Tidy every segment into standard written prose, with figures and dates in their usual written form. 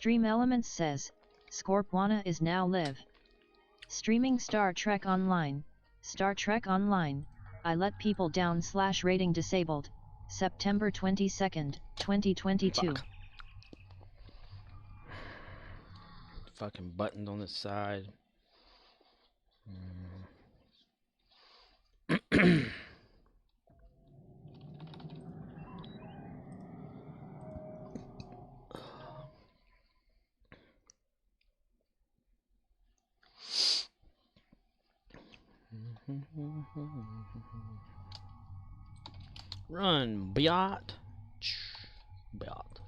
Stream Elements says, Scorpwana is now live. Streaming Star Trek Online. Star Trek Online, I let people down / rating disabled, September 22nd, 2022. Fuck. Fucking buttons on the side. Run, Biot. Biot.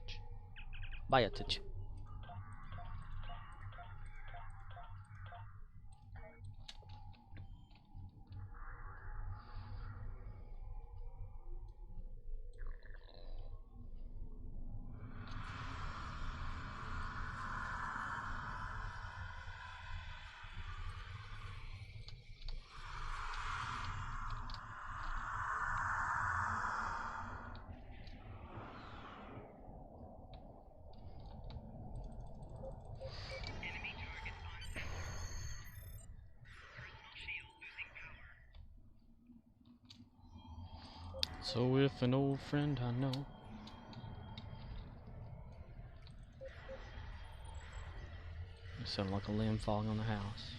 Biotich. So if an old friend I know you sound like a limb falling on the house.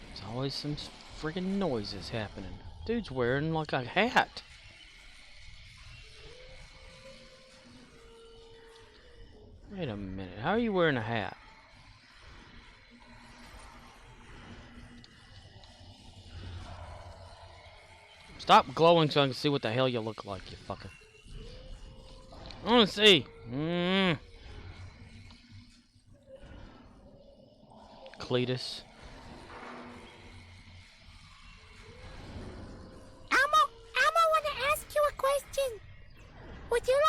There's always some friggin' noises happening. Dude's wearing like a hat. Wait a minute, how are you wearing a hat? Stop glowing so I can see what the hell you look like, you fucker. I wanna see. Cletus. Elmo, wanna ask you a question. Would you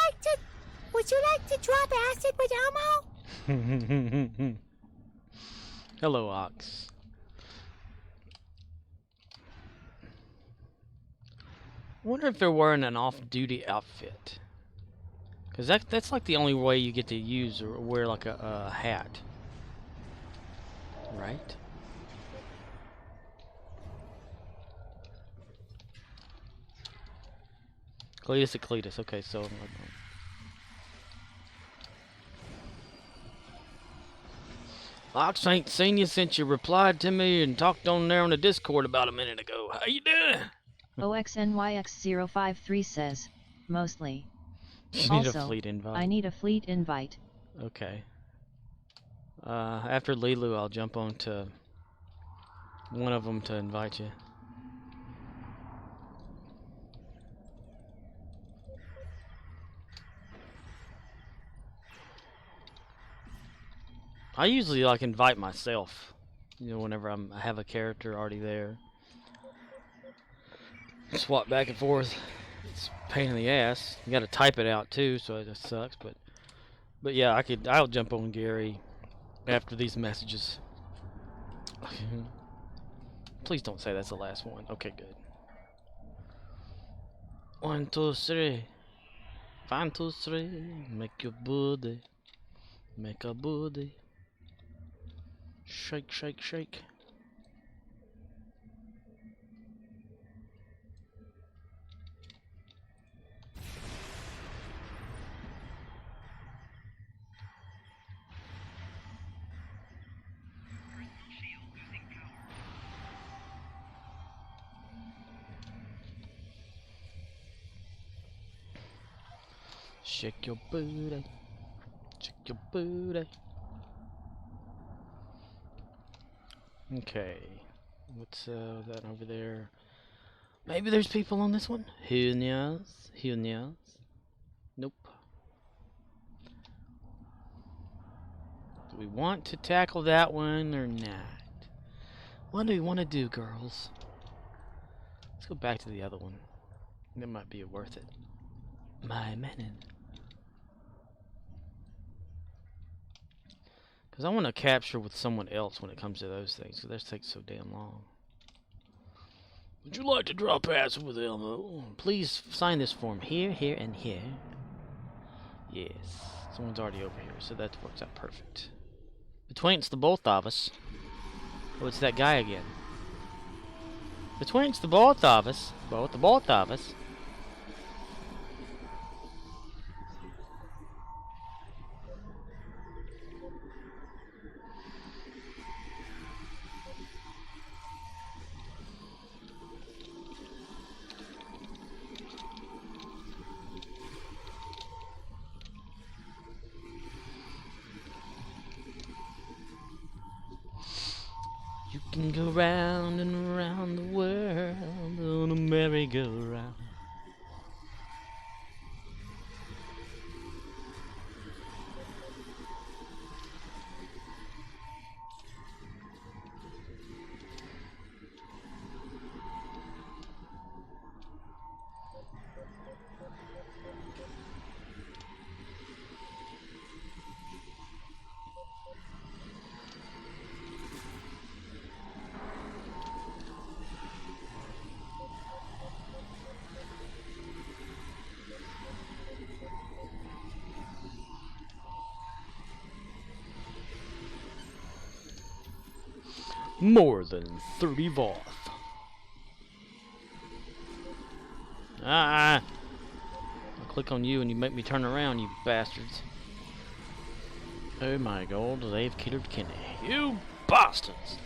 like to drop acid with Elmo? Hello, Ox. I wonder if they're wearing an off-duty outfit. Cause that's like the only way you get to use or wear like a hat. Right? Cletus to Cletus. Okay, so Ox ain't seen you since you replied to me and talked on there on the Discord about a minute ago. How you doing? OXNYX053 says, mostly. You need Also, a fleet invite. I need a fleet invite. Okay. After Lilu, I'll jump on to one of them to invite you. I usually like invite myself, you know, whenever I have a character already there. Swap back and forth. It's a pain in the ass. You got to type it out too, so it just sucks. But yeah, I'll jump on Gary after these messages. Please don't say that's the last one. Okay, good. 1, 2, 3. 1, 2, 3. Make your booty. Make a booty. Shake, shake, shake. Shake your booty. Shake your booty. Okay. What's that over there? Maybe there's people on this one? Who knows? Who knows? Nope. Do we want to tackle that one or not? What do we want to do, girls? Let's go back to the other one. That might be worth it. My man. Because I want to capture with someone else when it comes to those things, because those take so damn long. Would you like to drop acid with Elmo? Please sign this form here, here, and here. Yes. Someone's already over here, so that works out perfect. Between's the both of us. Oh, it's that guy again. Between's the both of us. The both of us. You can go round and round the world on a merry-go-round. More than 30 Voth. I'll click on you and you make me turn around, you bastards. Oh my god, they've killed Kenny. You bastards!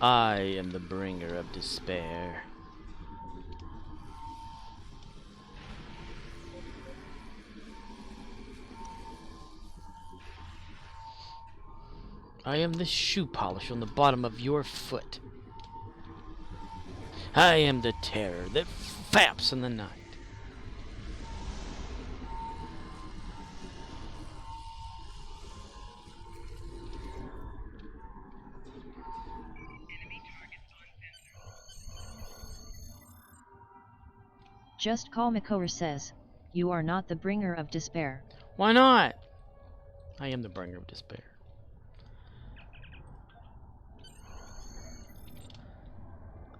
I am the bringer of despair. I am the shoe polish on the bottom of your foot. I am the terror that faps in the night. Just Call Makora says, you are not the bringer of despair. Why not? I am the bringer of despair.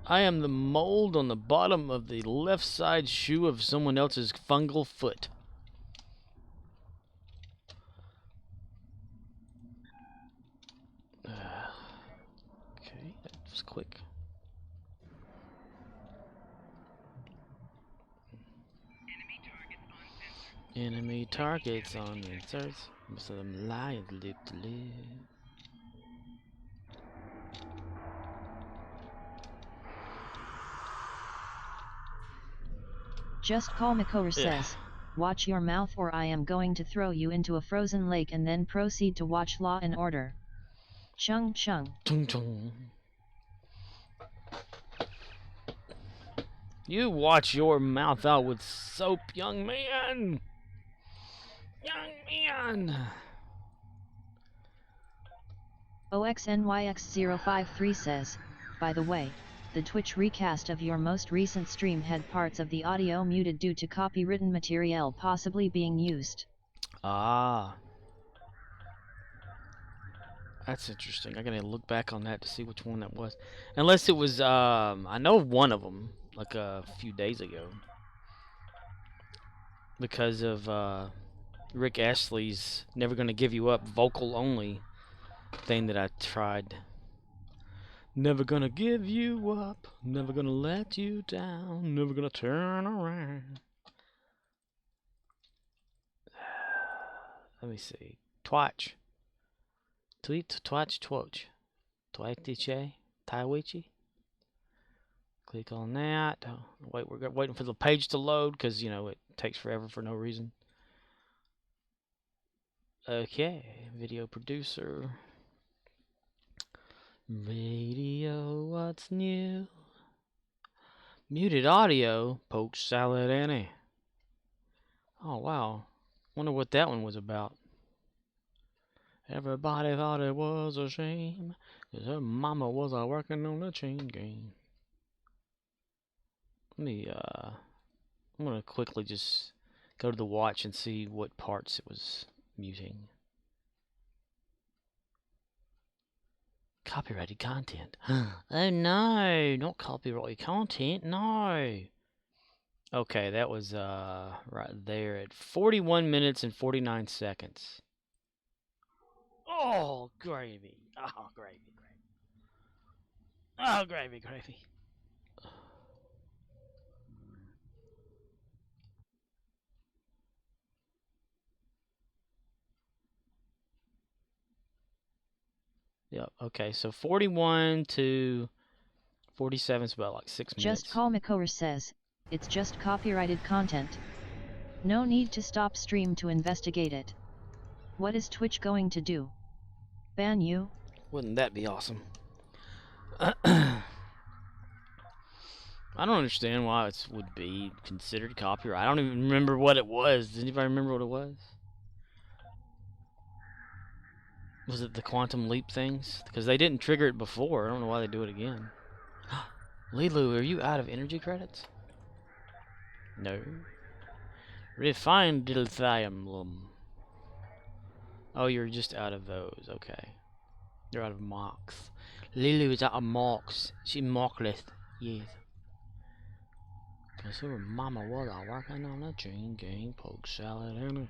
I am the mold on the bottom of the left side shoe of someone else's fungal foot. Okay, that was quick. Enemy targets on inserts. Most of them lie and live to live. Just Call Makora says, watch your mouth or I am going to throw you into a frozen lake and then proceed to watch Law and Order. Chung chung. Chung chung. You watch your mouth out with soap, young man! Young man! OXNYX053 says, by the way, the Twitch recast of your most recent stream had parts of the audio muted due to copywritten material possibly being used. Ah. That's interesting. I gotta look back on that to see which one that was. Unless it was, I know one of them, like a few days ago. Because of, Rick Astley's Never Gonna Give You Up vocal only thing that I tried. Never gonna give you up, never gonna let you down, never gonna turn around. Let me see. Twatch. Tweet, twatch, twatch. Twatiche, Taiwichi. Click on that. Wait, we're waiting for the page to load because, you know, it takes forever for no reason. Okay, video producer. Radio, what's new? Muted audio, poached salad Annie. Oh, wow. Wonder what that one was about. Everybody thought it was a shame, 'cause her mama was working on the chain gang. Let me, I'm gonna quickly just go to the watch and see what parts it was muting. Copyrighted content. Oh no, not copyrighted content, no. Okay, that was right there at 41 minutes and 49 seconds. Oh, gravy. Oh, gravy, gravy. Oh, gravy, gravy. Yep, okay, so 41 to 47 is about like 6 minutes. Just Call Makor says, it's just copyrighted content. No need to stop stream to investigate it. What is Twitch going to do? Ban you? Wouldn't that be awesome? I don't understand why it would be considered copyright. I don't even remember what it was. Does anybody remember what it was? Was it the quantum leap things? Because they didn't trigger it before. I don't know why they do it again. Lilu, are you out of energy credits? No. Refined dilithium. Oh, you're just out of those. Okay. You're out of marks. Lilu is out of marks. She's markless. Yes. Cause her mama was working on a chain gang poke salad, ain't.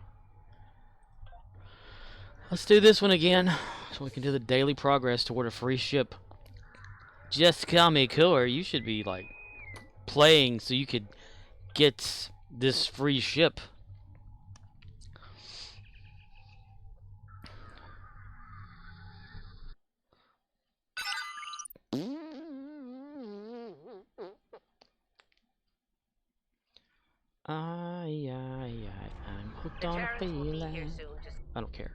Let's do this one again, so we can do the daily progress toward a free ship. Just Call Makor, you should be like playing so you could get this free ship. I'm hooked on a feeling. I don't care.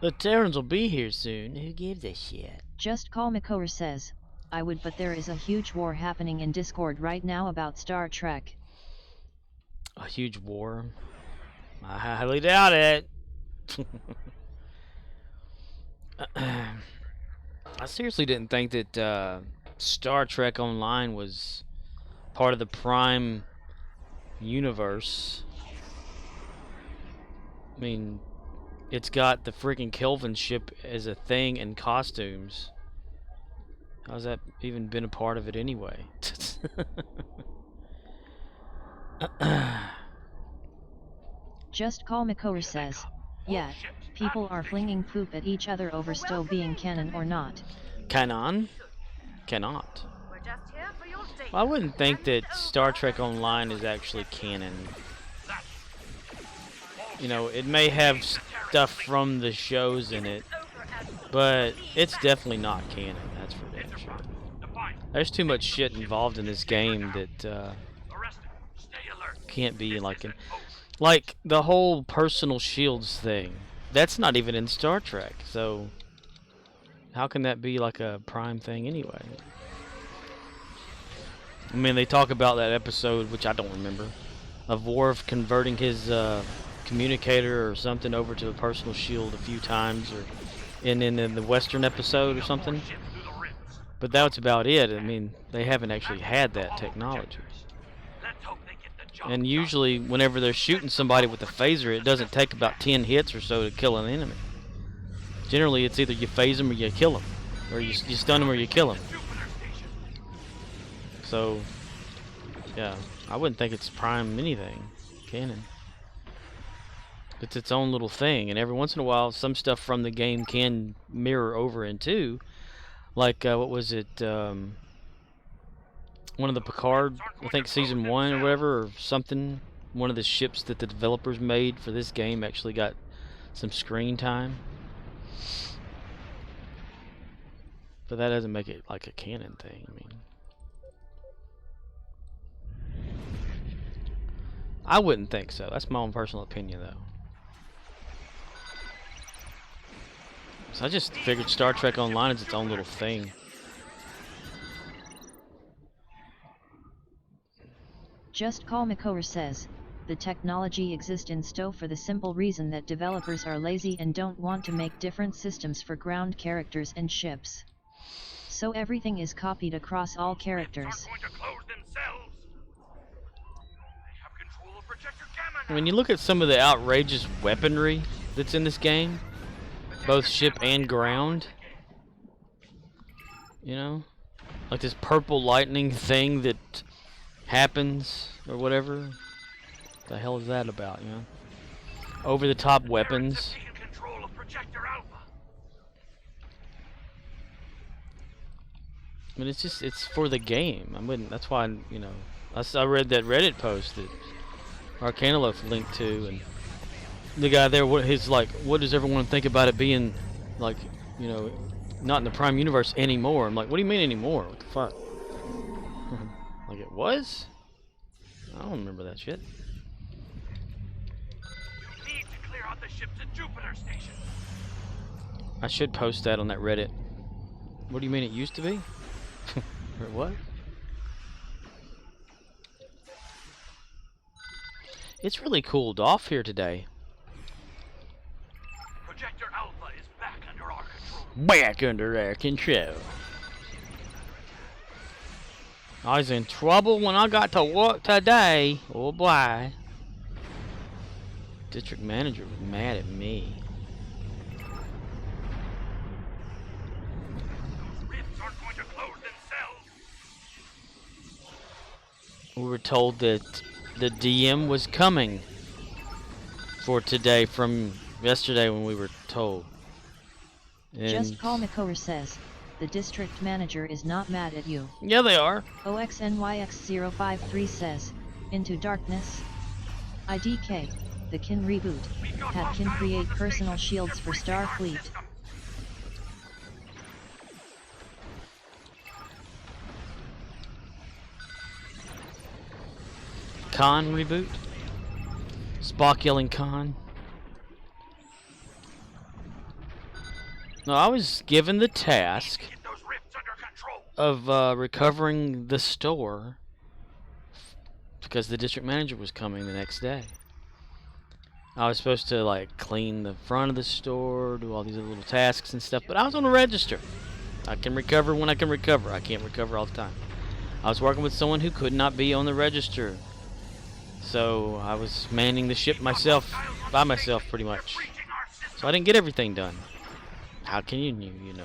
The Terrans will be here soon. Who gives a shit? Just Call Makor says, I would, but there is a huge war happening in Discord right now about Star Trek. A huge war? I highly doubt it. I seriously didn't think that Star Trek Online was part of the Prime universe. I mean, it's got the freaking Kelvin ship as a thing and costumes. How's that even been a part of it anyway? Just Call Makor says, yeah, people are flinging poop at each other over Stowe being canon or not. Canon? Cannot. Well, I wouldn't think that Star Trek Online is actually canon. You know, it may have stuff from the shows in it, but it's definitely not canon, that's for damn sure. There's too much shit involved in this game that can't be like the whole personal shields thing. That's not even in Star Trek, so how can that be like a Prime thing anyway? I mean, they talk about that episode, which I don't remember, of Worf converting his communicator or something over to a personal shield a few times, or in the Western episode or something. But that's about it. I mean, they haven't actually had that technology. And usually, whenever they're shooting somebody with a phaser, it doesn't take about 10 hits or so to kill an enemy. Generally, it's either you phase them or you kill them, or you stun them or you kill them. So, yeah, I wouldn't think it's Prime anything, canon. It's its own little thing, and every once in a while, some stuff from the game can mirror over into, like what was it? One of the Picard, I think season 1 or whatever, or something. One of the ships that the developers made for this game actually got some screen time. But that doesn't make it like a canon thing. I mean, I wouldn't think so. That's my own personal opinion, though. So I just figured Star Trek Online is its own little thing. Just Call Makor says, the technology exists in Stowe for the simple reason that developers are lazy and don't want to make different systems for ground characters and ships. So everything is copied across all characters. They have control of projector gamma When you look at some of the outrageous weaponry that's in this game, both ship and ground, you know, like this purple lightning thing that happens or whatever. What the hell is that about, you know? Over the top weapons. I mean, it's for the game. I wouldn't. That's why, you know, I read that Reddit post that Arcanaloaf linked to, and the guy there, he's like, what does everyone think about it being, like, you know, not in the Prime universe anymore? I'm like, what do you mean anymore? What the fuck? Like it was? I don't remember that shit. You need to clear out the ship to Jupiter Station. I should post that on that Reddit. What do you mean it used to be? Or what? It's really cooled off here today. Projector Alpha is back under our control. Back under our control. I was in trouble when I got to work today. Oh boy. District manager was mad at me. Those rifts aren't going to close themselves. We were told that the DM was coming for today from yesterday when we were told. And Just Call Makover says, the district manager is not mad at you. yeah, they are. OXNYX053 says, Into Darkness. IDK, the Kin reboot, had Kin create personal shields for Starfleet. Khan reboot. Spock yelling Khan. No, I was given the task Get those rifts under control. of recovering the store because the district manager was coming the next day. I was supposed to like clean the front of the store, do all these little tasks and stuff, but I was on the register. I can recover when I can recover. I can't recover all the time. I was working with someone who could not be on the register, so I was manning the ship myself, by myself pretty much. So I didn't get everything done. How can you know?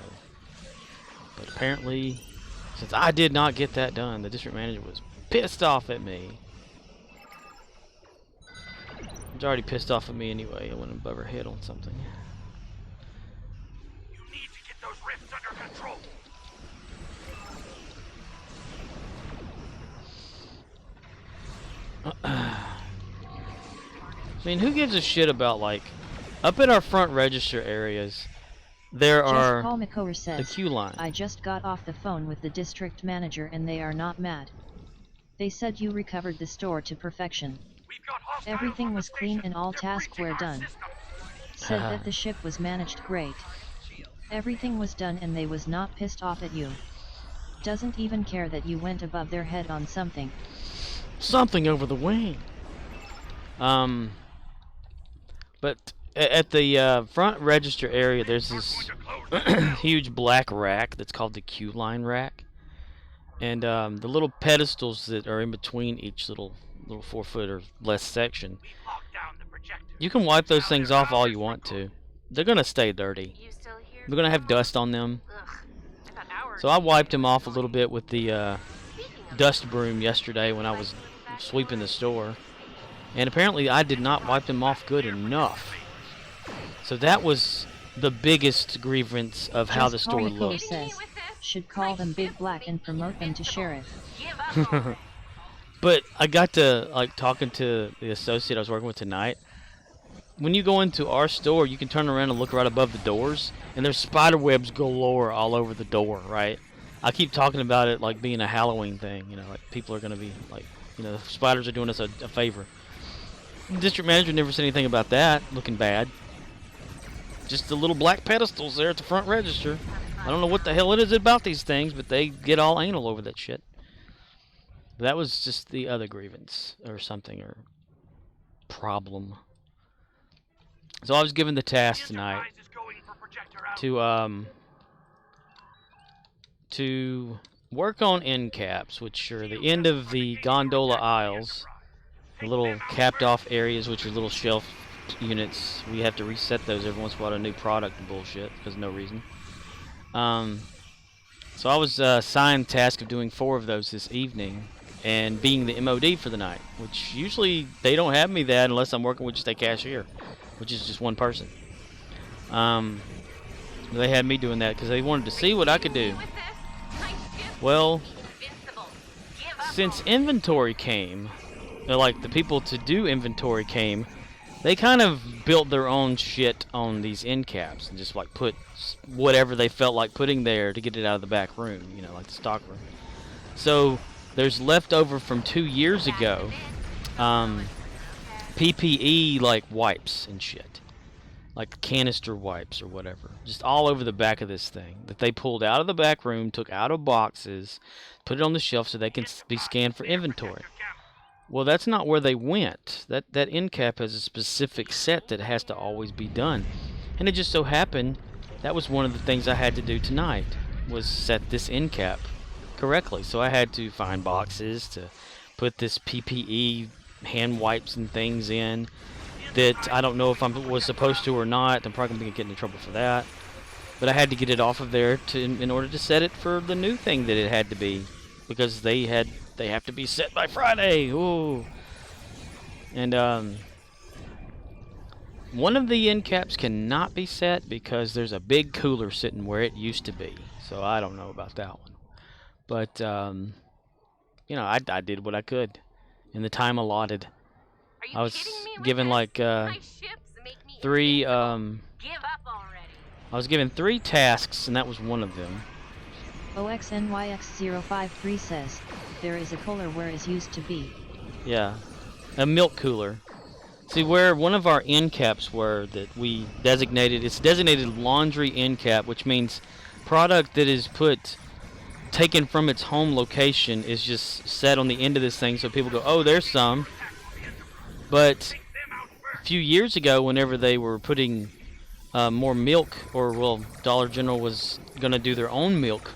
But apparently, since I did not get that done, the district manager was pissed off at me. She's already pissed off at me anyway. I went above her head on something. You need to get those rifts under control. I mean, who gives a shit about, like, up at our front register areas, there Just are Call Makover the says, queue line. I just got off the phone with the district manager and they are not mad. They said you recovered the store to perfection. We've got hostiles Everything on the was clean station. and all They're tasks breaching were our done. system. Said that the ship was managed great. Everything was done and they was not pissed off at you. Doesn't even care that you went above their head on something. Something over the wing. But at the front register area, there's this huge black rack that's called the queue line rack, and the little pedestals that are in between each little 4 foot or less section. Lock down the projector. You can wipe those things off all you want to. They're gonna stay dirty. You still here? They're gonna have dust on them. Ugh. I thought hours. So I wiped them off a little bit with the Speaking of dust broom yesterday when I was sweeping the store, and apparently I did not wipe them off good enough. So that was the biggest grievance of how the Just Call store Makover looked. says, should call them Big Black and promote them to sheriff. give up already. But I got to like talking to the associate I was working with tonight. When you go into our store, you can turn around and look right above the doors, and there's spider webs galore all over the door, right? I keep talking about it like being a Halloween thing, you know, like people are going to be like, you know, the spiders are doing us a favor. The district manager never said anything about that looking bad. Just the little black pedestals there at the front register. I don't know what the hell it is about these things, but they get all anal over that shit. That was just the other grievance or something or problem. So I was given the task tonight Enterprise is going for projector Alpha. to work on end caps, which are the end of the gondola aisles The little capped off areas, which are little shelf units, we have to reset those every once in a while. A new product and bullshit because no reason. So I was assigned the task of doing 4 of those this evening and being the MOD for the night, which usually they don't have me that unless I'm working with just a cashier, which is just one person. They had me doing that because they wanted to see what I could do. Well, since inventory came, like the people to do inventory came, they kind of built their own shit on these end caps and just like put whatever they felt like putting there to get it out of the back room, you know, like the stock room. So there's leftover from 2 years ago, PPE like wipes and shit, like canister wipes or whatever, just all over the back of this thing that they pulled out of the back room, took out of boxes, put it on the shelf so they can be scanned for inventory. Well, that's not where they went. That end cap has a specific set that has to always be done. And it just so happened that was one of the things I had to do tonight, was set this end cap correctly. So I had to find boxes to put this PPE hand wipes and things in that I don't know if I was supposed to or not. I'm probably going to get into trouble for that. But I had to get it off of there in order to set it for the new thing that it had to be, because they have to be set by Friday. Ooh. And one of the end caps cannot be set because there's a big cooler sitting where it used to be. So I don't know about that one. But you know, I did what I could in the time allotted. I was given like 3 I was given 3 tasks, and that was one of them. OXNYX053 says, there is a cooler where it used to be. Yeah, a milk cooler. See, where one of our end caps were that we designated, it's designated laundry end cap, which means product that is taken from its home location is just set on the end of this thing, so people go, oh, there's some. But a few years ago, whenever they were putting more milk, or well, Dollar General was going to do their own milk,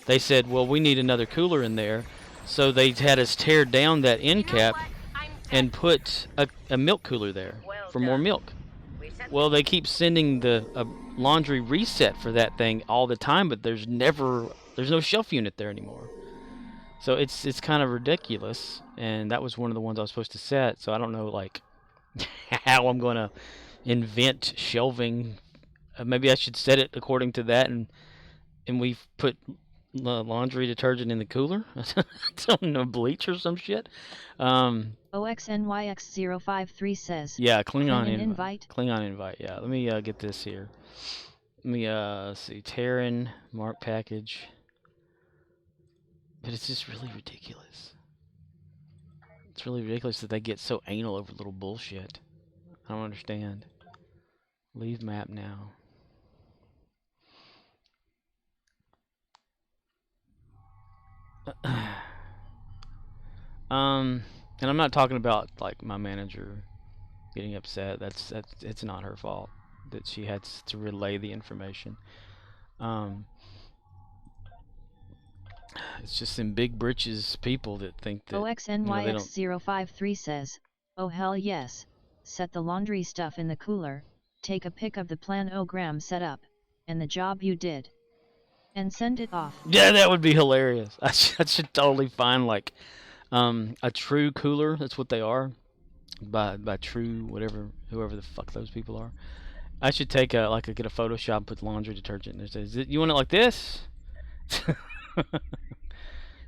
they said, well, we need another cooler in there. So they had us tear down that end cap and put a milk cooler there for more milk. Well, they keep sending the laundry reset for that thing all the time, but there's no shelf unit there anymore. So it's kind of ridiculous, and that was one of the ones I was supposed to set. So I don't know like how I'm going to invent shelving. Maybe I should set it according to that, and we put laundry detergent in the cooler. I don't know, bleach or some shit. OXNYX053 says, yeah, Klingon invite. Klingon invite. Yeah, let me get this here. Let me see, Terran mark package. But it's just really ridiculous. It's really ridiculous that they get so anal over little bullshit. I don't understand. Leave map now. And I'm not talking about like my manager getting upset. That's it's not her fault that she had to relay the information. It's just some big britches people that think that OXNYX053 says, oh hell yes, set the laundry stuff in the cooler, take a pic of the planogram setup, and the job you did, and send it off. Yeah, that would be hilarious. I should totally find like a true cooler. That's what they are. By true whoever the fuck those people are. I should take get a Photoshop, put laundry detergent, and it says, you want it like this?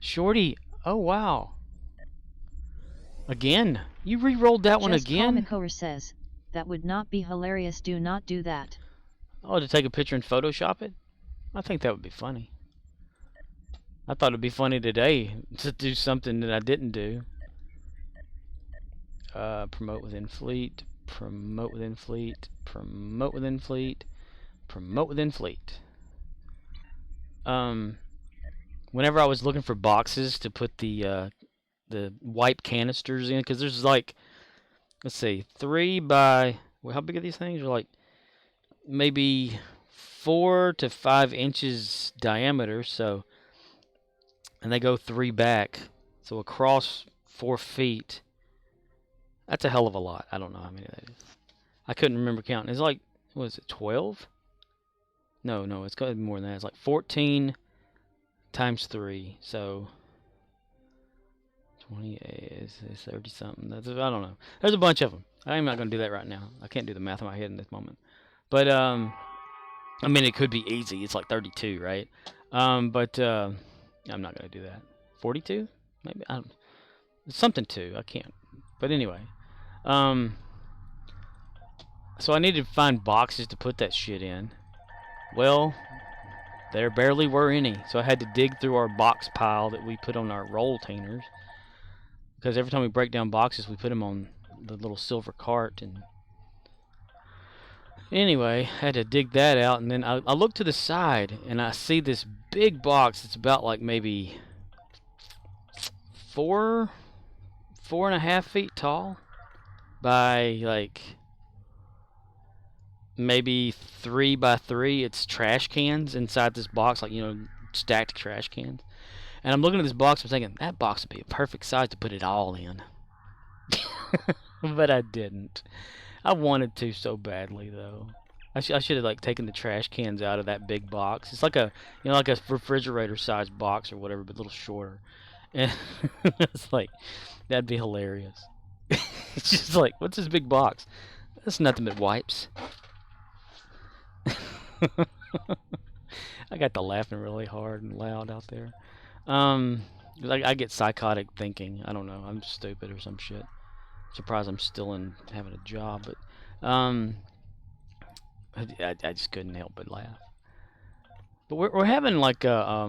Shorty, oh wow. Again, you re-rolled that one again? Comicover says, that would not be hilarious, do not do that. Oh, to take a picture and Photoshop it? I think that would be funny. I thought it'd be funny today to do something that I didn't do. Promote within fleet, promote within fleet, promote within fleet, promote within fleet. Whenever I was looking for boxes to put the wipe canisters in, because there's like, let's see, 3 by, well, how big are these things? They're like maybe 4 to 5 inches diameter, so, and they go 3 back, so across 4 feet, That's a hell of a lot. I don't know how many that is. I couldn't remember counting. It's like, what is it, 12? No, it's got to be more than that. It's like 14 times 3. So 28 is 30 something. That's, I don't know. There's a bunch of them. I'm not going to do that right now. I can't do the math in my head in this moment. But I mean, it could be easy. It's like 32, right? But I'm not going to do that. 42? Maybe. I don't. It's something 2. I can't. But anyway. So I needed to find boxes to put that shit in. Well, there barely were any. So I had to dig through our box pile that we put on our rolltainers. Because every time we break down boxes, we put them on the little silver cart. And anyway, I had to dig that out. And then I look to the side, and I see this big box that's about like maybe 4.5 feet tall by like maybe 3 by 3. It's trash cans inside this box, like, you know, stacked trash cans. And I'm looking at this box, I'm thinking, that box would be a perfect size to put it all in. But I didn't. I wanted to so badly, though. I should have, like, taken the trash cans out of that big box. It's like a, you know, like a refrigerator-sized box or whatever, but a little shorter. And it's like, that'd be hilarious. It's just like, what's this big box? That's nothing but wipes. I got to laughing really hard and loud out there. I get psychotic thinking. I don't know. I'm stupid or some shit. Surprised I'm still having a job, but I just couldn't help but laugh. But we're having like a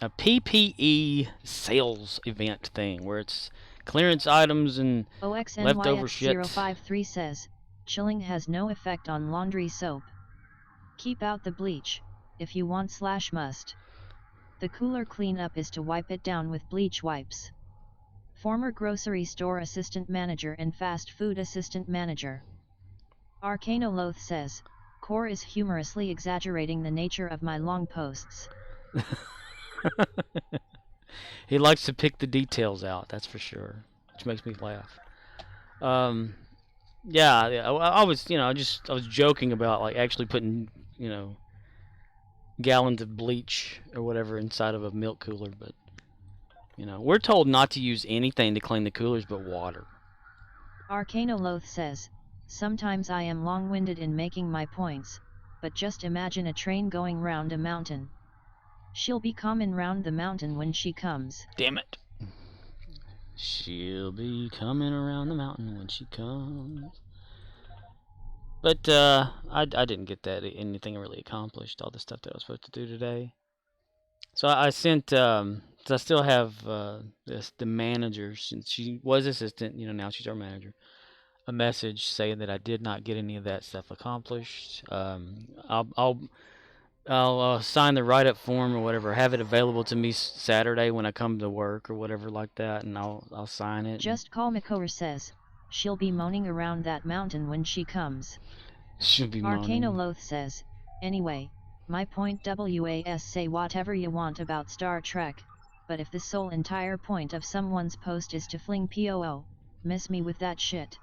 PPE sales event thing where it's clearance items and leftover shit. OXNYX053 says, chilling has no effect on laundry soap. Keep out the bleach, if you want/must. The cooler cleanup is to wipe it down with bleach wipes. Former grocery store assistant manager and fast food assistant manager. Arcanoloth says, Core is humorously exaggerating the nature of my long posts. He likes to pick the details out, that's for sure, which makes me laugh. Yeah, I was, you know, I was joking about like actually putting, you know, gallons of bleach or whatever inside of a milk cooler, but you know, we're told not to use anything to clean the coolers but water. Arcanoloth says, sometimes I am long-winded in making my points, but just imagine a train going round a mountain. She'll be coming round the mountain when she comes. Damn it. She'll be coming around the mountain when she comes. But I didn't get that anything really accomplished, all the stuff that I was supposed to do today. So I sent, so I still have the manager, since she was assistant, you know, now she's our manager, a message saying that I did not get any of that stuff accomplished. I'll sign the write-up form or whatever, have it available to me Saturday when I come to work or whatever like that, and I'll sign it. Just Call McCower says, she'll be moaning around that mountain when she comes. She'll be moaning. Arcanoloth says, anyway, my point was say whatever you want about Star Trek, but if the sole entire point of someone's post is to fling POO, miss me with that shit.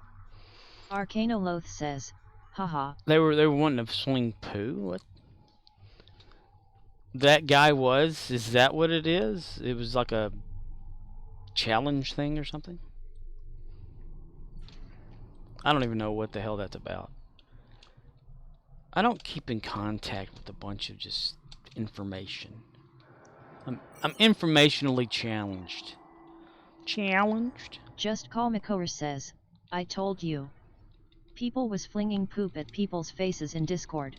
Arcanoloth says, haha. They were wanting to fling poo? What? That guy was? Is that what it is? It was like a challenge thing or something? I don't even know what the hell that's about. I don't keep in contact with a bunch of just information. I'm informationally challenged. Challenged? Just Call McCower says, I told you. People was flinging poop at people's faces in Discord.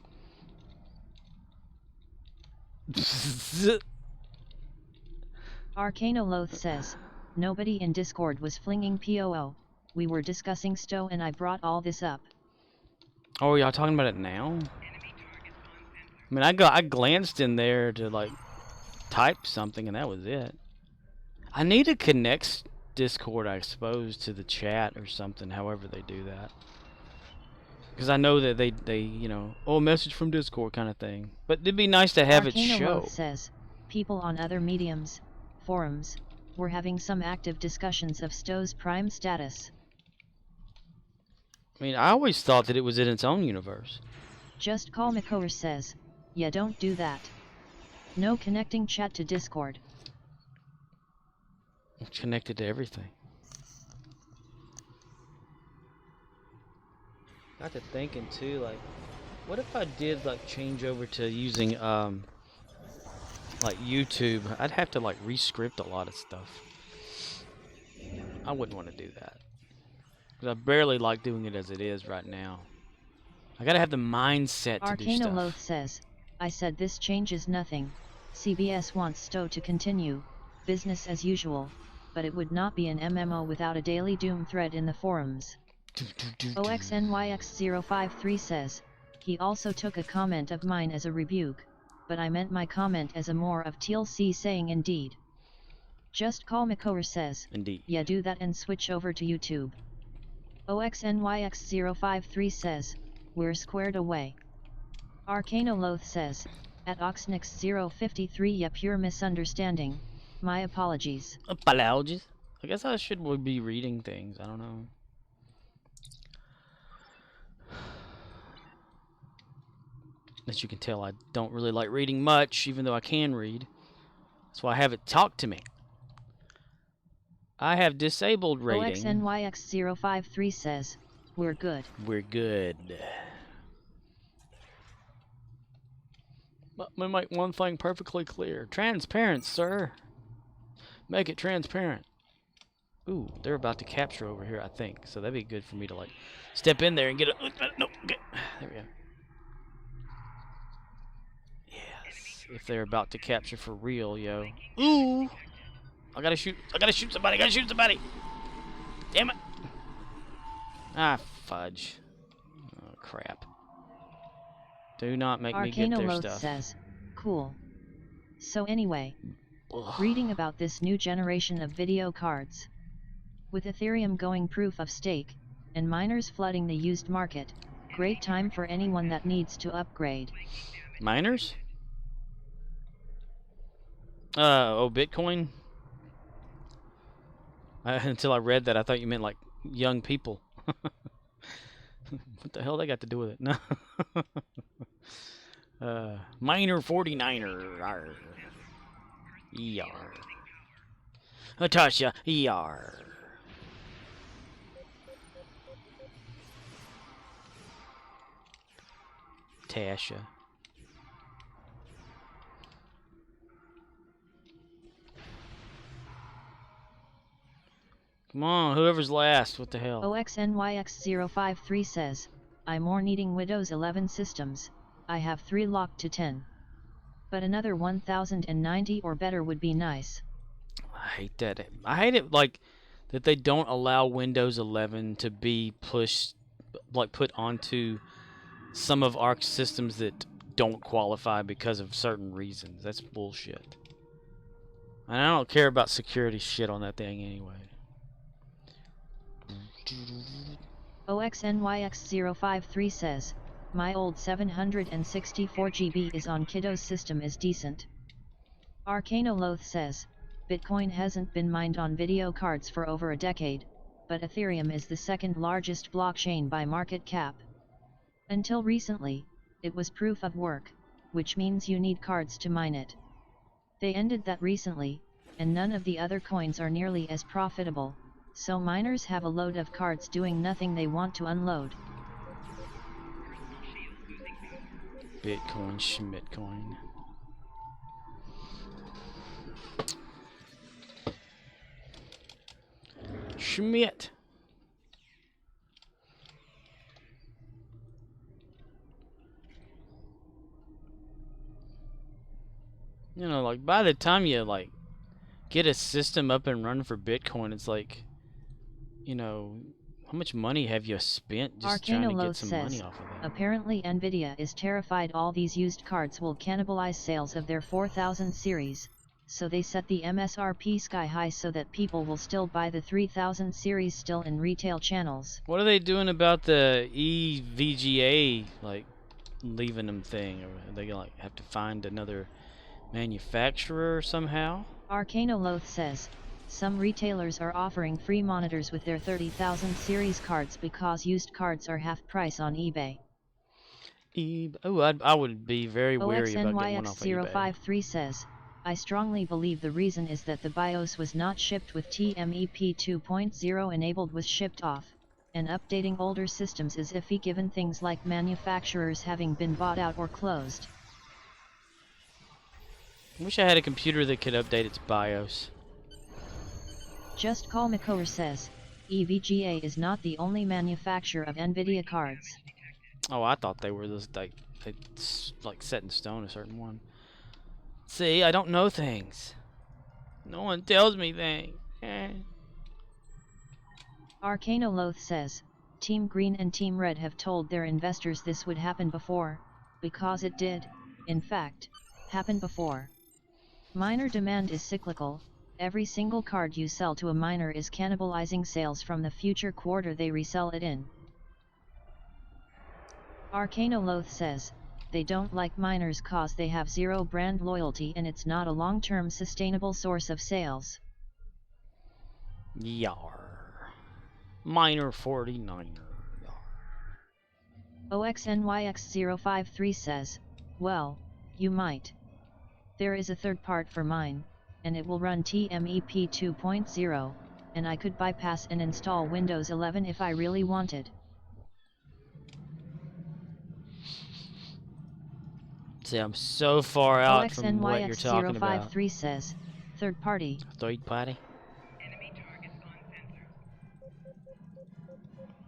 Arcanoloth says, nobody in Discord was flinging POO. We were discussing Stowe and I brought all this up. Oh, y'all talking about it now? I mean, I glanced in there to like type something and that was it. I need to connect Discord, I suppose, to the chat or something, however they do that. Because I know that they you know, oh, a message from Discord kind of thing. But it'd be nice to have it show. Arcanoloth says, people on other mediums, forums, were having some active discussions of Stowe's prime status. I mean, I always thought that it was in its own universe. Just Call Makover says, yeah, don't do that. No connecting chat to Discord. It's connected to everything. Got to thinking too, like, what if I did like change over to using like YouTube? I'd have to like re-script a lot of stuff. I wouldn't want to do that. Because I barely like doing it as it is right now. I gotta have the mindset to do Arcana stuff. Loth says, I said this changes nothing. CBS wants Stowe to continue, business as usual, but it would not be an MMO without a daily Doom thread in the forums. OXNYX053 says, he also took a comment of mine as a rebuke, but I meant my comment as a more of TLC saying indeed. Just Call Makover says, Indeed. yeah, do that and switch over to YouTube. OXNYX053 says, we're squared away. Arcana Loth says, at Oxnix053, yeah, pure misunderstanding. My apologies. Apologies. I guess I should be reading things. I don't know. As you can tell, I don't really like reading much, even though I can read. That's why I have it talk to me. I have disabled rating. OXNYX053 says, we're good. We're good. Let me make one thing perfectly clear. Transparent, sir. Make it transparent. Ooh, they're about to capture over here, I think. So that'd be good for me to, like, step in there and get a... No, okay. There we go. Yes. If they're about to capture for real, yo. Ooh! I gotta shoot somebody. Damn it. Ah, fudge. Oh, crap. Do not make me get Arcana their Loth stuff. says, cool. So anyway, Ugh. reading about this new generation of video cards. With Ethereum going proof of stake, and miners flooding the used market, great time for anyone that needs to upgrade. Miners? Oh, Bitcoin? Until I read that, I thought you meant like young people. What the hell they got to do with it? No. Miner 49er. Arr. Yar. Natasha. Yar. Tasha. Come on, whoever's last. What the hell? OXNYX053 says, I'm more needing Windows 11 systems. I have 3 locked to 10. But another 1090 or better would be nice. I hate that. I hate it, like, that they don't allow Windows 11 to be pushed, like, put onto some of our systems that don't qualify because of certain reasons. That's bullshit. And I don't care about security shit on that thing anyway. OXNYX053 says, my old 764 GB is on Kiddo's system is decent. Arcana Loth says, Bitcoin hasn't been mined on video cards for over a decade, but Ethereum is the second largest blockchain by market cap. Until recently, it was proof of work, which means you need cards to mine it. They ended that recently, and none of the other coins are nearly as profitable. So miners have a load of cards doing nothing they want to unload. Bitcoin, Schmitcoin. Schmidt. You know, like, by the time you, like, get a system up and running for Bitcoin, it's like, you know, how much money have you spent just Arcana trying to get Loth some says, money off of that? apparently Nvidia is terrified all these used cards will cannibalize sales of their 4000 series, so they set the MSRP sky high so that people will still buy the 3000 series still in retail channels. What are they doing about the EVGA, like, leaving them thing? Or are they gonna, like, have to find another manufacturer somehow? Arcana Loth says, Some retailers are offering free monitors with their 30,000 series cards because used cards are half price on eBay. Oh, I would be very wary about getting one off of eBay. OXNYX053 says, I strongly believe the reason is that the BIOS was not shipped with TMEP 2.0 enabled, was shipped off, and updating older systems is iffy given things like manufacturers having been bought out or closed. I wish I had a computer that could update its BIOS. Just Call Mikower says, EVGA is not the only manufacturer of NVIDIA cards. Oh, I thought they were this like set in stone, a certain one. See, I don't know things. No one tells me things. Arcanoloth says, Team Green and Team Red have told their investors this would happen before, because it did, in fact, happen before. Miner demand is cyclical. Every single card you sell to a miner is cannibalizing sales from the future quarter they resell it in. Arcanoloth says, they don't like miners cause they have zero brand loyalty and it's not a long-term sustainable source of sales. Yar. Miner 49er. OXNYX053 says, well, you might. There is a third part for mine, and it will run TMEP 2.0, and I could bypass and install Windows 11 if I really wanted. See, I'm so far out from what you're talking about. OXNYX053 says, third party. Third party?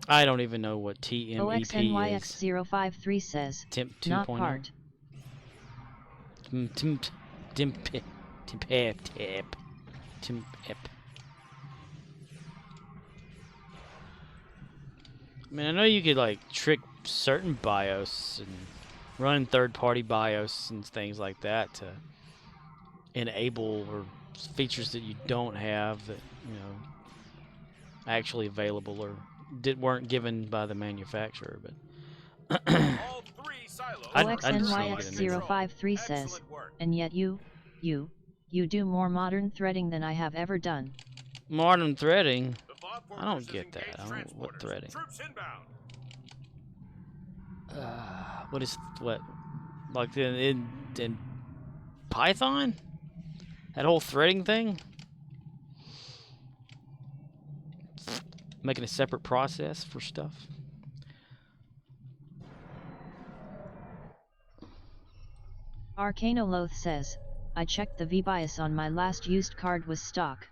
I don't even know what TMEP is. OXNYX053 says, Temp 2.0? not part. I mean, I know you could like trick certain BIOS and run third-party BIOS and things like that to enable or features that you don't have that, you know, actually available or weren't given by the manufacturer. But OXNYX053 says, and yet you do more modern threading than I have ever done. Modern threading? I don't get that. I don't, what threading? What is what? Like in Python? That whole threading thing? Making a separate process for stuff? Arcanoloth says, I checked the VBIOS on my last used card was stock.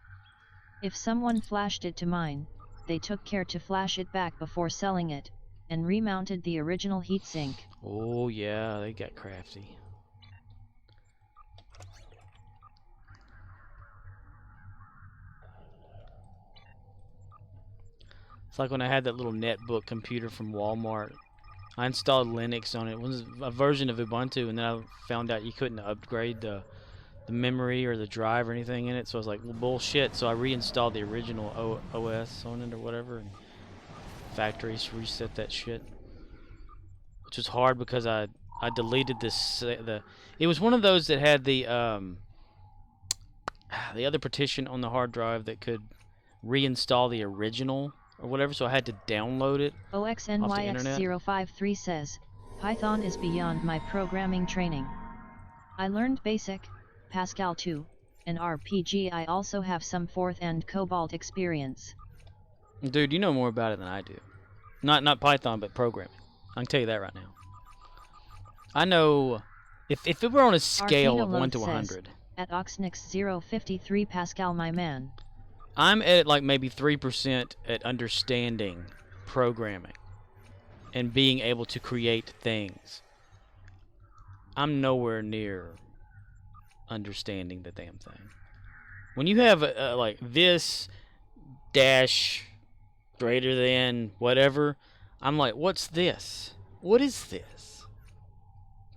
If someone flashed it to mine, they took care to flash it back before selling it, and remounted the original heatsink. Oh yeah, they got crafty. It's like when I had that little netbook computer from Walmart. I installed Linux on it. It was a version of Ubuntu, and then I found out you couldn't upgrade the memory or the drive or anything in it. So I was like, well, bullshit. So I reinstalled the original OS on it or whatever, and factories reset that shit. Which was hard because I deleted this. It was one of those that had the other partition on the hard drive that could reinstall the original or whatever, so I had to download it off the internet. OXNYX053 says, Python is beyond my programming training. I learned BASIC, Pascal 2, and RPG. I also have some Forth and Cobalt experience. Dude, you know more about it than I do. Not Python, but programming. I can tell you that right now. I know if it were on a scale of 1 to 100. At OXNYX053 Pascal, my man. I'm at like maybe 3% at understanding programming and being able to create things. I'm nowhere near understanding the damn thing. When you have like this dash greater than whatever, I'm like, what's this? What is this?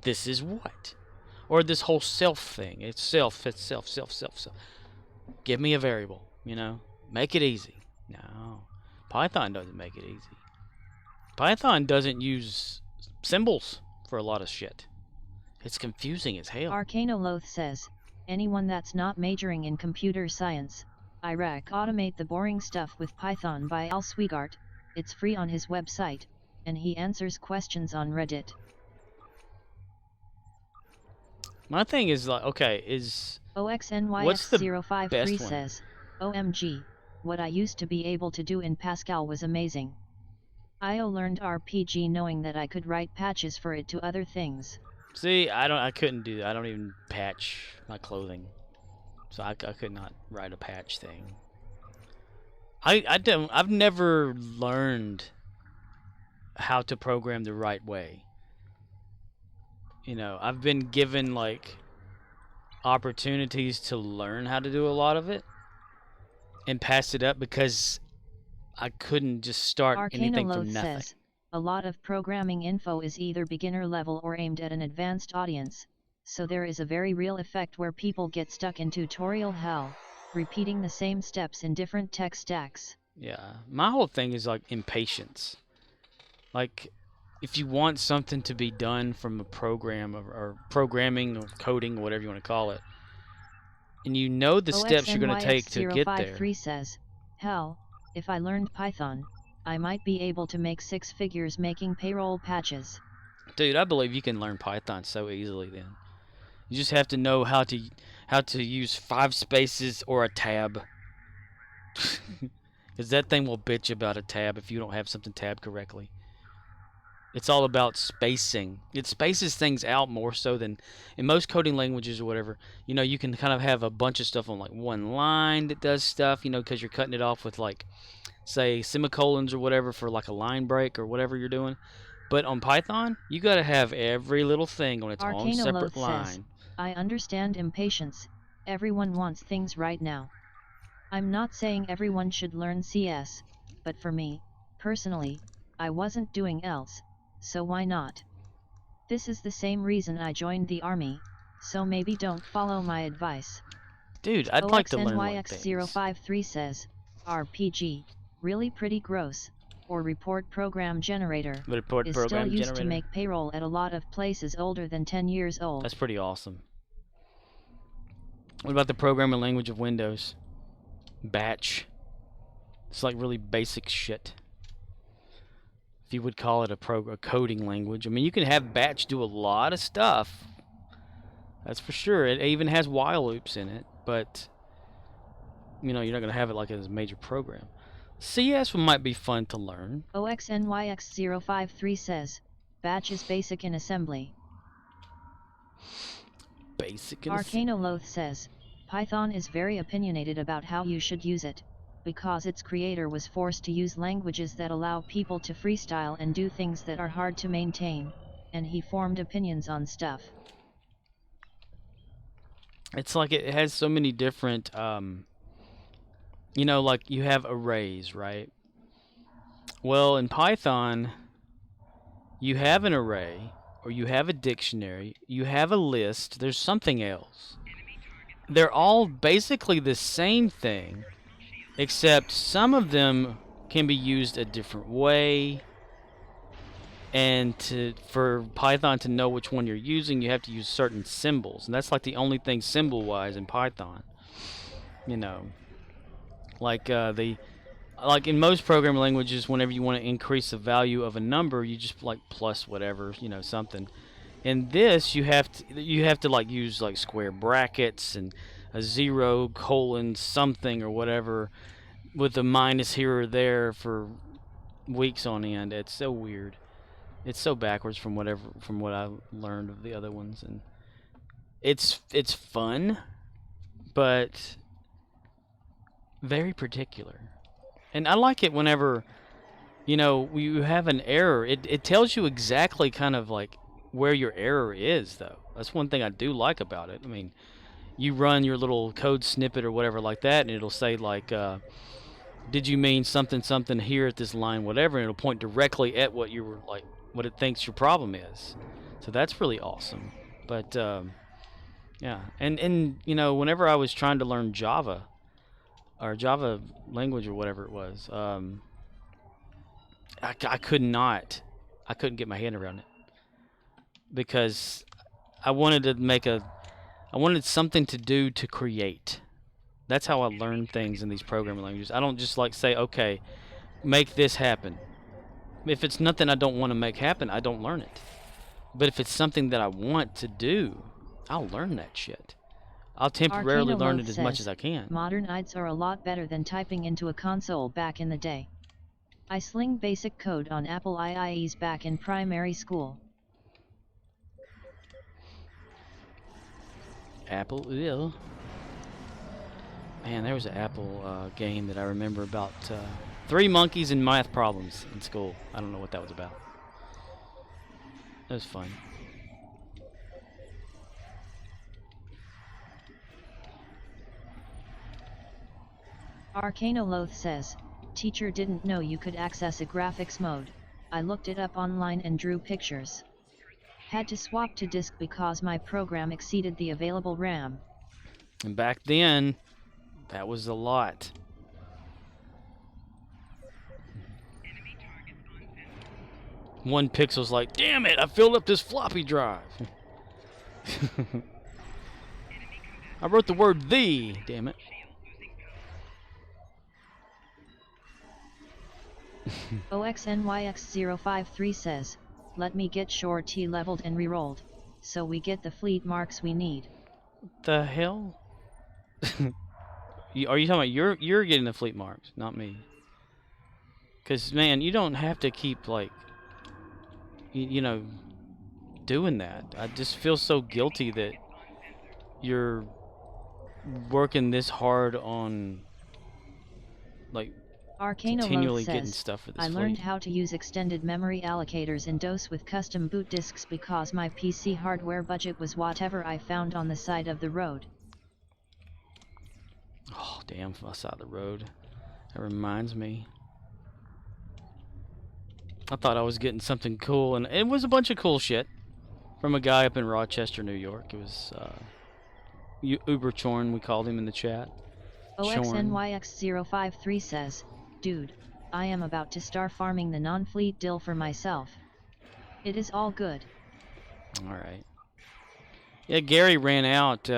This is what? Or this whole self thing. It's self. Give me a variable. You know, make it easy. No, Python doesn't make it easy. Python doesn't use symbols for a lot of shit. It's confusing as hell. Arcanoloth says, anyone that's not majoring in computer science, Iraq Automate the Boring Stuff with Python by Al Sweigart. It's free on his website, and he answers questions on Reddit. My thing is like, okay, what's the OXNYX053 best one? says, OMG, what I used to be able to do in Pascal was amazing. I learned RPG knowing that I could write patches for it to other things. See, I couldn't do that. I don't even patch my clothing. So I could not write a patch thing. I've never learned how to program the right way. You know, I've been given like opportunities to learn how to do a lot of it and passed it up because I couldn't just start anything from nothing. Says, a lot of programming info is either beginner level or aimed at an advanced audience, so there is a very real effect where people get stuck in tutorial hell, repeating the same steps in different tech stacks. Yeah, my whole thing is like impatience. Like, if you want something to be done from a program or programming or coding or whatever you want to call it, and you know the steps you're going to take to get there. OXNYX053 says, hell, if I learned Python, I might be able to make 6 figures making payroll patches. Dude, I believe you can learn Python so easily then. You just have to know how to use 5 spaces or a tab. Because that thing will bitch about a tab if you don't have something tabbed correctly. It's all about spacing. It spaces things out more so than in most coding languages or whatever. You know, you can kind of have a bunch of stuff on like one line that does stuff, you know, because you're cutting it off with like, say, semicolons or whatever for like a line break or whatever you're doing. But on Python, you got to have every little thing on its own separate line. Says, I understand impatience. Everyone wants things right now. I'm not saying everyone should learn CS, but for me, personally, I wasn't doing else, so why not? This is the same reason I joined the army, so maybe don't follow my advice. Dude, I'd like to learn like things. OXNYX053 says, RPG, really pretty gross, or report program generator, is still used to make payroll at a lot of places older than 10 years old. That's pretty awesome. What about the programming language of Windows? Batch. It's like really basic shit. If you would call it a coding language. I mean, you can have Batch do a lot of stuff. That's for sure. It even has while loops in it, but you know, you're not going to have it like as a major program. CS might be fun to learn. OXNYX053 says, Batch is basic in assembly. Basic in Arcanoloth says, Python is very opinionated about how you should use it, because its creator was forced to use languages that allow people to freestyle and do things that are hard to maintain, and he formed opinions on stuff. It's like it has so many different, you know, like you have arrays, right? Well, in Python, you have an array, or you have a dictionary, you have a list, there's something else. They're all basically the same thing, except some of them can be used a different way. And for Python to know which one you're using, you have to use certain symbols. And that's like the only thing symbol-wise in Python. You know, like like in most programming languages, whenever you want to increase the value of a number, you just like plus whatever, you know, something. In this, you have to like use like square brackets and a 0, colon, something or whatever, with a minus here or there for weeks on end. It's so weird. It's so backwards from what I learned of the other ones, and it's fun, but very particular. And I like it whenever, you know, you have an error. It tells you exactly kind of like where your error is, though. That's one thing I do like about it. I mean, you run your little code snippet or whatever like that, and it'll say like, did you mean something something here at this line, whatever, and it'll point directly at what you were like, what it thinks your problem is. So that's really awesome. But yeah, and you know, whenever I was trying to learn Java or Java language or whatever it was, I couldn't get my head around it, because I wanted something to do to create, That's how I learn things in these programming languages. I don't just like say, okay, make this happen. If it's nothing I don't want to make happen, I don't learn it. But if it's something that I want to do, I'll learn that shit. I'll temporarily learn it as much as I can. Modern IDs are a lot better than typing into a console back in the day. I sling basic code on Apple IIEs back in primary school. Apple, ew. Man, there was an Apple game that I remember about 3 monkeys and math problems in school. I don't know what that was about. That was fun. Arcanoloth says, teacher didn't know you could access a graphics mode. I looked it up online and drew pictures. Had to swap to disk because my program exceeded the available RAM. And back then, that was a lot. One pixel's like, damn it, I filled up this floppy drive. I wrote the word "the," damn it. OXNYX053 says, let me get Shore T leveled and rerolled, so we get the fleet marks we need. The hell? Are you talking about you're getting the fleet marks, not me? Because, man, you don't have to keep, like, you know, doing that. I just feel so guilty that you're working this hard on, like, continually getting stuff for this I learned how to use extended memory allocators in DOS with custom boot disks because my PC hardware budget was whatever I found on the side of the road. Oh, damn, I saw the road. That reminds me. I thought I was getting something cool, and it was a bunch of cool shit from a guy up in Rochester, New York. It was Uber Chorn, we called him in the chat. OXNYX053 says, dude, I am about to start farming the non-fleet dill for myself. It is all good. Alright. Yeah, Gary ran out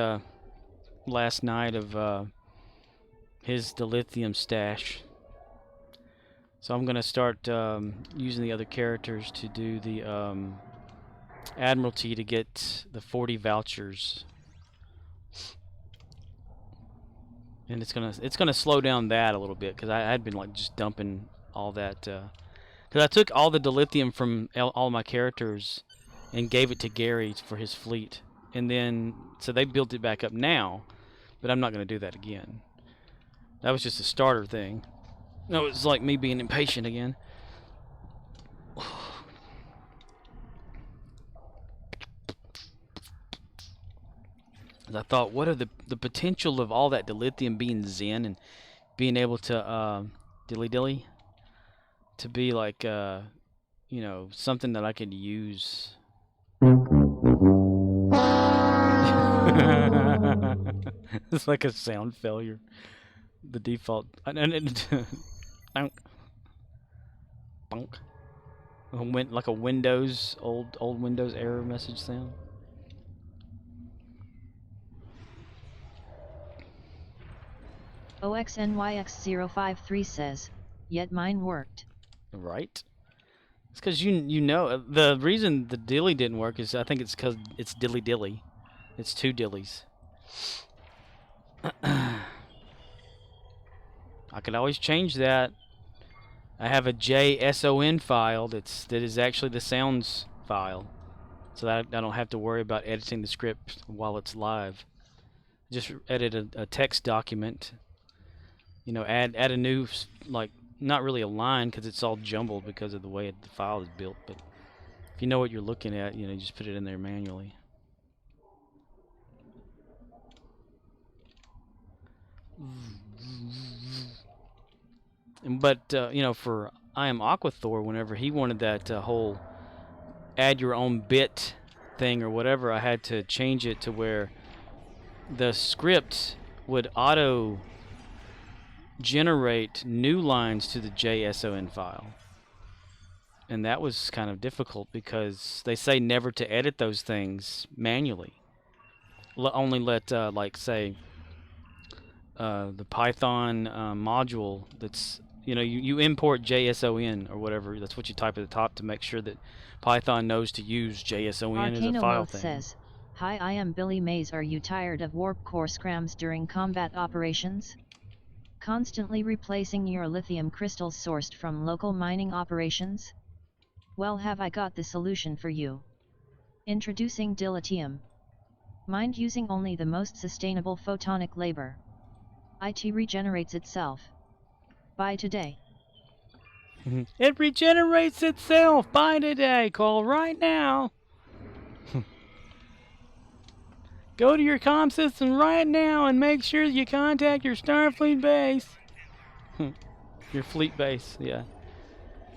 last night of his dilithium stash. So I'm going to start using the other characters to do the Admiralty to get the 40 vouchers. And it's gonna slow down that a little bit because I had been like just dumping all that because I took all the dilithium from all my characters and gave it to Gary for his fleet, and then so they built it back up now, but I'm not gonna do that again. That was just a starter thing. No, it's like me being impatient again. I thought, what are the potential of all that dilithium being zen and being able to dilly to be like you know, something that I could use. It's like a sound failure. The default bunk. Went like a Windows old Windows error message sound. OXNYX053 says, yet mine worked. Right? It's because you know the reason the dilly didn't work is I think it's because it's dilly. It's 2 dillies. I could always change that. I have a JSON file that is actually the sounds file, so that I don't have to worry about editing the script while it's live. Just edit a text document. You know, add a new, like, not really a line because it's all jumbled because of the way the file is built, but if you know what you're looking at, you know, you just put it in there manually. But you know, for I Am Aquathor, whenever he wanted that whole add your own bit thing or whatever, I had to change it to where the script would auto generate new lines to the JSON file. And that was kind of difficult because they say never to edit those things manually. Only let, like, say, the Python module that's, you import JSON or whatever. That's what you type at the top to make sure that Python knows to use JSON as a file Arcanoloth thing. says, "Hi, I am Billy Mays. Are you tired of warp core scrams during combat operations? Constantly replacing your lithium crystals sourced from local mining operations? Well, have I got the solution for you. Introducing dilithium. Mined using only the most sustainable photonic labor. IT regenerates itself. Buy today." It regenerates itself. Buy today. Call right now. Go to your comm system right now and make sure you contact your Starfleet base. Your fleet base, yeah.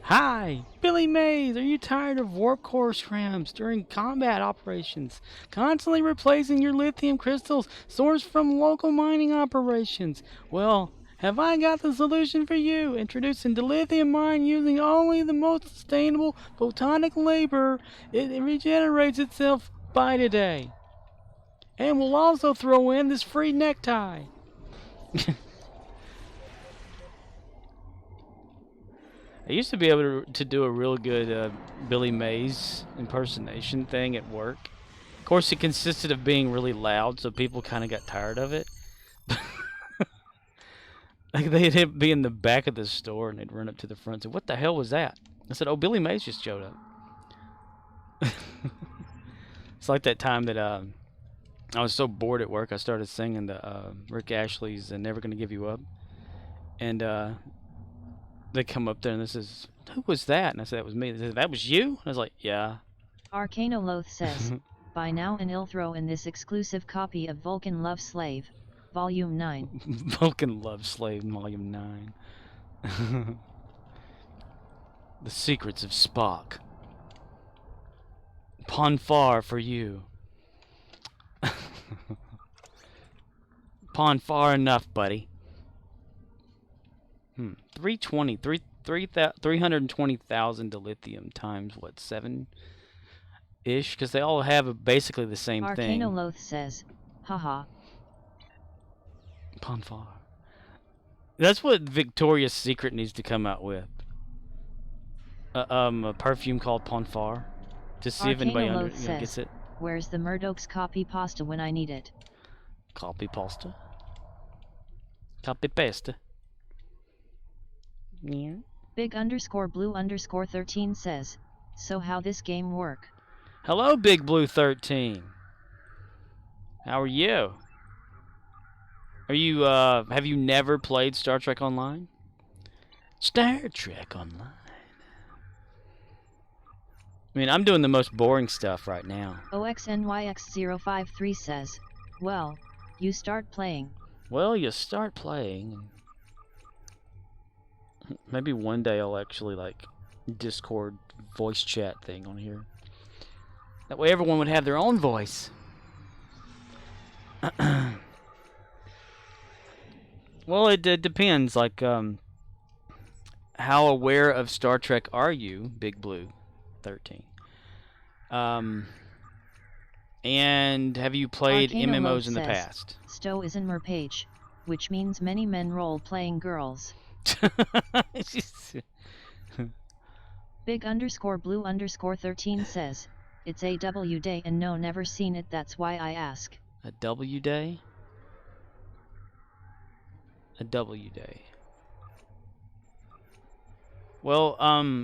Hi, Billy Mays. Are you tired of warp core scrams during combat operations? Constantly replacing your lithium crystals sourced from local mining operations? Well, have I got the solution for you? Introducing the lithium mine using only the most sustainable photonic labor. It regenerates itself by today. And we'll also throw in this free necktie. I used to be able to do a real good Billy Mays impersonation thing at work. Of course, it consisted of being really loud, so people kind of got tired of it. Like they'd be in the back of the store and they'd run up to the front and say, "What the hell was that?" I said, "Oh, Billy Mays just showed up." It's like that time that I was so bored at work, I started singing the Rick Ashley's "Never Gonna Give You Up," and they come up there and this is, "Who was that?" And I said, "That was me." They said, "That was you?" And I was like, "Yeah." Arcanoloth says, "Buy now and I'll throw in this exclusive copy of Vulcan Love Slave, Volume 9. Vulcan Love Slave, Volume 9. The Secrets of Spock. Ponfar for you. Ponfar enough, buddy. 320,000 dilithium times what, 7-ish? Because they all have basically the same thing. Arcanoloth says, "Haha. Ponfar. That's what Victoria's Secret needs to come out with. A perfume called Ponfar. To see if anybody gets it. Where's the Murdoch's copy pasta when I need it?" Copy pasta. Copy pasta. Yeah. Big_blue_13 says, "So how this game work?" Hello, Big Blue 13. How are you? Are you have you never played Star Trek Online? Star Trek Online. I mean, I'm doing the most boring stuff right now. OXNYX053 says, "Well, you start playing." Well, you start playing. Maybe one day I'll actually like Discord voice chat thing on here. That way everyone would have their own voice. Well, it depends. Like, how aware of Star Trek are you, Big Blue 13? And have you played MMOs in the past? Stowe is in Merpage, which means many men role-playing girls. Big_blue_13 says, "It's a W day and no, never seen it, that's why I ask." A W day? A W day. Well,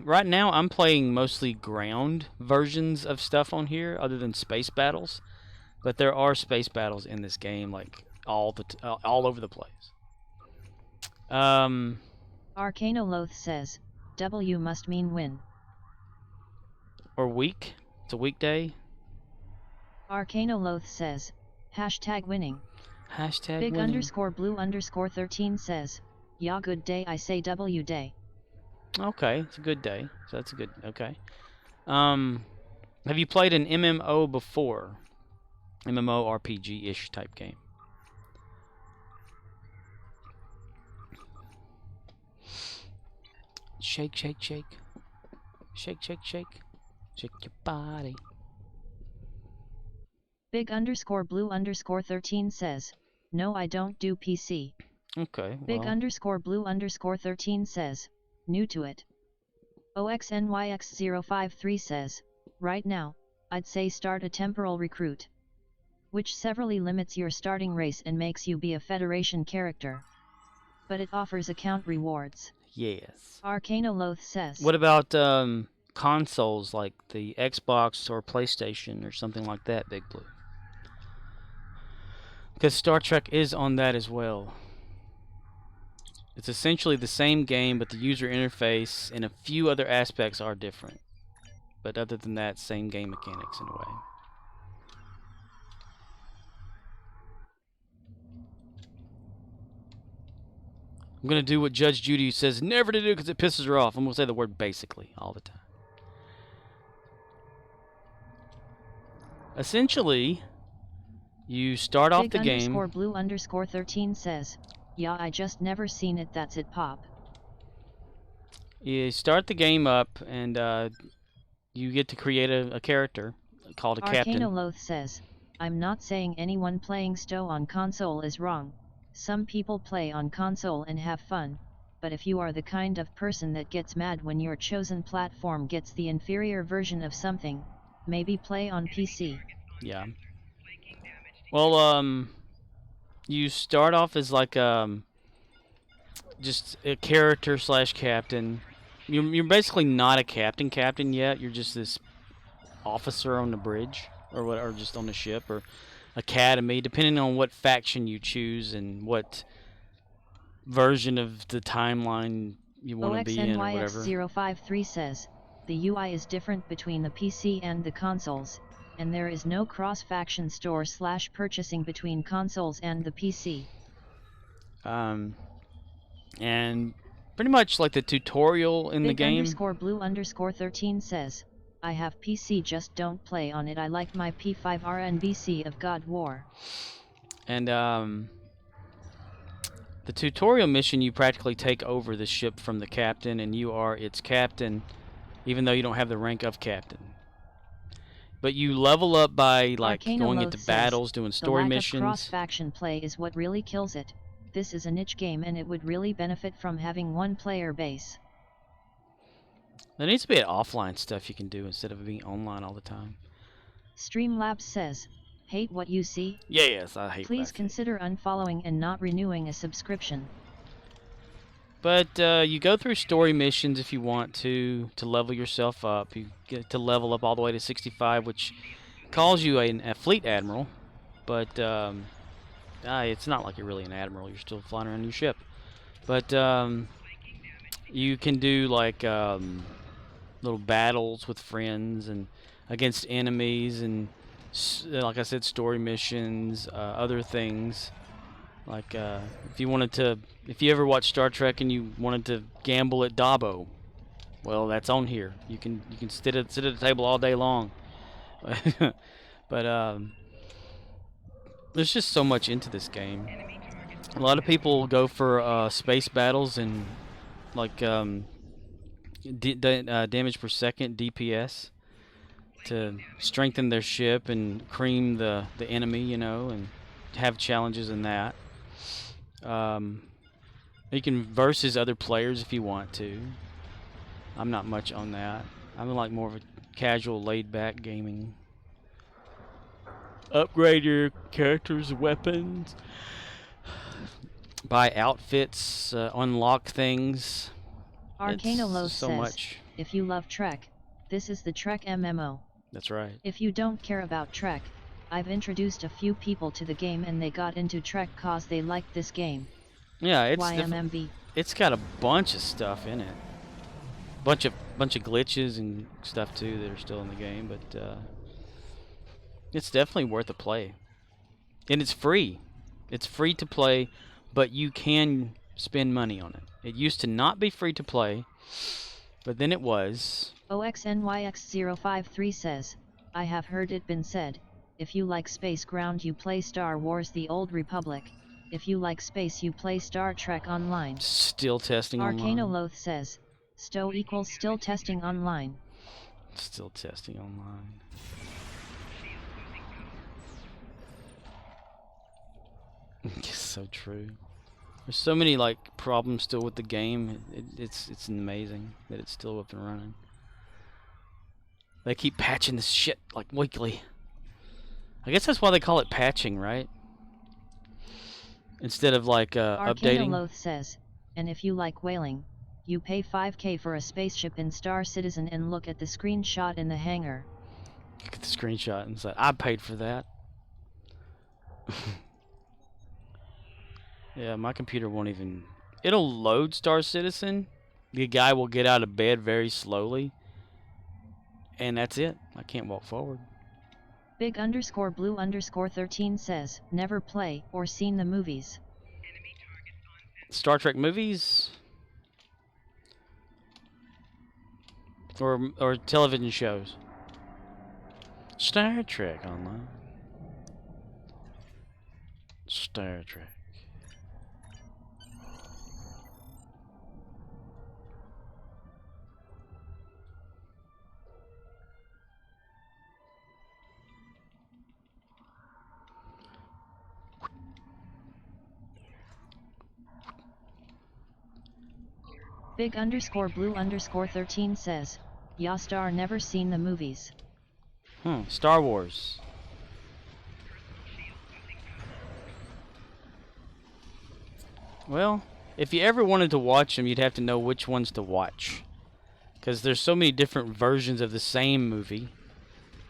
right now I'm playing mostly ground versions of stuff on here, other than space battles. But there are space battles in this game, like all over the place. Arcanoloth says, "W must mean win." Or week. It's a weekday. Arcanoloth says, #winning. Hashtag Big winning. _blue_13 says, "Ya good day, I say W day." Okay, it's a good day. So that's a good. Okay. Have you played an MMO before? MMO RPG-ish type game. Shake, shake, shake. Shake, shake, shake. Shake your body. Big _blue_13 says, "No, I don't do PC." Okay. Big Well, underscore blue underscore 13 says, new to it. OXNYX053 says, right now, I'd say start a temporal recruit, which severely limits your starting race and makes you be a Federation character. But it offers account rewards. yes. Arcanoloth says, What about consoles like the Xbox or PlayStation or something like that, Big Blue? Because Star Trek is on that as well. It's essentially the same game, but the user interface and a few other aspects are different. But other than that, same game mechanics in a way. I'm going to do what Judge Judy says never to do because it pisses her off. I'm going to say the word basically all the time. Essentially, you start off Big the game. underscore blue underscore 13 says, yeah, I just never seen it, that's it, pop. You start the game up, and you get to create a character called a captain. Arcanoloth says, I'm not saying anyone playing STO on console is wrong. Some people play on console and have fun, but if you are the kind of person that gets mad when your chosen platform gets the inferior version of something, maybe play on PC. Yeah. Well, you start off as like just a character slash captain. You're basically not a captain yet. You're just this officer on the bridge or what, or just on the ship or academy, depending on what faction you choose and what version of the timeline you want to be in or whatever. OXNYX053 says, the UI is different between the PC and the consoles, and there is no cross-faction store / purchasing between consoles and the PC. And pretty much like the tutorial in the Big game. underscore blue underscore 13 says, I have PC, just don't play on it. I like my P5 RNBC of God War. And the tutorial mission, you practically take over the ship from the captain, and you are its captain, even though you don't have the rank of captain. But you level up by like going into battles, doing story missions. The lack of cross-faction play is what really kills it. This is a niche game, and it would really benefit from having one player base. There needs to be offline stuff you can do instead of being online all the time. Streamlabs says, hate what you see? Yes, I hate Please consider unfollowing and not renewing a subscription. But you go through story missions if you want to level yourself up. You get to level up all the way to 65, which calls you a fleet admiral. But it's not like you're really an admiral. You're still flying around your ship. But you can do like little battles with friends and against enemies, and like I said, story missions, other things. Like if you ever watched Star Trek and you wanted to gamble at Dabo, well, that's on here. You can sit at the table all day long. But there's just so much into this game. A lot of people go for space battles and like damage per second, DPS, to strengthen their ship and cream the enemy, and have challenges in that. You can versus other players if you want to. I'm not much on that. I'm like more of a casual, laid-back gaming. Upgrade your character's weapons, buy outfits, unlock things. Arcanoloth so says, much. If you love Trek, this is the Trek MMO. That's right. If you don't care about Trek, I've introduced a few people to the game and they got into Trek cause they liked this game. Yeah, it's YMMV. It's got a bunch of stuff in it. Bunch of glitches and stuff too that are still in the game, but it's definitely worth a play. And it's free. It's free to play, but you can spend money on it. It used to not be free to play, but then it was. OXNYX053 says, I have heard it been said, if you like Space Ground you play Star Wars The Old Republic, if you like space you play Star Trek Online. Still testing online. Arcanoloth says, STO equals still testing online. Still testing online. It's so true. There's so many like problems still with the game. It's amazing that it's still up and running. They keep patching this shit like weekly. I guess that's why they call it patching, right? Instead of like updating. Loth says, and if you like whaling, you pay 5k for a spaceship in Star Citizen and look at the screenshot in the hangar. Look at the screenshot and say, I paid for that. Yeah, my computer won't even... It'll load Star Citizen. The guy will get out of bed very slowly. And that's it. I can't walk forward. Big_blue_13 says, never play or seen the movies. Star Trek movies? Or television shows? Star Trek Online. Star Trek. Big_blue_13 says, Yastar never seen the movies. Star Wars. Well, if you ever wanted to watch them, you'd have to know which ones to watch. Because there's so many different versions of the same movie.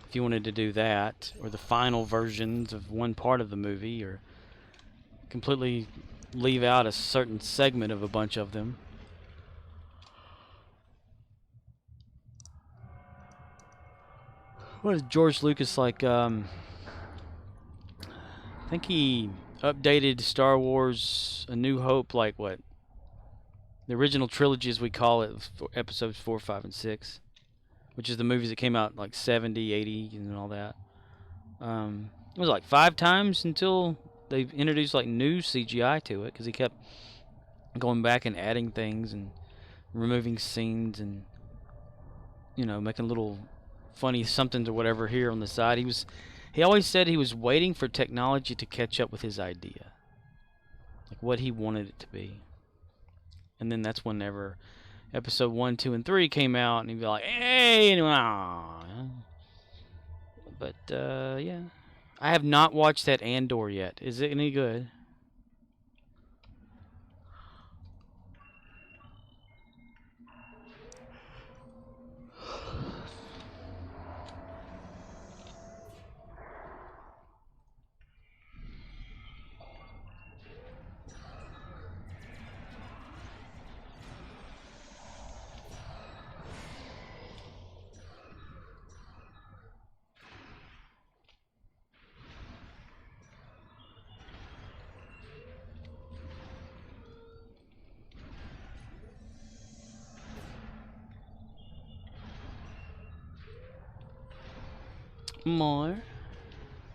If you wanted to do that, or the final versions of one part of the movie, or completely leave out a certain segment of a bunch of them. What is George Lucas like? I think he updated Star Wars A New Hope, like what? The original trilogy, as we call it, episodes 4, 5, and 6. Which is the movies that came out like 70, 80, and all that. It was like 5 times until they introduced like new CGI to it, because he kept going back and adding things and removing scenes and, you know, making little funny somethings or whatever here on the side. He always said he was waiting for technology to catch up with his idea, like what he wanted it to be. And then that's whenever episode 1, 2, and 3 came out, and he'd be like, hey, but yeah, I have not watched that Andor yet. Is it any good? More.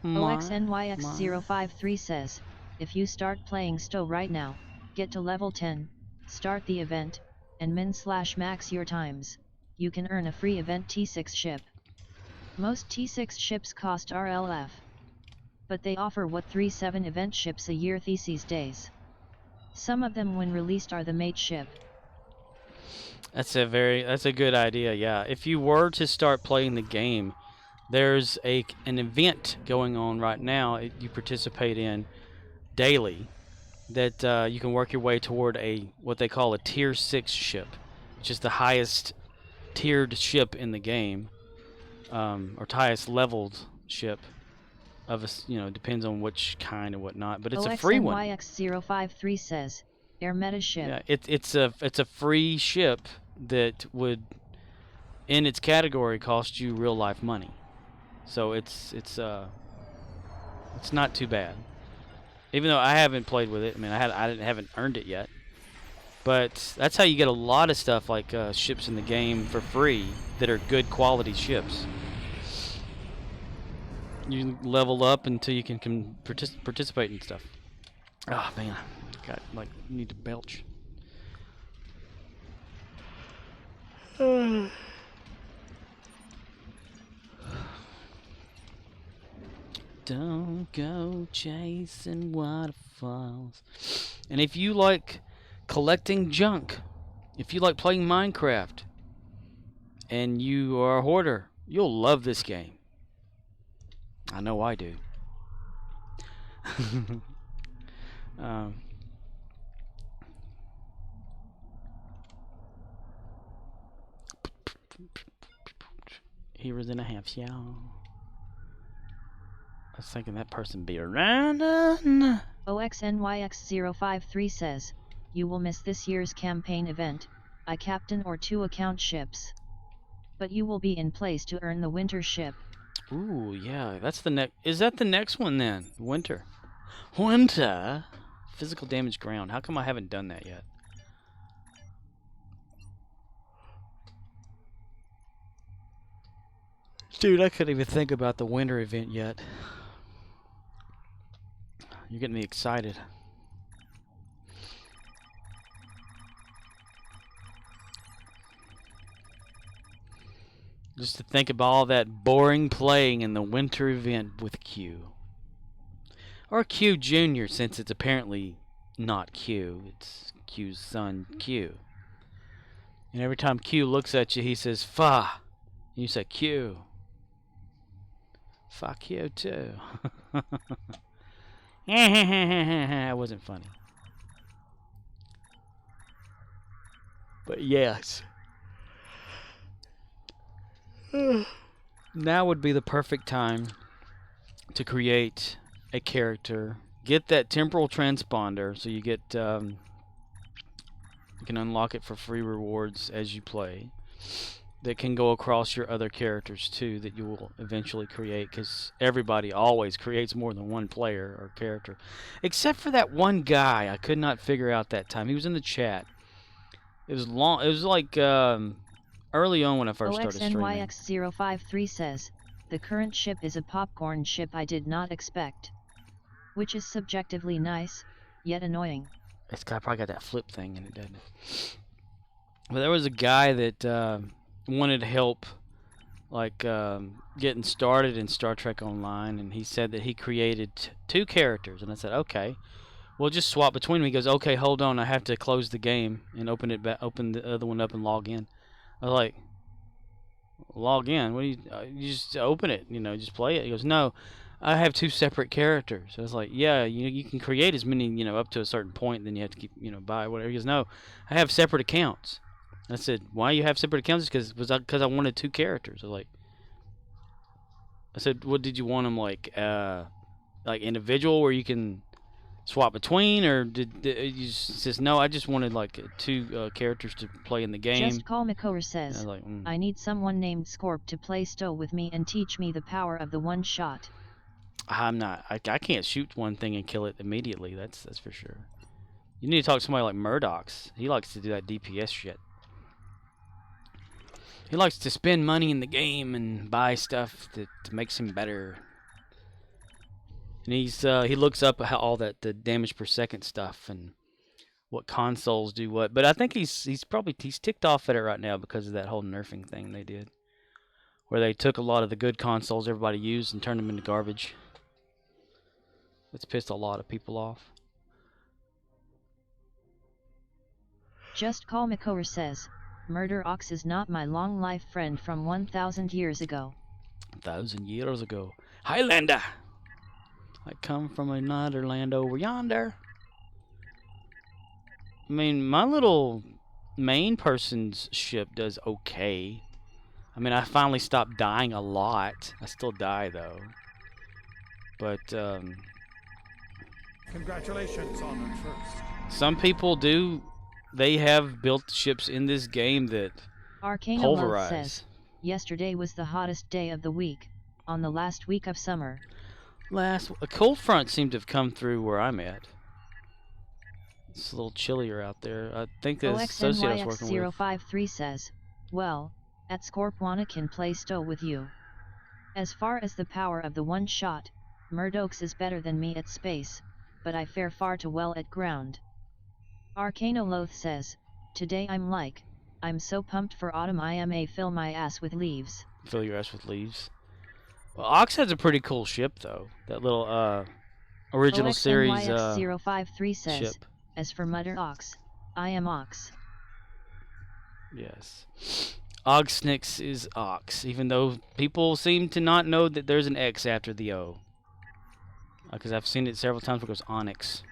OXNYX053 says, if you start playing STO right now, get to level 10, start the event, and min/max your times, you can earn a free event T6 ship. Most T6 ships cost RLF. But they offer what 3-7 event ships a year these days. Some of them when released are the mate ship. That's a good idea, yeah. If you were to start playing the game, there's an event going on right now you participate in daily that you can work your way toward what they call a tier 6 ship, which is the highest tiered ship in the game, or highest leveled ship of depends on which kind and whatnot, but it's a free one. OXNYX053 says, Air Meta ship. Yeah, it's a free ship that would, in its category, cost you real life money. So it's not too bad. Even though I haven't played with it, I mean I haven't earned it yet. But that's how you get a lot of stuff like ships in the game for free that are good quality ships. You level up until you can participate in stuff. Oh man, need to belch. Don't go chasing waterfalls. And if you like collecting junk, if you like playing Minecraft, and you are a hoarder, you'll love this game. I know I do. um, Heroes in a half, yeah. I was thinking that person be around. OXNYX053 says, you will miss this year's campaign event, I captain or 2 account ships. But you will be in place to earn the winter ship. Ooh, yeah, that's the next. Is that the next one then? Winter. Winter? Physical damage ground. How come I haven't done that yet? Dude, I couldn't even think about the winter event yet. You're getting me excited. Just to think about all that boring playing in the winter event with Q. Or Q Jr., since it's apparently not Q. It's Q's son, Q. And every time Q looks at you, he says, "Fa." You say, "Q." Fuck you, too. That wasn't funny. But yes. Now would be the perfect time to create a character, get that temporal transponder, so you get you can unlock it for free rewards as you play, that can go across your other characters too, that you will eventually create, because everybody always creates more than one player or character, except for that one guy I could not figure out that time. He was in the chat. It was long. It was like early on when I first started streaming. OXNYX053 says, the current ship is a popcorn ship I did not expect. Which is subjectively nice, yet annoying. It's probably got that flip thing in it, doesn't it? But there was a guy that wanted help, like getting started in Star Trek Online, and he said that he created 2 characters, and I said, okay, we'll just swap between them. He goes, okay, hold on, I have to close the game and open the other one up and log in. I was like, log in? What do you just open it, just play it? He goes, no, I have 2 separate characters. I was like, yeah, you can create as many, up to a certain point, then you have to keep, buy whatever. He goes, no, I have separate accounts. I said, why you have separate accounts? Because I wanted 2 characters. I said, what did you want them like individual where you can swap between, or did you says no? I just wanted like 2 characters to play in the game. Just Call Makor says, I need someone named Scorp to play Stow with me and teach me the power of the one shot. I'm not. I can't shoot one thing and kill it immediately. That's for sure. You need to talk to somebody like Murdoch's. He likes to do that DPS shit. He likes to spend money in the game and buy stuff that makes him better. And he looks up how all the damage per second stuff and what consoles do what. But I think he's ticked off at it right now because of that whole nerfing thing they did, where they took a lot of the good consoles everybody used and turned them into garbage. It's pissed a lot of people off. Just Call Makor says, Murder Ox is not my long life friend from 1,000 years ago. 1,000 years ago. Highlander! I come from another land over yonder. I mean, my little main person's ship does okay. I mean, I finally stopped dying a lot. I still die, though. But, Congratulations on it first. some people do. They have built ships in this game that Arcana says, yesterday was the hottest day of the week, on the last week of summer. A cold front seemed to have come through where I'm at. It's a little chillier out there. I think the associate I was working with. OXNYX053 says, well, at Scorpwana can play Stow with you. As far as the power of the one shot, Murdoch's is better than me at space, but I fare far too well at ground. Arcano Loth says, today I'm so pumped for autumn I may fill my ass with leaves. Fill your ass with leaves. Well, Ox has a pretty cool ship, though. That little original series OXNYX053 says, ship. As for Mutter Ox, I am Ox. Yes. Oxnix is Ox, even though people seem to not know that there's an X after the O. Because I've seen it several times where it goes Onyx.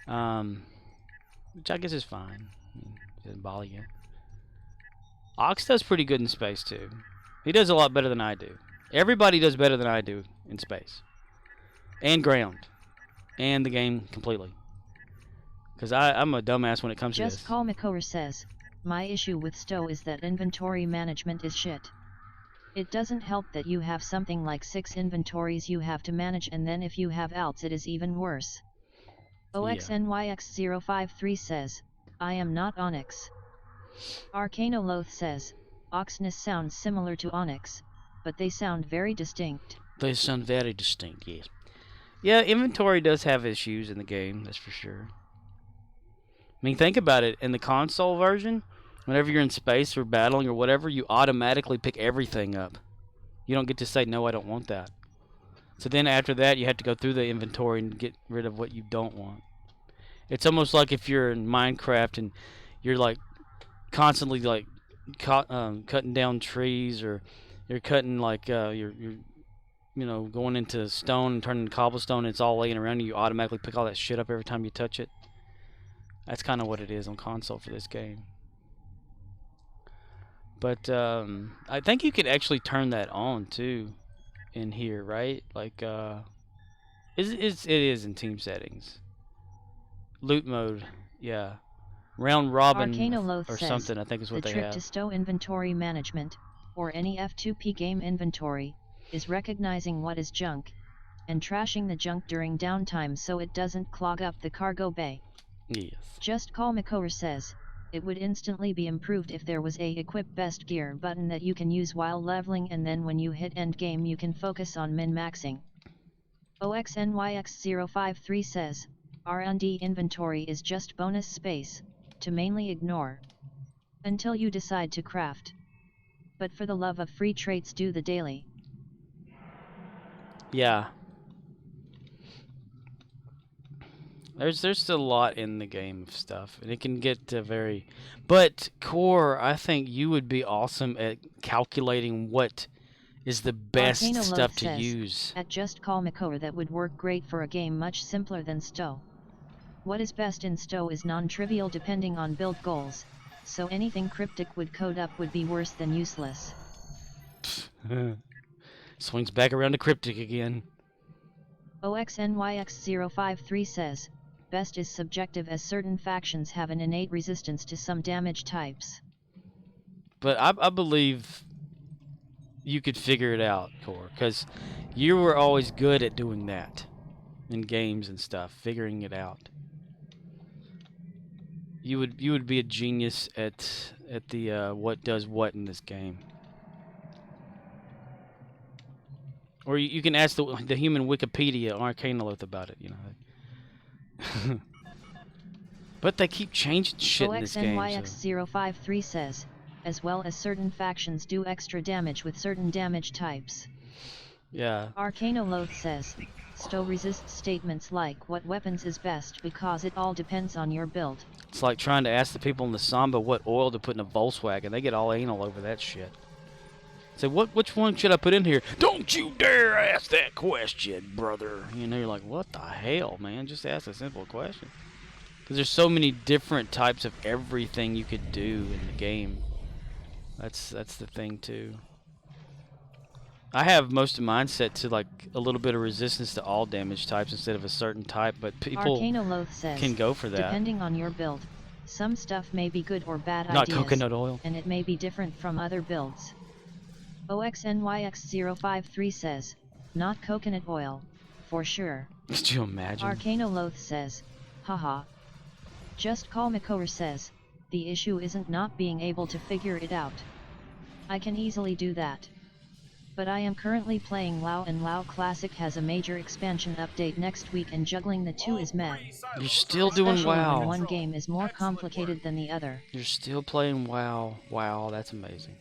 Which I guess is fine. It doesn't bother you. Ox does pretty good in space, too. He does a lot better than I do. Everybody does better than I do in space. And ground. And the game completely. Because I'm a dumbass when it comes to this. Just Call Makover says, my issue with Stowe is that inventory management is shit. It doesn't help that you have something like 6 inventories you have to manage, and then if you have alts it is even worse. OXNYX053 says, I am not Onyx. Arcanoloth says, Oxness sounds similar to Onyx, but they sound very distinct. They sound very distinct, yes. Yeah, inventory does have issues in the game, that's for sure. I mean, think about it. In the console version, whenever you're in space or battling or whatever, you automatically pick everything up. You don't get to say, no, I don't want that. So then after that, you have to go through the inventory and get rid of what you don't want. It's almost like if you're in Minecraft and you're like constantly like cutting down trees, or you're cutting like you're you know, going into stone and turning to cobblestone, and it's all laying around you. You automatically pick all that shit up every time you touch it. That's kind of what it is on console for this game. But I think you could actually turn that on too in here, right? Like it is in team settings. Loot mode, yeah. Round robin or something, I think is what they have. The trick to Stowe inventory management, or any F2P game inventory, is recognizing what is junk, and trashing the junk during downtime so it doesn't clog up the cargo bay. Yes. Just Call Makover says, it would instantly be improved if there was a Equip Best Gear button that you can use while leveling, and then when you hit end game you can focus on min-maxing. OXNYX053 says, R&D inventory is just bonus space, to mainly ignore. Until you decide to craft. But for the love of free traits, do the daily. Yeah. There's still a lot in the game of stuff, and it can get very... But, Core, I think you would be awesome at calculating what is the best stuff to use. At Just Call Makover, that would work great for a game much simpler than Stowe. What is best in Stowe is non-trivial depending on build goals, so anything cryptic would code up would be worse than useless. Swings back around to cryptic again. OXNYX053 says, best is subjective as certain factions have an innate resistance to some damage types. But I believe you could figure it out, Core, because you were always good at doing that in games and stuff, figuring it out. You would be a genius at the what does what in this game. Or you can ask the human Wikipedia Arcanoloth about it, you know. But they keep changing shit in this game. OXNYX053 says, as well as certain factions do extra damage with certain damage types. Yeah. Arcanoloth says, Stowe resists statements like what weapons is best because it all depends on your build. It's like trying to ask the people in the Samba what oil to put in a Volkswagen. They get all anal over that shit. Say, which one should I put in here? Don't you dare ask that question, brother. You know, you're like, what the hell, man? Just ask a simple question. Because there's so many different types of everything you could do in the game. That's the thing, too. I have most of mine set to, like, a little bit of resistance to all damage types instead of a certain type, but people says, can go for that. Depending on your build, some stuff may be good or bad Not ideas, coconut oil. And it may be different from other builds. OXNYX053 says, not coconut oil, for sure. Could you imagine? Arcanoloth says, haha. Just Call Makover says, the issue isn't not being able to figure it out. I can easily do that. But I am currently playing WoW, and WoW Classic has a major expansion update next week, and juggling the two is mad. You're still doing WoW. When one game is more complicated than the other. You're still playing WoW. Wow, that's amazing.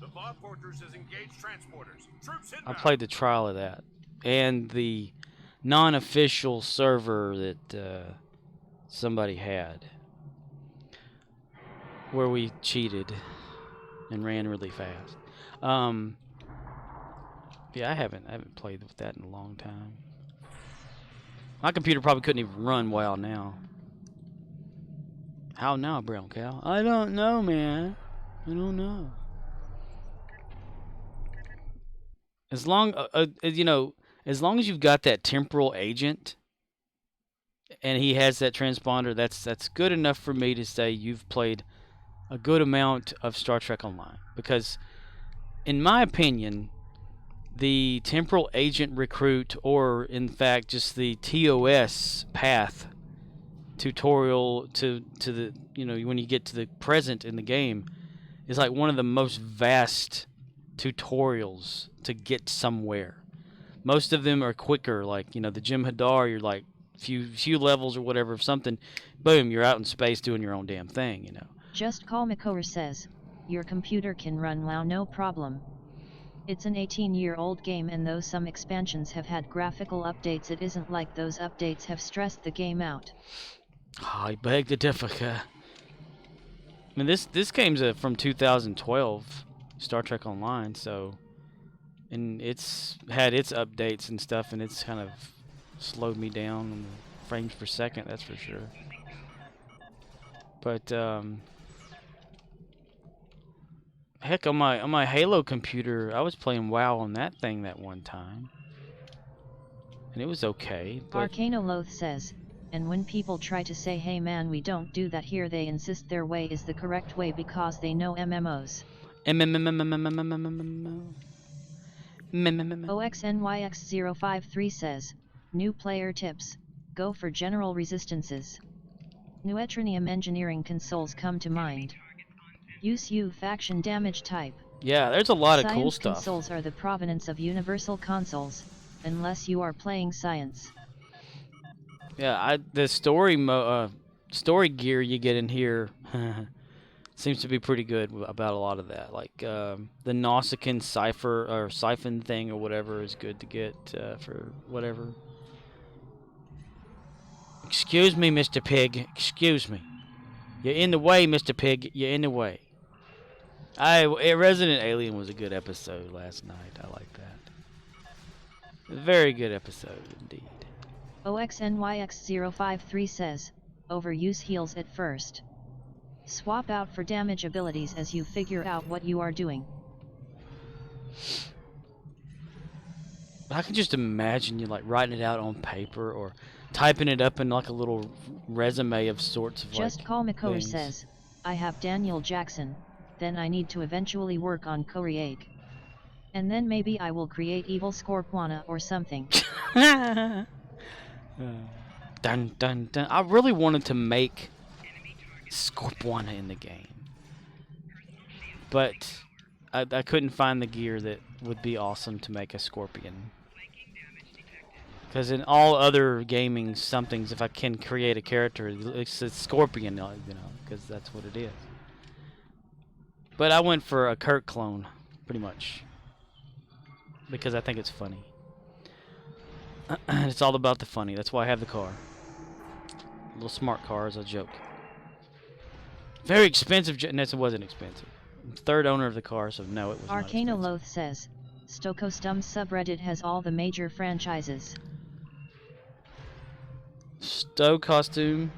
The Bob Fortress has engaged transporters. Troops I played the trial of that, and the non-official server that somebody had, where we cheated and ran really fast. Yeah, I haven't played with that in a long time. My computer probably couldn't even run WoW now. How now, Brown Cow? I don't know, man. I don't know. As long, you know, as long as you've got that temporal agent, and he has that transponder, that's good enough for me to say you've played a good amount of Star Trek Online. Because, in my opinion, the temporal agent recruit, or in fact just the TOS path tutorial to the, you know, when you get to the present in the game, is like one of the most vast tutorials to get somewhere. Most of them are quicker, like, you know, the Jem'Hadar, you're like few levels or whatever of something, boom, you're out in space doing your own damn thing, you know. Just Call Makor says, your computer can run WoW no problem. It's an 18-year-old game, and though some expansions have had graphical updates, it isn't like those updates have stressed the game out. I beg to differ. I mean, this game's from 2012, Star Trek Online, so, and it's had its updates and stuff, and it's kind of slowed me down on the frames per second, that's for sure. But heck, on my Halo computer, I was playing WoW on that thing that one time, and it was okay. But Arcanoloth says, and when people try to say, hey man, we don't do that here, they insist their way is the correct way because they know MMOs. OXNYX053 says, new player tips, go for general resistances. Neutronium engineering consoles come to mind. Use U faction damage type. yeah, there's a lot of cool Science stuff. consoles are the provenance of universal consoles, unless you are playing science. Yeah, the story gear you get in here seems to be pretty good about a lot of that. Like the Nausicaan cipher or siphon thing or whatever is good to get for whatever. Excuse me, Mr. Pig. Excuse me. You're in the way, Mr. Pig. You're in the way. Resident Alien was a good episode last night. I like that. A very good episode indeed. OXNYX053 says, overuse heals at first. Swap out for damage abilities as you figure out what you are doing. I can just imagine you like writing it out on paper or typing it up in like a little resume of sorts of Just like Call Makor things. says, I have Daniel Jackson, then I need to eventually work on Koriak. And then maybe I will create Evil Scorpwana or something. Dun dun dun. I really wanted to make Scorpwana in the game, but I couldn't find the gear that would be awesome to make a Scorpion. Because in all other gaming somethings, if I can create a character, it's a Scorpion, you know, because that's what it is. But I went for a Kirk clone, pretty much, because I think it's funny. It's all about the funny. That's why I have the car. A little smart car as a joke. Very expensive. No, it wasn't expensive. I'm third owner of the car, so no, it was not expensive. Arcanoloth says, Stokostum subreddit has all the major franchises. Stow costume.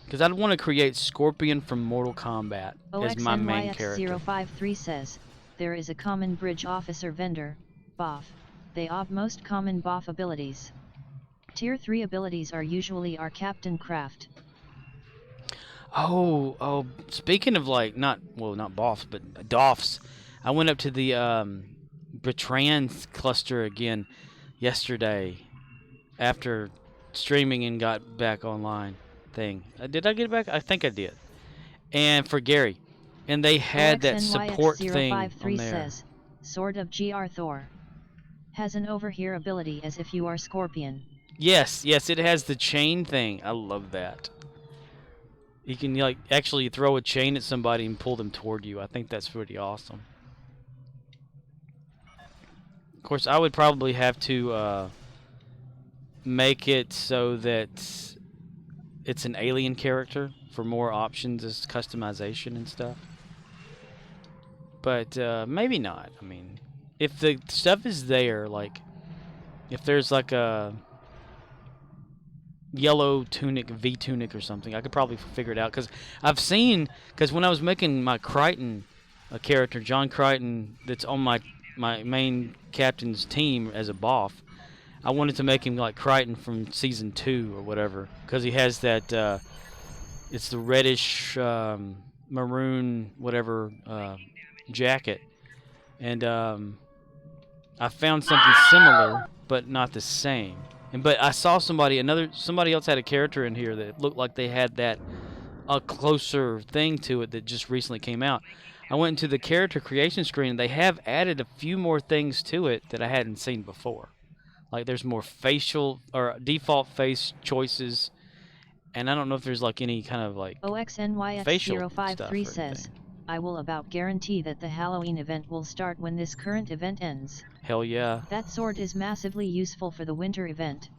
Because I'd want to create Scorpion from Mortal Kombat as my main character. OXNYX053 says, there is a common bridge officer vendor, BOF. They have most common BOF abilities. Tier 3 abilities are usually our Captain Craft. Oh, speaking of like, not BOFs, but DOFs, I went up to the Bertrand's cluster again yesterday after streaming and got back online thing. Did I get it back? I think I did. And for Gary. And they had that support thing on there. Says, Sword of GR Thor. Has an overhear ability as if you are Scorpion. Yes, it has the chain thing. I love that. You can like actually throw a chain at somebody and pull them toward you. I think that's pretty awesome. Of course, I would probably have to make it so that it's an alien character for more options as customization and stuff. But maybe not. I mean, if the stuff is there, like if there's like a yellow tunic, V tunic or something, I could probably figure it out. Because I've seen, because when I was making my Crichton character, John Crichton, that's on my main captain's team as a boff, I wanted to make him like Crichton from season 2 or whatever, because he has that it's the reddish maroon whatever jacket, and I found something similar but not the same. But I saw somebody else had a character in here that looked like they had that a closer thing to it that just recently came out. I went into the character creation screen and they have added a few more things to it that I hadn't seen before. Like there's more facial or default face choices, and I don't know if there's like any kind of like OXNYX053 says, I will about guarantee that the Halloween event will start when this current event ends. Hell yeah. That sword is massively useful for the winter event.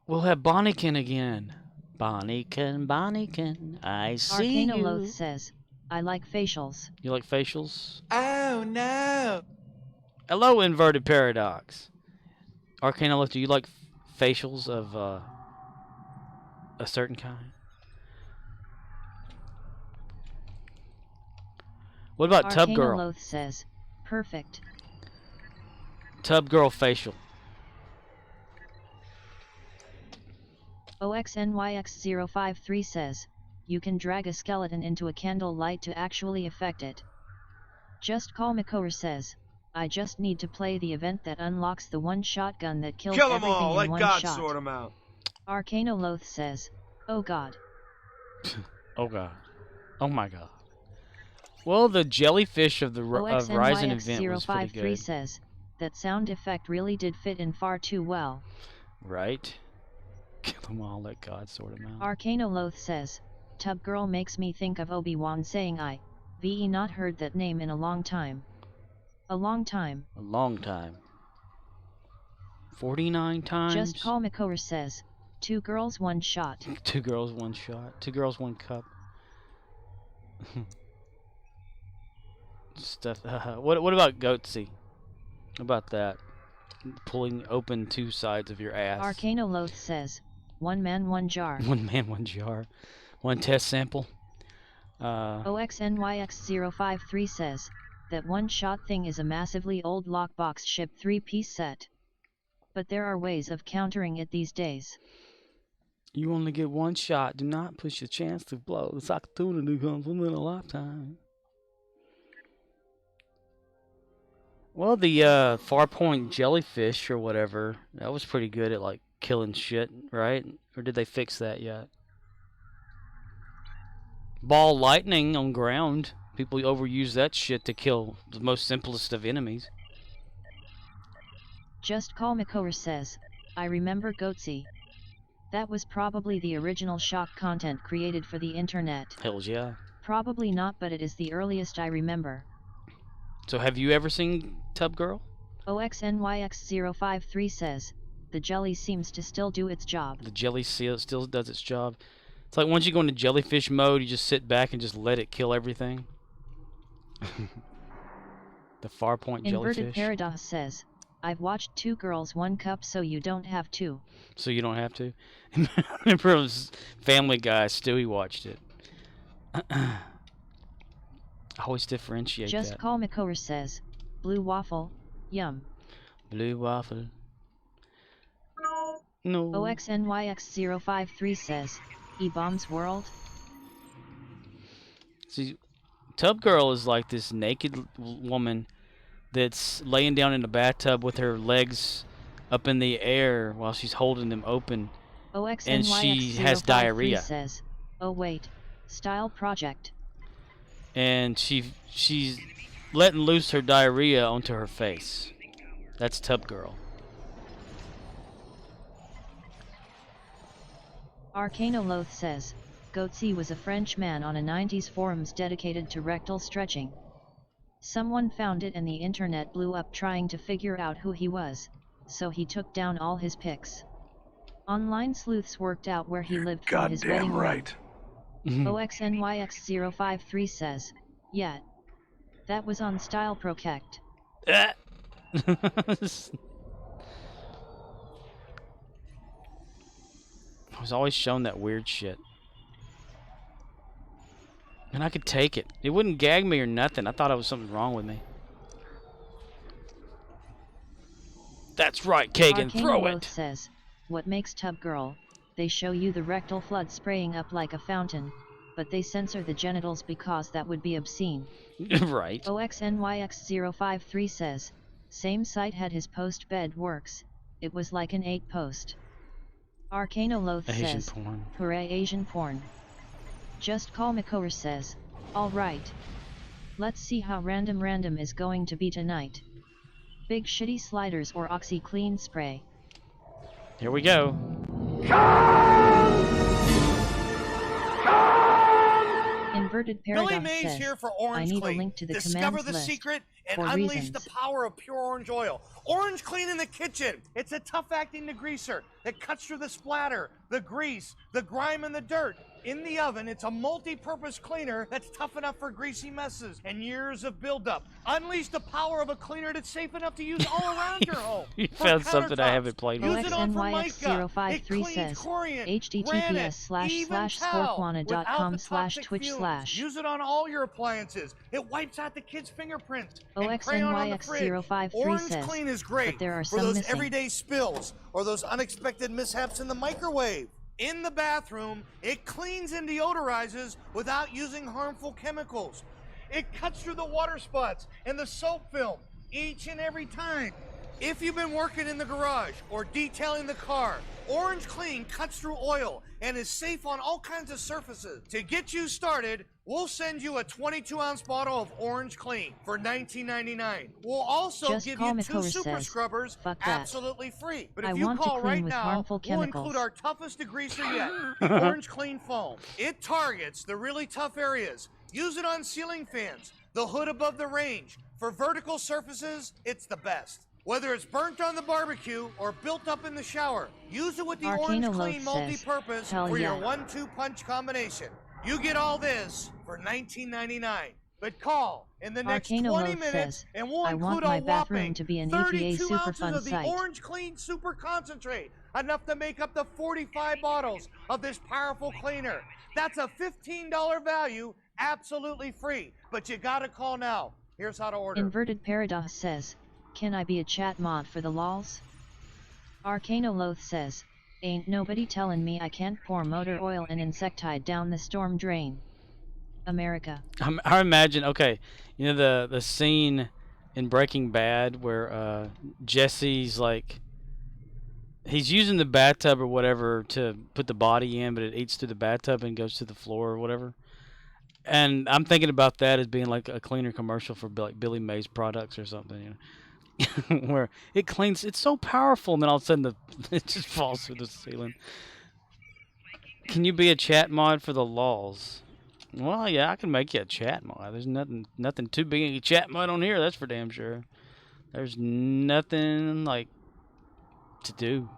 We'll have Bonnikin again. Bonnikin, I see Arcana you. Loth says, I like facials. You like facials? Oh no! Hello, Inverted Paradox. Arcana Loth, do you like facials of a certain kind? What about Tub Girl? Arcana Loth says, perfect. Tub Girl facial. OXNYX053 says, you can drag a skeleton into a candle light to actually affect it. Just Call Makor says, I just need to play the event that unlocks the one-shot gun that kills Kill 'em everything all, in let one God shot. sort 'em out. Arcana Loth says, oh god. Oh god. Oh my god. Well, the jellyfish of the Ryzen event was pretty OXNYX053 good. says, that sound effect really did fit in far too well. Right? Kill them all, let God sort them out. Arcana Loth says, Tub Girl makes me think of Obi-Wan saying VE not heard that name in a long time. A long time. A long time. 49 times? Just Call Makor says, 2 girls 1 shot. 2 girls 1 shot. 2 girls 1 cup. Stuff. What about Goatsy? How about that? Pulling open 2 sides of your ass. Arcana Loth says, 1 man 1 jar. 1 man 1 jar. 1 test sample. OXNYX053 says, that one-shot thing is a massively old lockbox ship 3-piece set. But there are ways of countering it these days. You only get 1 shot. Do not push your chance to blow. This opportunity comes within a lifetime. Well, the Farpoint jellyfish or whatever, that was pretty good at like killing shit, right? Or did they fix that yet? Ball lightning on ground. People overuse that shit to kill the most simplest of enemies. Just Call Makor says, I remember Goatsy. That was probably the original shock content created for the internet. Hells yeah. Probably not, but it is the earliest I remember. So have you ever seen Tub Girl? OXNYX053 says, the jelly seems to still do its job. The jelly still does its job. It's like once you go into jellyfish mode, you just sit back and just let it kill everything. The Farpoint jellyfish. Inverted Paradox says, I've watched 2 girls 1 cup so you don't have to. So you don't have to? Remember it was Family Guy, Stewie watched it. I always differentiate Just that. Call Makor says, blue waffle, yum. Blue waffle. No. OXNYX053 says, E-Bombs World? See, Tub Girl is like this naked woman that's laying down in a bathtub with her legs up in the air while she's holding them open. And she has diarrhea. Says, oh wait, style project. And she's letting loose her diarrhea onto her face. That's Tub Girl. Arcana Loth says, Goatsy was a French man on a 90s forums dedicated to rectal stretching. Someone found it and the internet blew up trying to figure out who he was, so he took down all his pics. Online sleuths worked out where he lived from his wedding Goddamn right. OXNYX053 says, yeah. That was on Style Protect. I was always shown that weird shit. And I could take it. It wouldn't gag me or nothing. I thought it was something wrong with me. That's right, Kagan, throw it! Says, what makes Tub Girl? They show you the rectal flood spraying up like a fountain, but they censor the genitals because that would be obscene. Right. OXNYX053 says, same site had his post bed works, it was like an 8-post. Arcanoloth says, porn. Hooray Asian porn. Just Call McCower says, alright. Let's see how random is going to be tonight. Big shitty sliders or OxyClean spray. Here we go. Inverted Billy Paradox Mays says, here for Orange I need Clean. a link to the Discover commands the list secret and for unleash reasons. the power of pure orange oil. Orange Clean in the kitchen. It's a tough-acting degreaser that cuts through the splatter, the grease, the grime, and the dirt. In the oven, it's a multi-purpose cleaner that's tough enough for greasy messes and years of buildup. Unleash the power of a cleaner that's safe enough to use all around your home. You For found something I countertops, haven't played with. Use it on Formica. It OXNYX053 cleans says, corian, https://scorkwana.com/twitch/. Use it on all your appliances. It wipes out the kids' fingerprints. And crayon on the fridge. OXNYX053 Orange says, Clean is great but there are for some those missing. everyday spills or those unexpected mishaps in the microwave. In the bathroom, it cleans and deodorizes without using harmful chemicals. It cuts through the water spots and the soap film each and every time. If you've been working in the garage or detailing the car, Orange Clean cuts through oil and is safe on all kinds of surfaces. To get you started, we'll send you a 22-ounce bottle of Orange Clean for $19.99. We'll also Just give Call you 2 McCower super says, scrubbers "Fuck that. absolutely free. But I if you want to call clean right with now, harmful we'll chemicals." include our toughest degreaser yet, the Orange Clean Foam. It targets the really tough areas. Use it on ceiling fans, the hood above the range. For vertical surfaces, it's the best. Whether it's burnt on the barbecue or built up in the shower, use it with the Orange Arcanoloth Clean says, multi-purpose "Hell for your yeah." 1-2 punch combination. You get all this for $19.99. But call in the next 20 Arcanoloth minutes says, and we'll "I include want a my bathroom whopping to be an 32 EPA super ounces fun of the site." Orange Clean Super Concentrate, enough to make up the 45 bottles of this powerful cleaner. That's a $15 value, absolutely free. But you gotta call now. Here's how to order. Inverted Paradox says, can I be a chat mod for the lols? Arcanoloth says, ain't nobody telling me I can't pour motor oil and insecticide down the storm drain. America. I imagine, okay, you know the scene in Breaking Bad where Jesse's like, he's using the bathtub or whatever to put the body in, but it eats through the bathtub and goes to the floor or whatever. And I'm thinking about that as being like a cleaner commercial for like Billy Mays products or something, you know. Where it cleans, it's so powerful, and then all of a sudden it just falls through the ceiling. Can you be a chat mod for the lols? Well, yeah, I can make you a chat mod. There's nothing to being a chat mod on here. That's for damn sure. There's nothing like to do.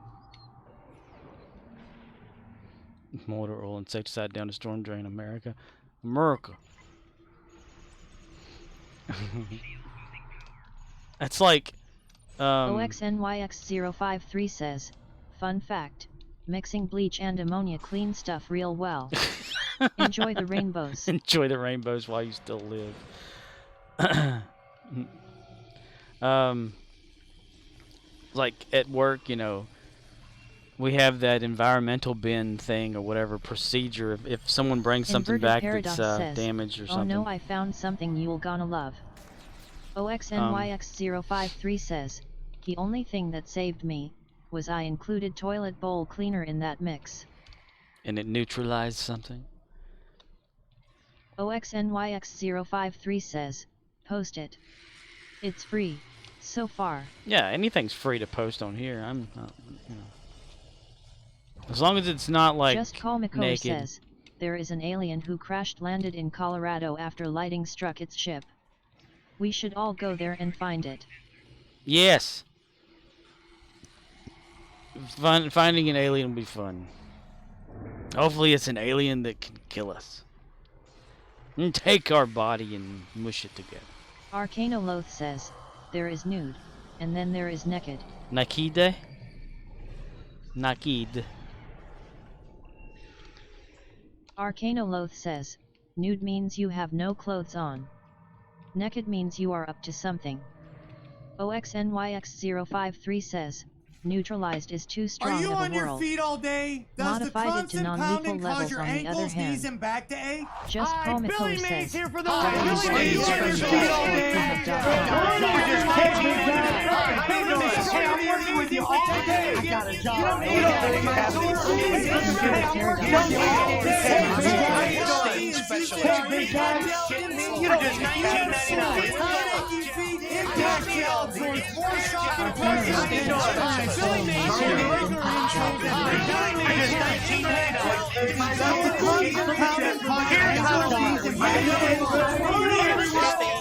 Motor oil insecticide down the storm drain, America. That's like OXNYX053 says, fun fact, mixing bleach and ammonia clean stuff real well. Enjoy the rainbows. Enjoy the rainbows while you still live. Like at work, you know, we have that environmental bin thing or whatever procedure. If someone brings something Inverted back Paradox that's says, damaged or oh something. no, I found something you'll gonna love. OXNYX053 says, the only thing that saved me was I included toilet bowl cleaner in that mix. And it neutralized something. OXNYX053 says, post it. It's free, so far. Yeah, anything's free to post on here. I'm, you know. As long as it's not like Just Call McCoy naked. says, there is an alien who crash landed in Colorado after lightning struck its ship. We should all go there and find it. Yes. Finding an alien will be fun. Hopefully it's an alien that can kill us. And take our body and mush it together. Arcanoloth says, there is nude, and then there is naked. Nakide? Nakid. Arcanoloth says, nude means you have no clothes on. Naked means you are up to something. OXNYX053 says, neutralized is too strong Are you of a on your world. feet all day? Does the Modified it to constant non-lethal pounding cause levels your on the other ankles, hand. knees, and back to ache? Just Billy Promicor Mays says, here for the "Billy Billy Mays Mays on on your your feet feet all all day. I'm working with you all day. I got a job. You don't just Impact Gel absorbs more shock and pressure than Billy Mays here.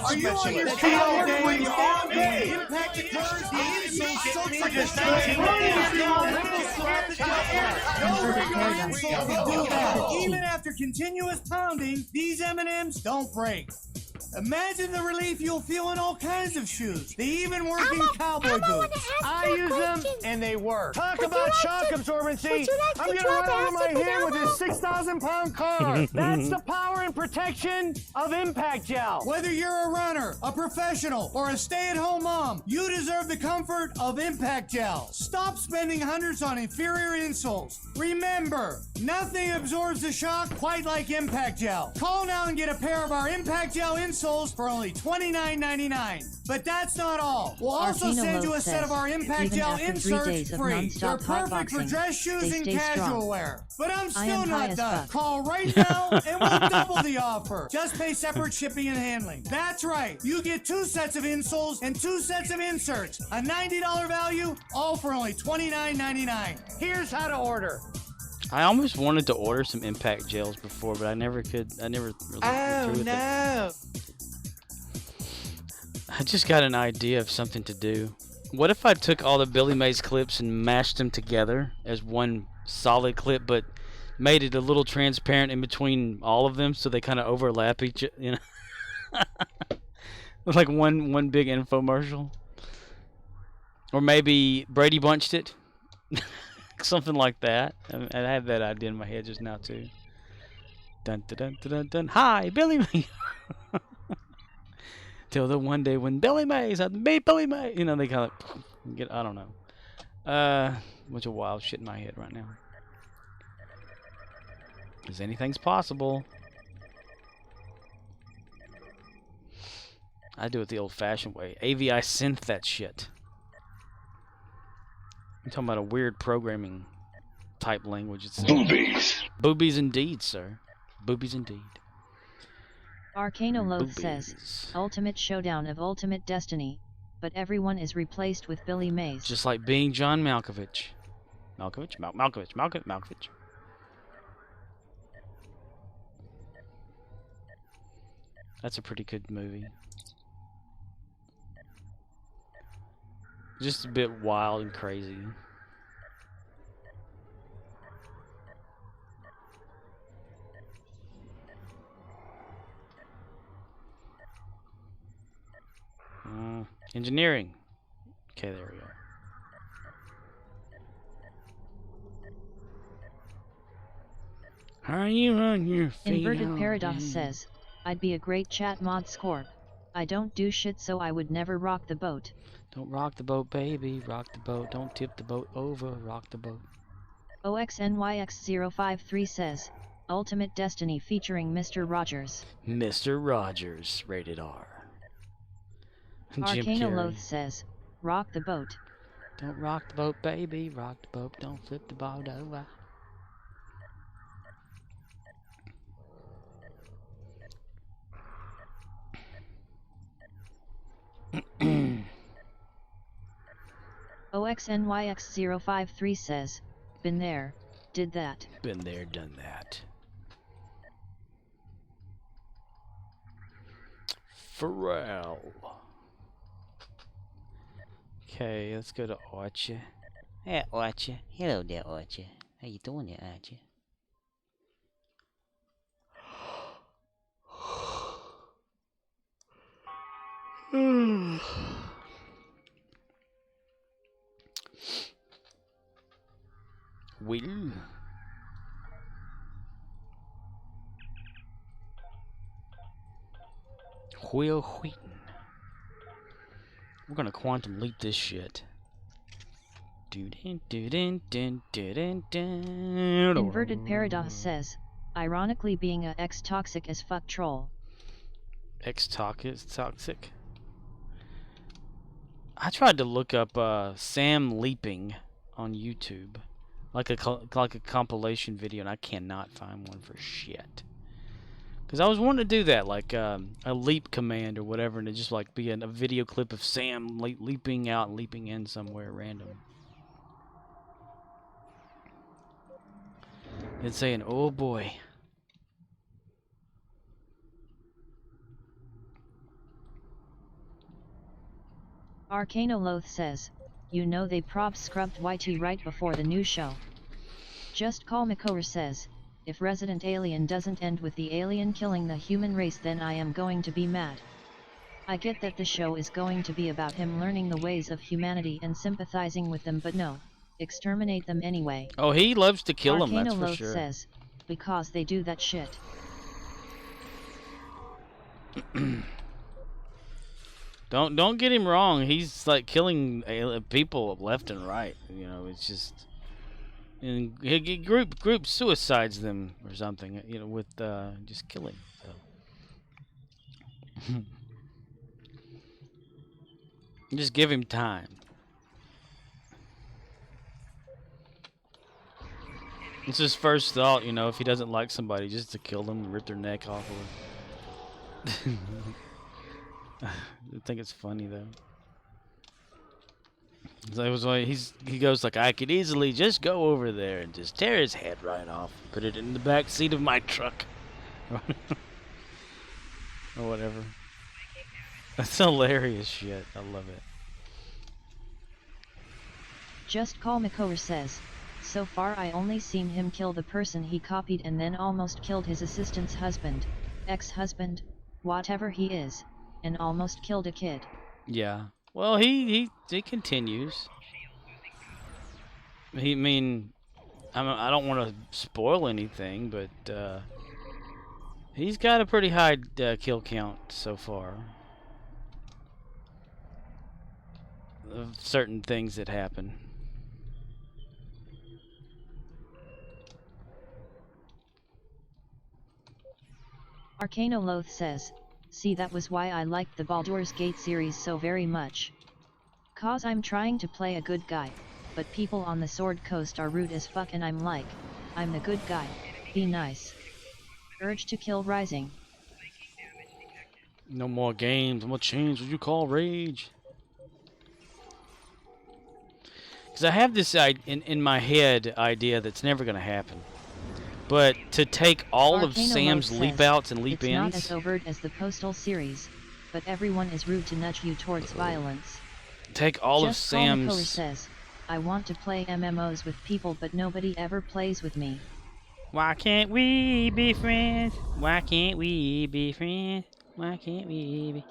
Are you on your feet all day when you're all day? Impact occurs, the insult soaks up the stain. Even after continuous pounding, these M&Ms don't break. Imagine the relief you'll feel in all kinds of shoes. They even work in cowboy boots. I use them and they work. Talk about shock absorbency. I'm gonna run over my hair with this 6,000-pound car. That's the power and protection of Impact Gel. Whether you're a runner, a professional, or a stay-at-home mom, you deserve the comfort of Impact Gel. Stop spending hundreds on inferior insoles. Remember, nothing absorbs the shock quite like Impact Gel. Call now and get a pair of our Impact Gel insoles for only $29.99. But that's not all. We'll also send you a set of our Impact Gel inserts free. They're perfect for dress shoes and casual wear. But I'm still not done. Call right now and we'll double the offer. Just pay separate shipping and handling. That's right. You get 2 sets of insoles and 2 sets of inserts. A $90 value, all for only $29.99. Here's how to order. I almost wanted to order some Impact Gels before, but I never could. I never really went through with it. I just got an idea of something to do. What if I took all the Billy Mays clips and mashed them together as one solid clip, but made it a little transparent in between all of them so they kind of overlap each, you know? Like one big infomercial. Or maybe Brady Bunched it. Something like that. I had that idea in my head just now too. Dun dun dun dun dun. Hi, Billy Mays. Till the one day when Billy Mays had made Billy Mays, you know, they kind of get. I don't know. Bunch of wild shit in my head right now. Because anything's possible. I do it the old-fashioned way. AVI synth that shit. I'm talking about a weird programming type language. It's Boobies. Boobies indeed, sir. Boobies indeed. Arcanoloth says, Ultimate Showdown of Ultimate Destiny, but everyone is replaced with Billy Mays. Just like being John Malkovich. Malkovich. That's a pretty good movie. Just a bit wild and crazy. Engineering. Okay, there we go. Are you on your feet? Inverted Paradox says, I'd be a great chat mod Scorp. I don't do shit, so I would never rock the boat. Don't rock the boat, baby. Rock the boat. Don't tip the boat over. Rock the boat. OXNYX053 says, Ultimate Destiny featuring Mr. Rogers. Mr. Rogers, rated R. Arcanoloth says, rock the boat. Don't rock the boat, baby. Rock the boat. Don't flip the boat over. OXNYX053 says, been there, did that. Been there, done that. Pharrell. Okay, let's go to Archer. Hey, Archer. Hello there, Archer. How you doing there, Archer? Will. Will Wheaton. We're gonna quantum leap this shit. Inverted Paradox says, ironically being a ex-toxic as fuck troll. Ex-toxic? I tried to look up Sam leaping on YouTube. Like a compilation video, and I cannot find one for shit. Because I was wanting to do that, like a leap command or whatever, and it just like be a video clip of Sam leaping out and leaping in somewhere random. It's saying, oh boy. Arcanoloth says, you know they prob scrubbed YT right before the new show. Just Call Makor says, if Resident Alien doesn't end with the alien killing the human race, then I am going to be mad. I get that the show is going to be about him learning the ways of humanity and sympathizing with them, but no, exterminate them anyway. Oh, he loves to kill them, that's for Arcanoloth sure. says, because they do that shit. Don't get him wrong. He's like killing people left and right. You know, it's just, and he group suicides them or something. You know, with just killing. So. Just give him time. It's his first thought, you know, if he doesn't like somebody, just to kill them, rip their neck off of them. I think it's funny though. That was why he goes like, I could easily just go over there and just tear his head right off, put it in the back seat of my truck, or whatever. That's hilarious shit. I love it. Just Call Makor says, so far I only seen him kill the person he copied and then almost killed his assistant's husband, ex-husband, whatever he is, and almost killed a kid. Yeah. Well, he continues. I don't want to spoil anything, but he's got a pretty high kill count so far. Of certain things that happen. Arcanoloth says, see, that was why I liked the Baldur's Gate series so very much. Cause I'm trying to play a good guy, but people on the Sword Coast are rude as fuck and I'm like, I'm the good guy, be nice. Urge to Kill Rising. No more games, I'm gonna change what you call rage. Because I have this in my head idea that's never gonna happen. But to take all of Sam's leap outs and leap ins. It's not as overt as the Postal series, but everyone is rude to nudge you towards violence. Take all of Sam's. Just says, I want to play MMOs with people, but nobody ever plays with me. Why can't we be friends? Why can't we be friends? Why can't we be?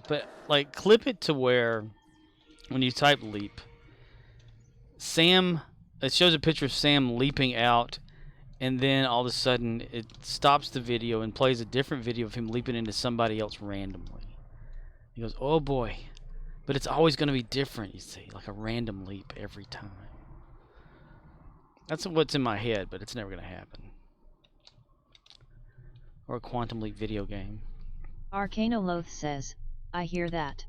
But like, clip it to where when you type leap, Sam. It shows a picture of Sam leaping out, and then all of a sudden it stops the video and plays a different video of him leaping into somebody else randomly. He goes, oh boy. But it's always going to be different, you see, like a random leap every time. That's what's in my head, but it's never going to happen. Or a Quantum Leap video game. Arcanoloth says, I hear that.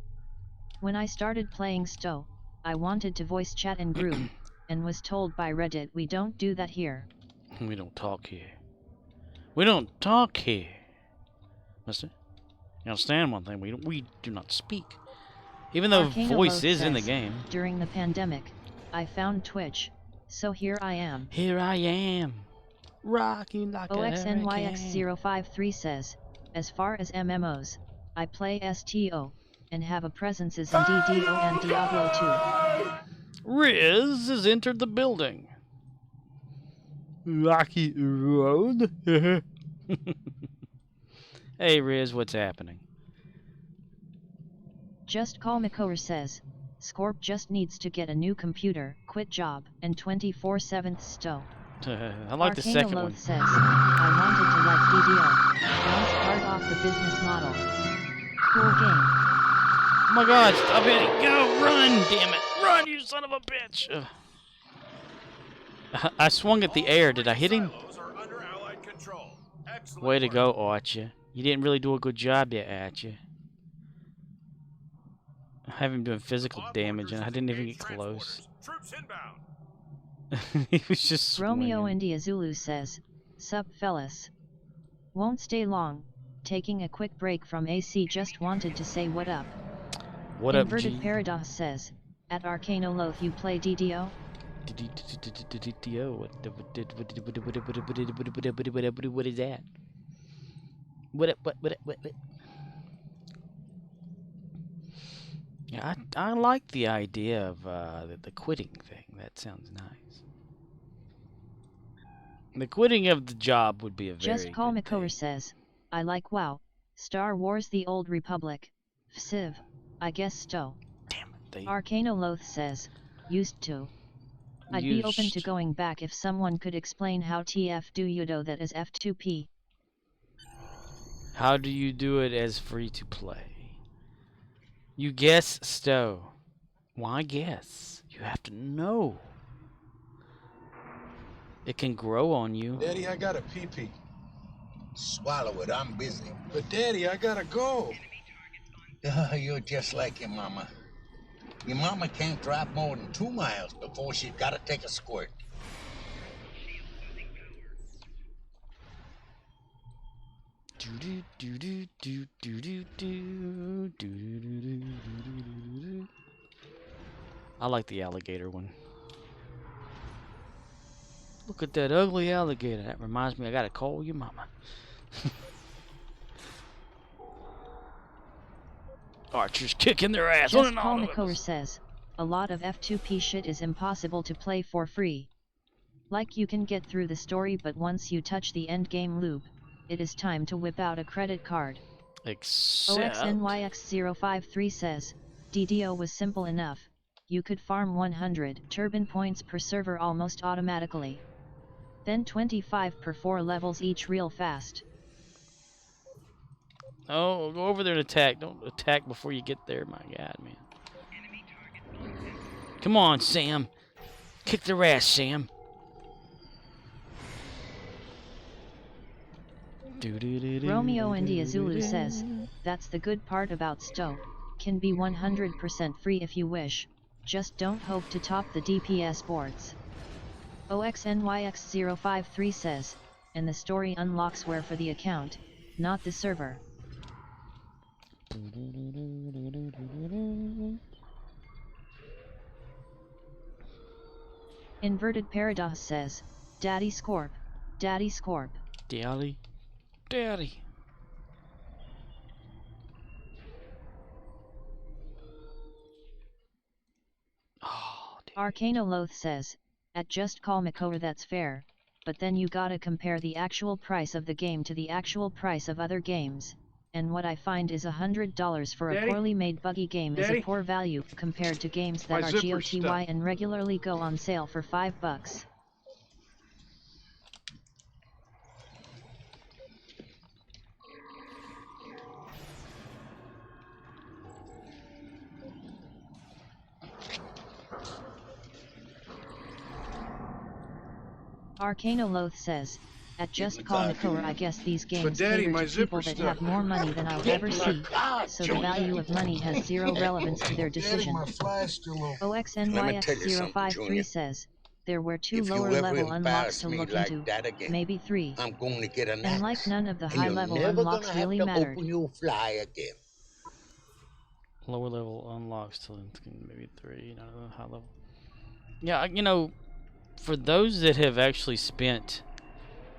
When I started playing STO, I wanted to voice chat in group. And was told by Reddit, we don't do that here. We don't talk here. We don't talk here. Mister, you understand one thing? We do not speak. Even though voice is in the game. During the pandemic, I found Twitch, so here I am. Here I am. Rocking like a hurricane. OXNYX053 says, As far as MMOs, I play STO, and have a presences in DDO and Diablo 2. Riz has entered the building. Rocky Road? Hey Riz, what's happening? Just Call Makoer says, Scorp just needs to get a new computer, quit job, and 24/7 stow. I like the second one. says, I wanted to like DDO, bounce part off the business model. Cool game. Oh my god, stop it! Go, run, damn it! Run, you son of a bitch! Ugh. I swung at the air, did I hit him? Way to go, Archer. You didn't really do a good job yet, Archer. I have him doing physical damage and I didn't even get close. He was just Romeo swinging. India Zulu says, Sup fellas. Won't stay long, taking a quick break from AC, just wanted to say what up. What up, Inverted G? Paradox says, at Arcanoloth you play DDO? DDO? What is that? What? Yeah, I like the idea of the quitting thing. That sounds nice. The quitting of the job would be a very Just Call good Makoer thing. says, I like WoW, Star Wars The Old Republic, Civ, I guess Stow. Damn it, they Arcanoloth says, used to. I'd be open to used- going back if someone could explain how TF do you do that as F2P. How do you do it as free to play? You guess Stow. Why guess? You have to know. It can grow on you. Daddy, I got a pee-pee. Swallow it, I'm busy. But Daddy, I gotta go. You're just like your mama. Your mama can't drive more than 2 miles before she's gotta take a squirt. I like the alligator one. Look at that ugly alligator. That reminds me I gotta call your mama. Archer's kicking their ass. Just Call Makoer says, a lot of F2P shit is impossible to play for free. Like you can get through the story, but once you touch the endgame loop, it is time to whip out a credit card. Except... OXNYX053 says, DDO was simple enough. You could farm 100 turbine points per server almost automatically. Then 25 per 4 levels each real fast. Oh, go over there and attack. Don't attack before you get there, my god, man. Come on, Sam. Kick their ass, Sam. Romeo India Zulu says, that's the good part about Stow. Can be 100% free if you wish. Just don't hope to top the DPS boards. OXNYX053 says, and the story unlocks where for the account, not the server. Inverted Paradox says, Daddy Scorp, Daddy Scorp. Daddy. Daddy. Oh, Arcanoloth says, at Just Call Makoer that's fair, but then you gotta compare the actual price of the game to the actual price of other games, and what I find is $100 for a Daddy? poorly made buggy game is Daddy? a poor value compared to games that My are zipper's GOTY stuck. and regularly go on sale for $5. Arcanoloth says, at Just Call Makoer I guess these games Daddy, cater my to people zipper's that stuck. have more money than I'll ever see, so the value of money has zero relevance to their Daddy, decision. my flash still on. OXNYX053 says, there were 2 If you lower ever level unlocks embarrass to me look like into, that again, maybe 3, I'm going to get an and like axe. none of the And high you're level never unlocks gonna have really to mattered. open your fly again. lower level unlocks till maybe 3, not a high level. Yeah, you know, for those that have actually spent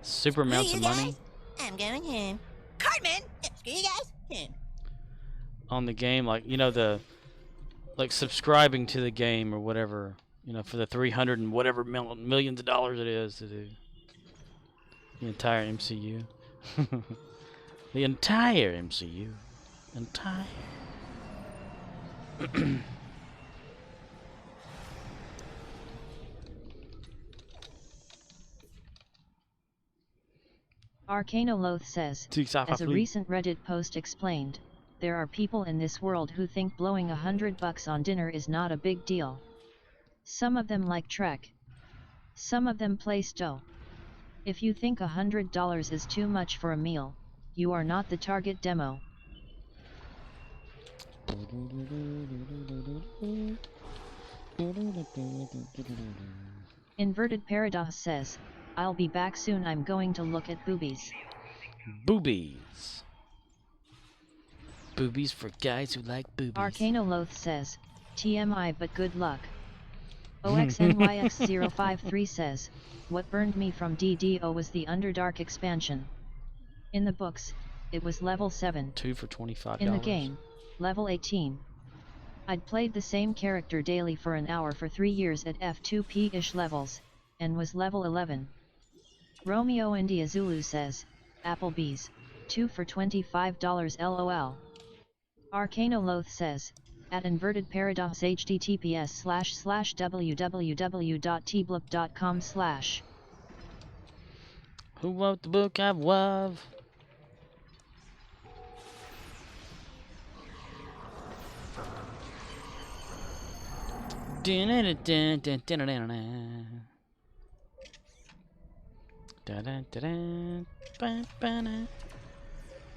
super amounts Hey, of you money, guys, I'm going home. Cartman! Screw you guys. On the game, like, you know, the like subscribing to the game or whatever, you know, for the 300 and whatever millions of dollars it is to do the entire MCU. The entire MCU. Entire. Arcanoloth says, as a recent Reddit post explained, there are people in this world who think blowing $100 on dinner is not a big deal. Some of them like Trek. Some of them play Sto. If you think $100 is too much for a meal, you are not the target demo. Inverted Paradox says, I'll be back soon, I'm going to look at boobies. Boobies. Boobies for guys who like boobies. Arcanoloth says, TMI but good luck. OXNYX053 says, what burned me from DDO was the Underdark expansion. In the books, it was level 7. 2 for $25. In the game, level 18. I'd played the same character daily for an hour for 3 years at F2P-ish levels, and was level 11. Romeo India Zulu says, Applebee's, 2 for $25 LOL. Arcanoloth says, at Inverted Paradox https://www.tblook.com/. Who wrote the book of love?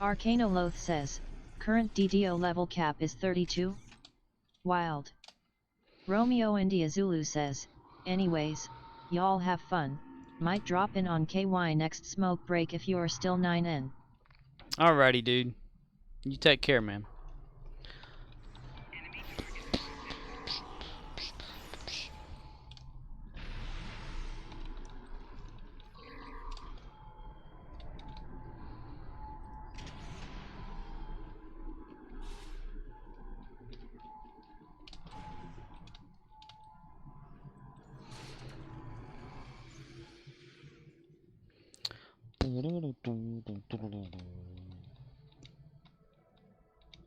Arcanoloth says, current DDO level cap is 32? Wild. Romeo India Zulu says, anyways, y'all have fun. Might drop in on KY next smoke break if you're still 9N. Alrighty, dude. You take care, man.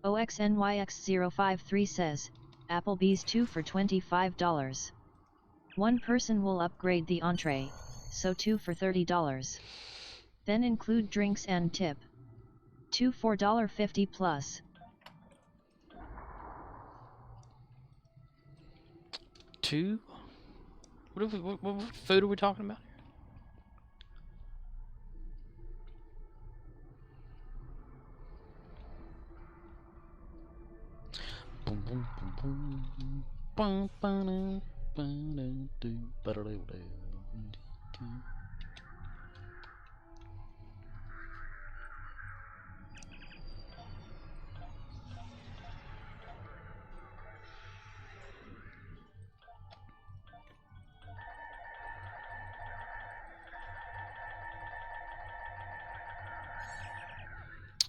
OXNYX053 says, Applebee's 2 for $25. One person will upgrade the entree, so 2 for $30. Then include drinks and tip. 2 for $50 plus. 2? What food are we talking about?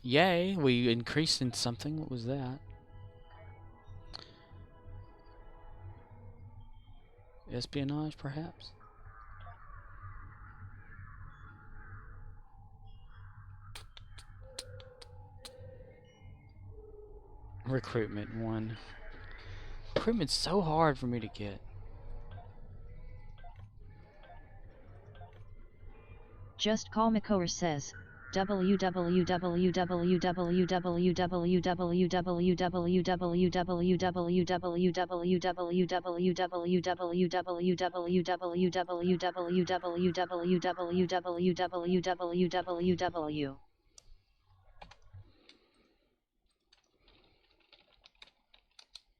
Yay, we increased in something. What was that? Espionage, perhaps? Recruitment 1. Recruitment's so hard for me to get. Just Call McCower says, www.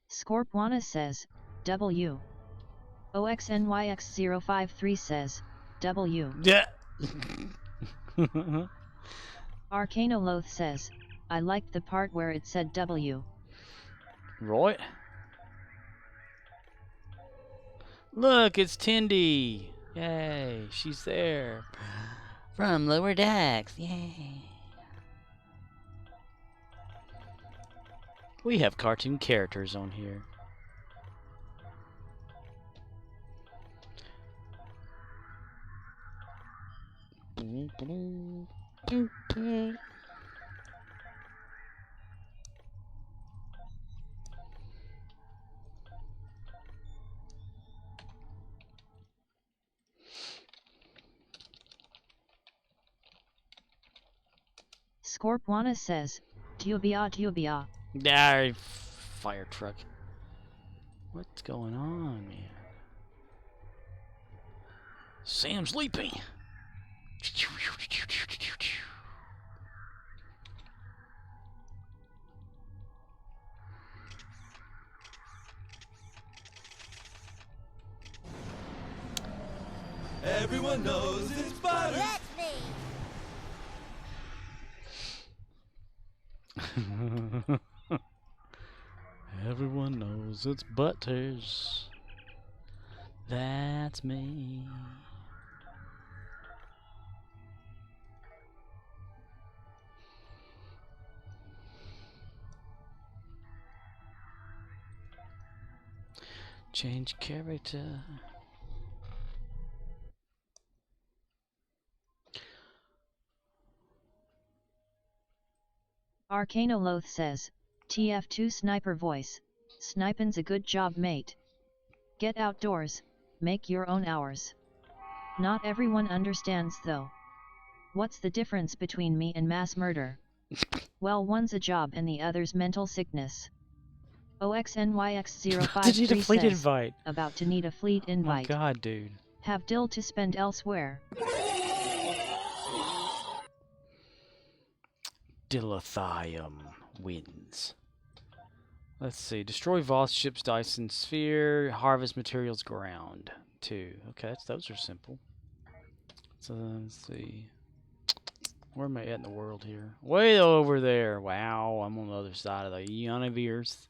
Scorpwana says, W. OXNYX053 says, W. Yeah. Arcanoloth says, I liked the part where it said W. Right. Look, it's Tindy. Yay, she's there. From Lower Decks. Yay. We have cartoon characters on here. Scorpwana says, Tubia Tubia. Ah, fire truck. What's going on, man? Sam's leaping. Everyone knows it's butter. That's me. Everyone knows it's Butters. That's me. Change character. Arcanoloth says, TF2 sniper voice, snipin's a good job mate. Get outdoors, make your own hours. Not everyone understands though. What's the difference between me and mass murder? Well, one's a job and the other's mental sickness. OXNYX053 Did you need a fleet says, invite? about to need a fleet invite. Oh my god, dude. Have dill to spend elsewhere. Dilithium wins. Let's see. Destroy Voss, ships, Dyson sphere, harvest materials, ground. 2. Okay, those are simple. So let's see. Where am I at in the world here? Way over there. Wow, I'm on the other side of the universe.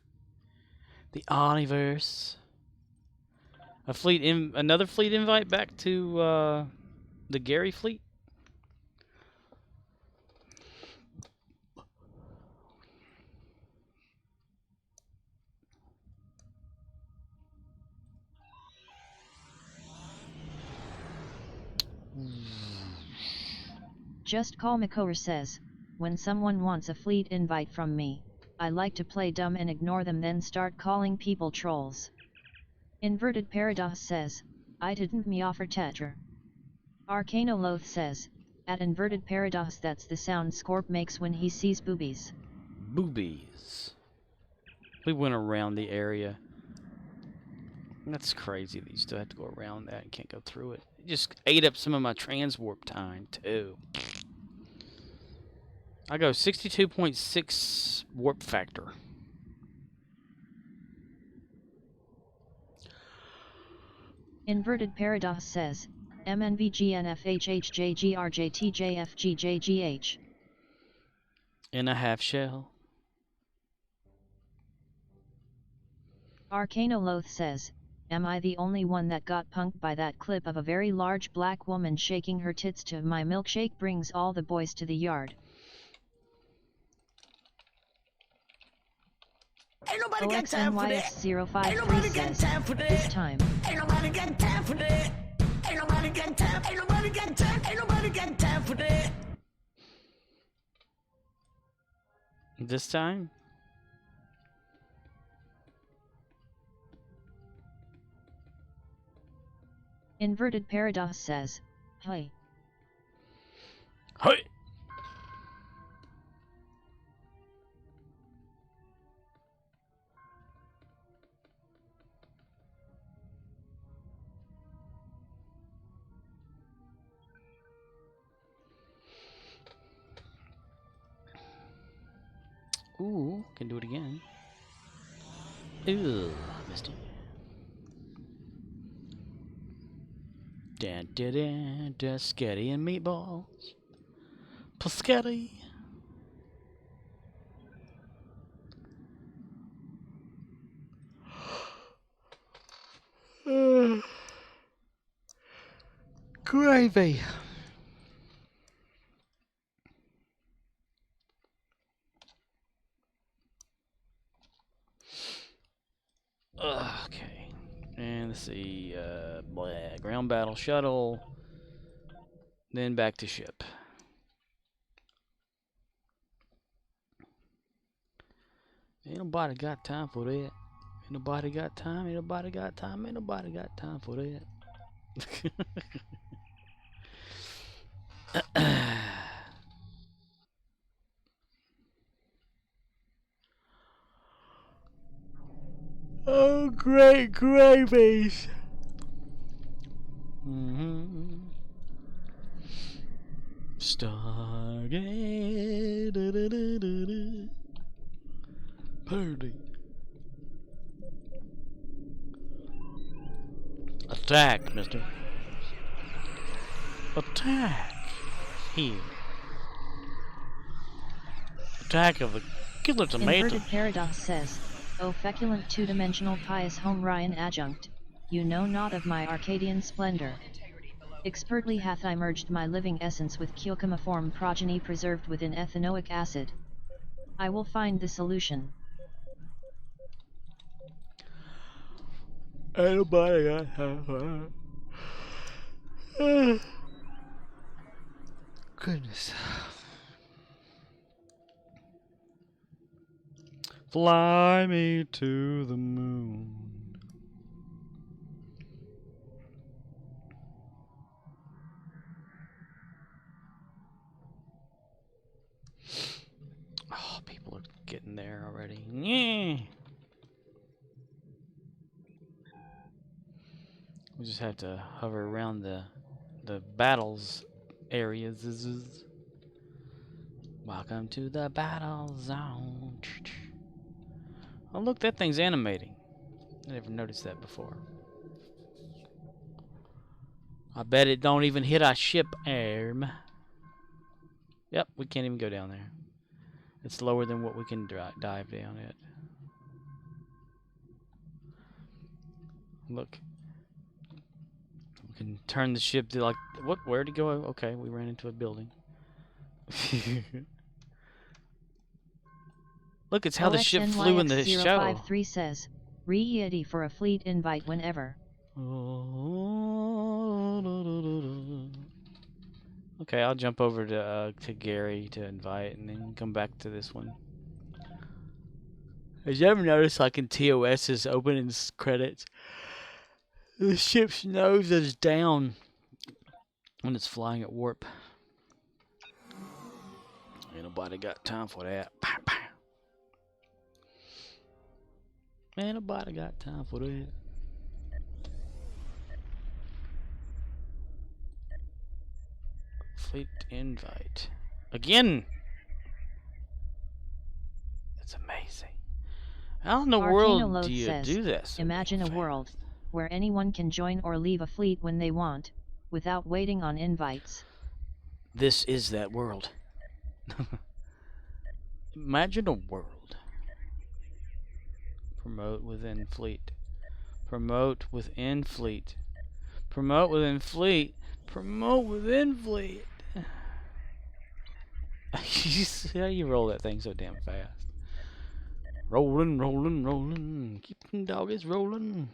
The Oniverse. Another fleet invite back to the Gary fleet. Just Call Makover says, when someone wants a fleet invite from me, I like to play dumb and ignore them, then start calling people trolls. Inverted Paradox says, I didn't me offer Tetra. Arcanoloth says, at Inverted Paradox, that's the sound Scorp makes when he sees boobies. Boobies. We went around the area. That's crazy that you still have to go around that and can't go through it. It just ate up some of my transwarp time, too. I go 62.6 warp factor. Inverted Paradox says, MNVGNFHHJGRJTJFGJGH. In a half shell. Arcanoloth says, am I the only one that got punked by that clip of a very large black woman shaking her tits to My Milkshake Brings All the Boys to the Yard? Ain't nobody got time for that. OXNYX053 Ain't nobody got says, time for that. this time. Ain't nobody got time for that. Ain't nobody got time. Ain't nobody got time. Ain't nobody got time for that. This time? Inverted Paradox says, hey. Hey! Ooh, can do it again. Ooh, missed it. Spaghetti and meatballs. Paschetti. Gravy. Okay. And let's see. Ground battle shuttle. Then back to ship. Ain't nobody got time for that. Ain't nobody got time. Ain't nobody got time. Ain't nobody got time for that. Oh, great gravies. Stargate. Party. Attack, mister. Attack. Here. Attack of the killer tomato. Inverted Paradox says, O feculent two-dimensional pious home Ryan adjunct, you know not of my Arcadian splendor. Expertly hath I merged my living essence with Kyochemiform progeny preserved within ethanoic acid. I will find the solution. Ain't nobody got time for that. Goodness. Fly me to the moon. Oh, people are getting there already. Yeah. We just have to hover around the battles areas. Welcome to the battle zone. Oh look, that thing's animating. I never noticed that before. I bet it don't even hit our ship arm. Yep, we can't even go down there. It's lower than what we can dive down at. Look. We can turn the ship to like... What? Where'd it go? Okay, we ran into a building. Look, it's how the ship flew in the show. 053 says, re-EAD for a fleet invite whenever. Okay, I'll jump over to Gary to invite and then come back to this one. Have you ever noticed, like in TOS's opening credits, the ship's nose is down when it's flying at warp? Ain't nobody got time for that. Ain't nobody got time for that. Fleet invite. Again! That's amazing. How in the world do you do this? Imagine a world where anyone can join or leave a fleet when they want, without waiting on invites. This is that world. Imagine a world. Promote within fleet. Promote within fleet. Promote within fleet. Promote within fleet. You see how you roll that thing so damn fast. Rolling, rolling, rolling. Keep them doggies rolling.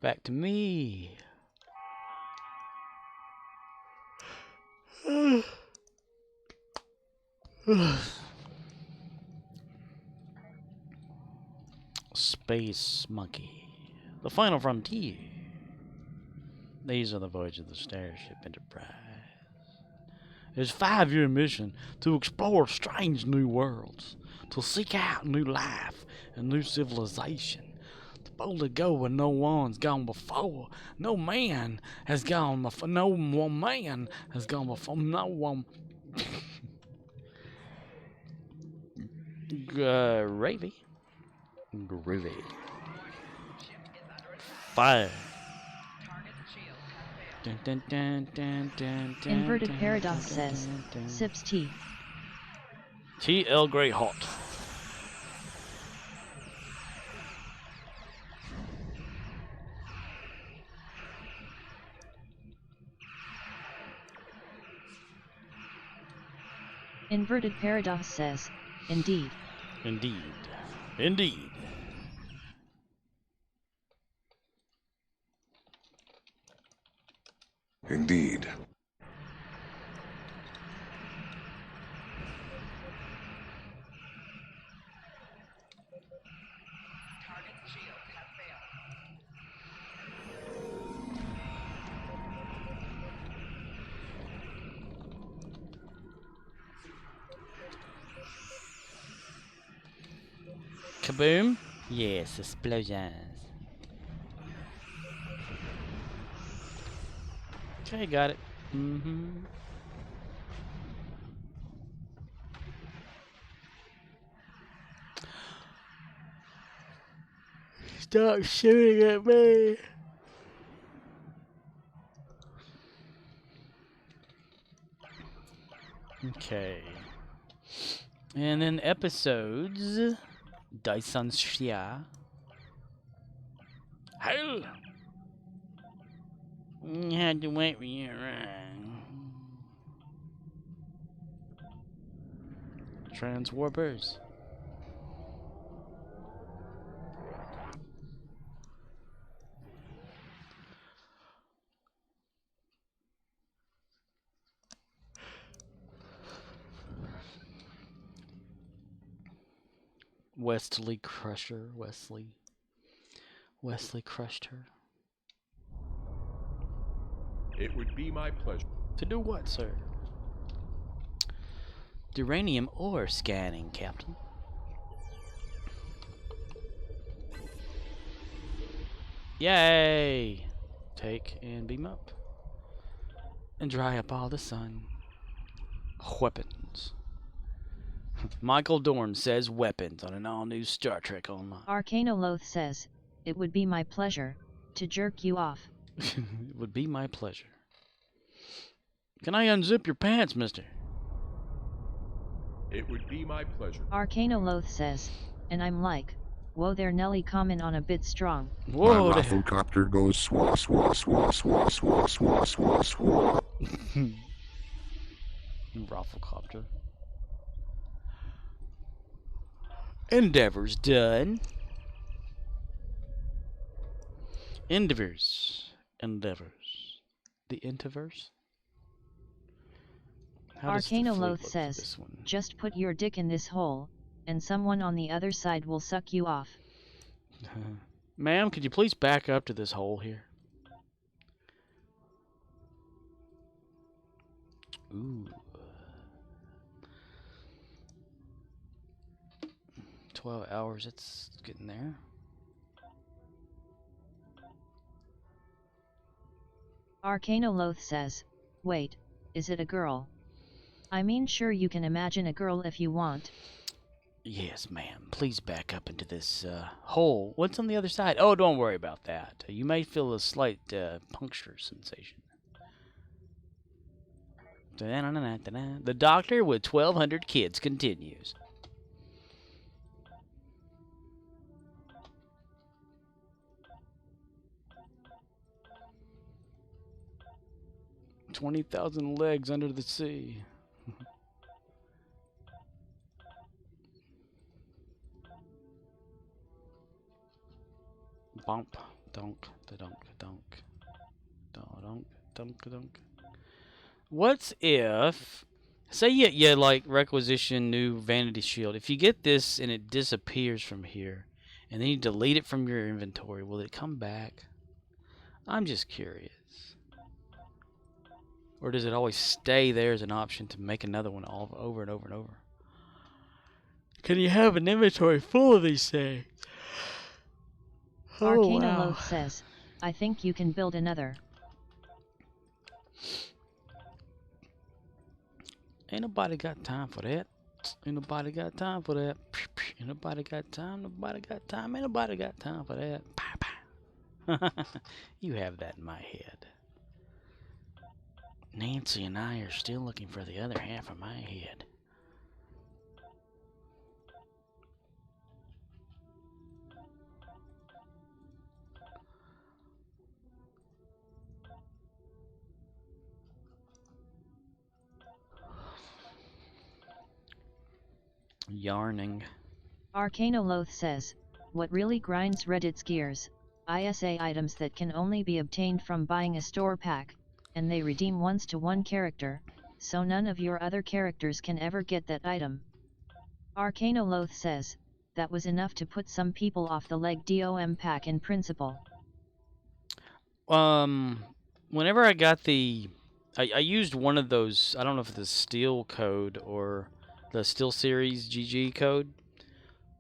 Back to me. Space Monkey. The final frontier. These are the voyages of the Starship Enterprise. It's a 5-year mission to explore strange new worlds, to seek out new life and new civilization, to boldly go where no one's gone before. No man has gone before. No one man has gone before. No one. Gravy. Groovy. Fire. Inverted Paradox says, sips tea. Tea Earl Grey hot. Inverted Paradox says, indeed. Indeed. Indeed. Indeed. Kaboom? Yes, explosions. Okay, got it. Stop shooting at me. Okay. And then episodes. Dyson Shia. Hell! You had to wait for you around. Transwarpers. Wesley Crusher. Wesley crushed her. It would be my pleasure. To do what, sir? Duranium ore scanning, Captain. Yay! Take and beam up. And dry up all the sun. Weapons. Michael Dorn says weapons on an all-new Star Trek Online. Arcanoloth says, it would be my pleasure to jerk you off. It would be my pleasure. Can I unzip your pants, mister? It would be my pleasure. Arcanoloth says, and I'm like, whoa there Nelly, comment on a bit strong. Whoa. My rafflecopter goes swah swah swah swah swah swah swah swah. Rafflecopter. Endeavor's done. Endeavors. The Interverse? Arcanoloth says, just put your dick in this hole, and someone on the other side will suck you off. Ma'am, could you please back up to this hole here? Ooh. 12 hours, it's getting there. Arcanoloth says, wait, is it a girl? I mean, sure, you can imagine a girl if you want. Yes, ma'am. Please back up into this hole. What's on the other side? Oh, don't worry about that. You may feel a slight puncture sensation. The Doctor with 1,200 kids continues. $20,000 legs under the sea. Bump, dunk, dunk, dunk, dunk, dunk, dunk. What's if, say you like requisition new Vanity Shield. If you get this and it disappears from here, and then you delete it from your inventory, will it come back? I'm just curious. Or does it always stay there as an option to make another one all over and over and over? Can you have an inventory full of these things? Arcanoloth says, I think you can build another. Ain't nobody got time for that. Ain't nobody got time for that. Ain't nobody got time. Nobody got time. Ain't nobody got time for that. You have that in my head. Nancy and I are still looking for the other half of my head. Yarning. Arcanoloth says, what really grinds Reddit's gears? ISA items that can only be obtained from buying a store pack. and they redeem once to one character, so none of your other characters can ever get that item. Arcanoloth says, that was enough to put some people off the leg DOM pack in principle. Whenever I got I used one of those, I don't know if it's the Steel code or the Steel Series GG code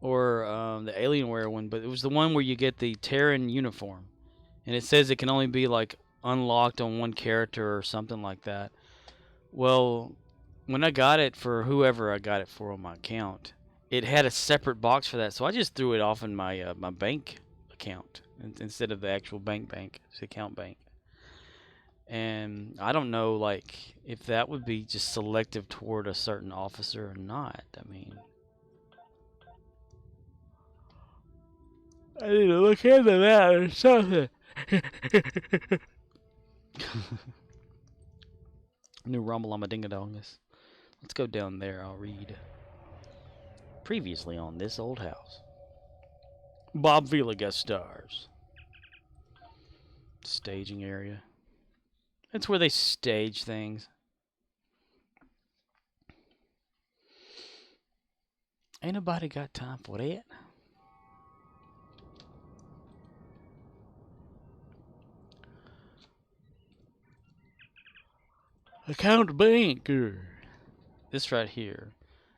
or the Alienware one, but it was the one where you get the Terran uniform. And it says it can only be like unlocked on one character or something like that. Well, when I got it for whoever I got it for on my account, it had a separate box for that, so I just threw it off in my my bank account instead of the actual bank, the account bank. And I don't know, like, if that would be just selective toward a certain officer or not. I mean, I need to look into that or something. New Rumble on my Dingadongus. Let's go down there. I'll read. Previously on This Old House. Bob Vila guest stars. Staging area. That's where they stage things. Ain't nobody got time for that. Account banker. This right here.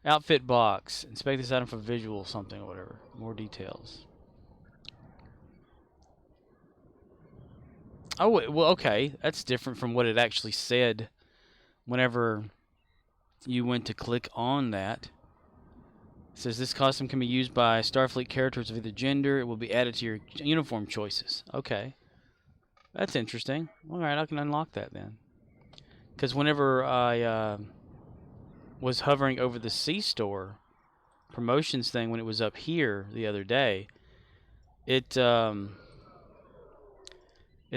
Outfit box. Inspect this item for visual something or whatever. More details. Oh, well, okay. That's different from what it actually said whenever you went to click on that. It says this costume can be used by Starfleet characters of either gender. It will be added to your uniform choices. Okay. That's interesting. Alright, I can unlock that then. Because whenever I was hovering over the C-Store promotions thing when it was up here the other day, it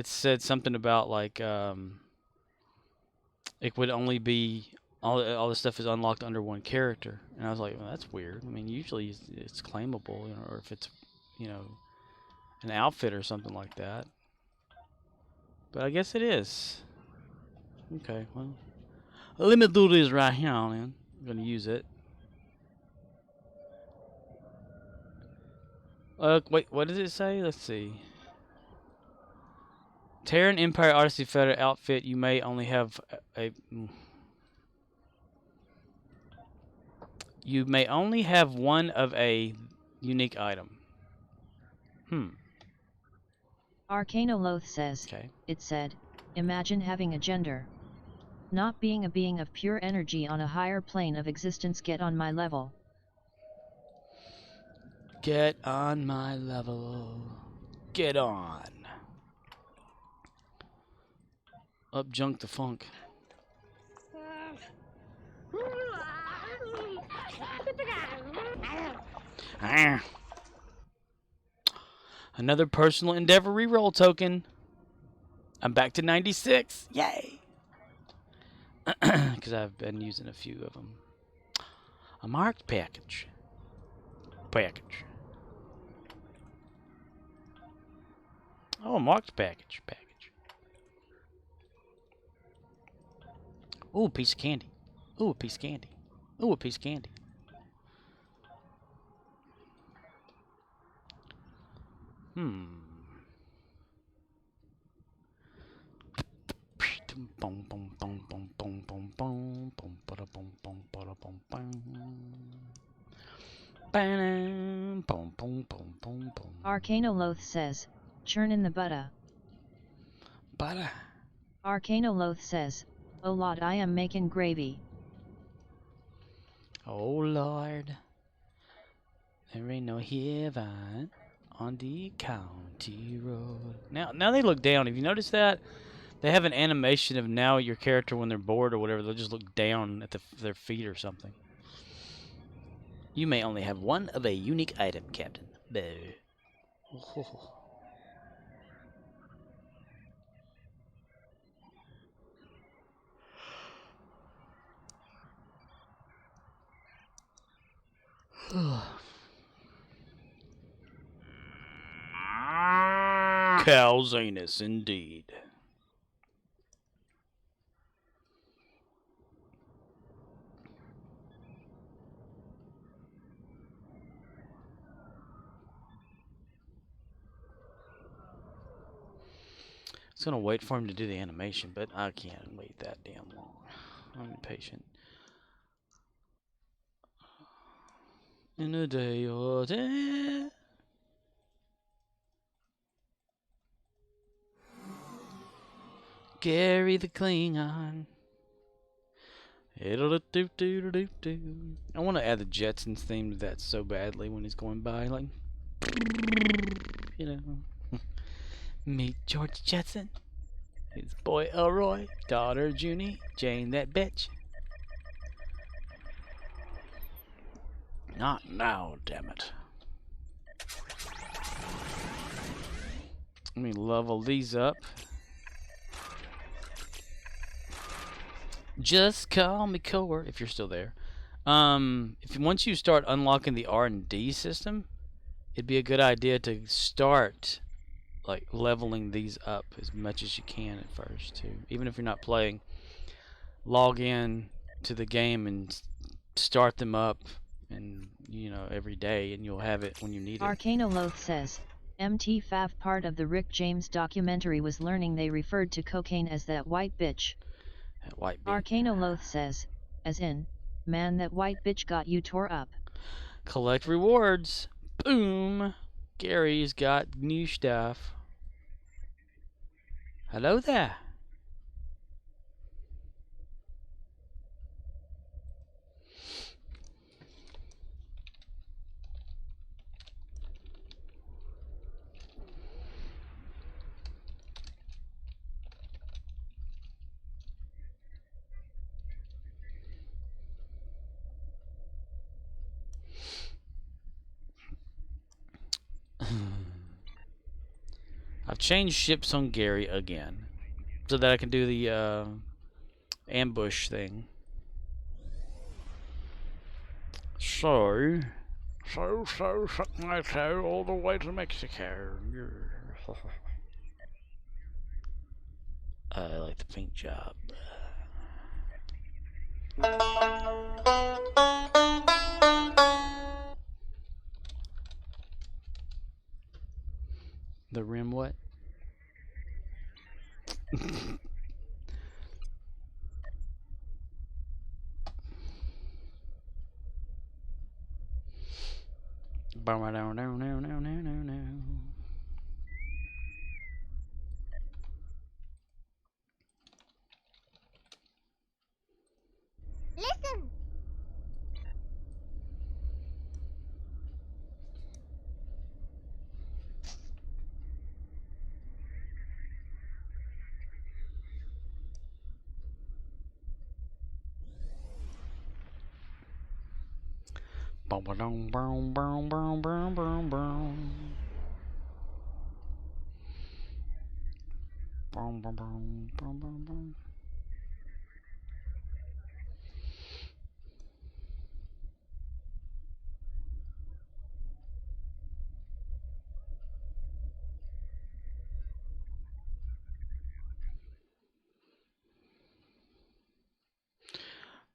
said something about like it would only be all the stuff is unlocked under one character, and I was like, well, that's weird. I mean, usually it's claimable, you know, or if it's, you know, an outfit or something like that. But I guess it is. Okay, well, let me do this right here, man. I'm gonna use it. Wait, what does it say? Let's see. Terran Empire Odyssey Federal outfit. You may only have You may only have one of a unique item. Arcanoloth says, okay. It said, imagine having a gender. Not being a being of pure energy on a higher plane of existence. Get on my level. Get on my level. Get on. Up junk the funk. Another personal endeavor reroll token. I'm back to 96. Yay! Because I've been using a few of them. A marked package. Oh, a marked package. Ooh, a piece of candy. Ooh, a piece of candy. Ooh, a piece of candy. Arcanoloth says, churn in the butter. Butter. Arcanoloth says, oh Lord, I am making gravy. Oh Lord, there ain't no heaven on the county road. Now they look down. Have you noticed that? They have an animation of now your character when they're bored or whatever, they'll just look down at their feet or something. You may only have one of a unique item, Captain. Boo. Oh. Cal's anus, indeed. was gonna wait for him to do the animation, but I can't wait that damn long. I'm impatient. In a day or day. Gary the Klingon. I want to add the Jetsons theme to that so badly when he's going by, like, you know. Meet George Jetson, his boy Elroy, daughter Junie, Jane that bitch. Not now, damn it. Let me level these up. Just call me Core if you're still there. Once you start unlocking the R&D system, it'd be a good idea to start like leveling these up as much as you can at first too. Even if you're not playing, log in to the game and start them up, and you know, every day, and you'll have it when you need it. Arcanoloth says, MT Fav part of the Rick James documentary was learning they referred to cocaine as that white bitch. That white bitch. Arcanoloth says, as in, man, that white bitch got you tore up. Collect rewards. Boom. Gary's got new stuff. Hello there. I've changed ships on Gary again, so that I can do the ambush thing. So suck my toe all the way to Mexico. I like the paint job. The rim what? Listen.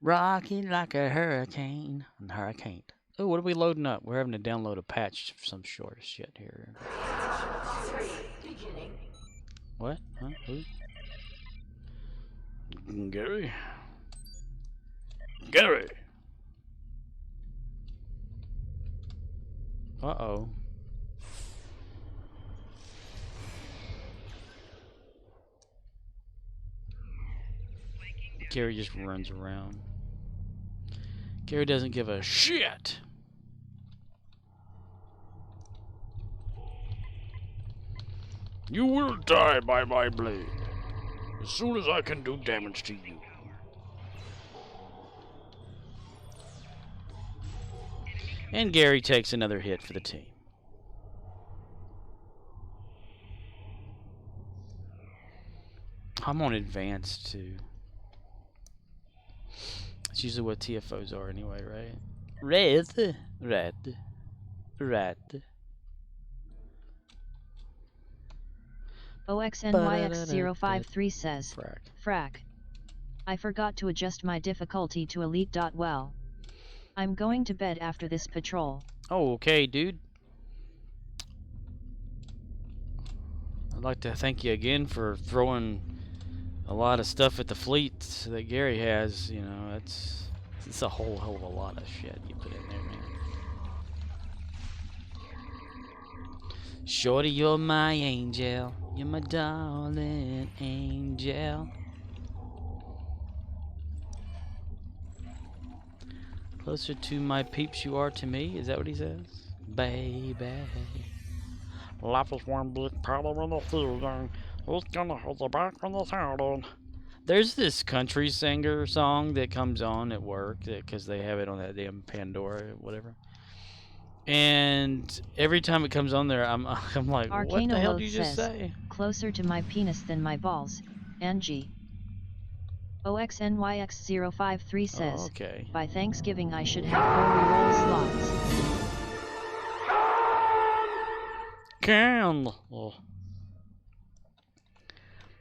Rocking like a hurricane. Hurricane. Oh, what are we loading up? We're having to download a patch of some sort of shit here. What? Huh? Who? Gary? Gary! Uh-oh. Gary just runs around. Gary doesn't give a shit. You will die by my blade as soon as I can do damage to you. And Gary takes another hit for the team. I'm on advanced too. That's usually what TFOs are anyway, right? Red. OXNYX053 says, Frack. I forgot to adjust my difficulty to elite. Well, I'm going to bed after this patrol. Oh, okay, dude. I'd like to thank you again for throwing a lot of stuff at the fleet that Gary has. You know, it's a whole hell of a lot of shit you put in there, man. Shorty, you're my angel. You're my darling angel. Closer to my peeps you are to me. Is that what he says? Baby. Life is one big paddle in the field. Who's gonna hold the back when it's out on? There's this country singer song that comes on at work because they have it on that damn Pandora or whatever. And every time it comes on there, I'm like, what the hell did you just say? Closer to my penis than my balls, Angie. OXNYX053 says, okay. By Thanksgiving I should have 4 reroll slots.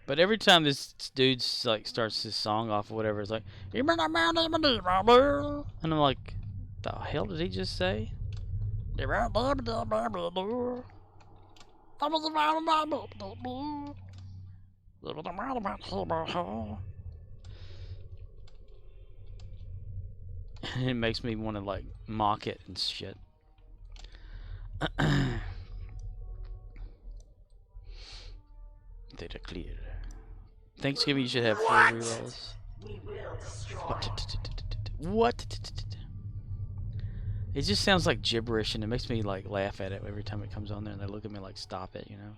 But every time this dude like starts his song off or whatever, it's like, and I'm like, the hell did he just say? And it makes me want to like mock it and shit. Data clear. Thanksgiving you should have 4 rerolls. What? It just sounds like gibberish and it makes me like laugh at it every time it comes on there and they look at me like stop it, you know.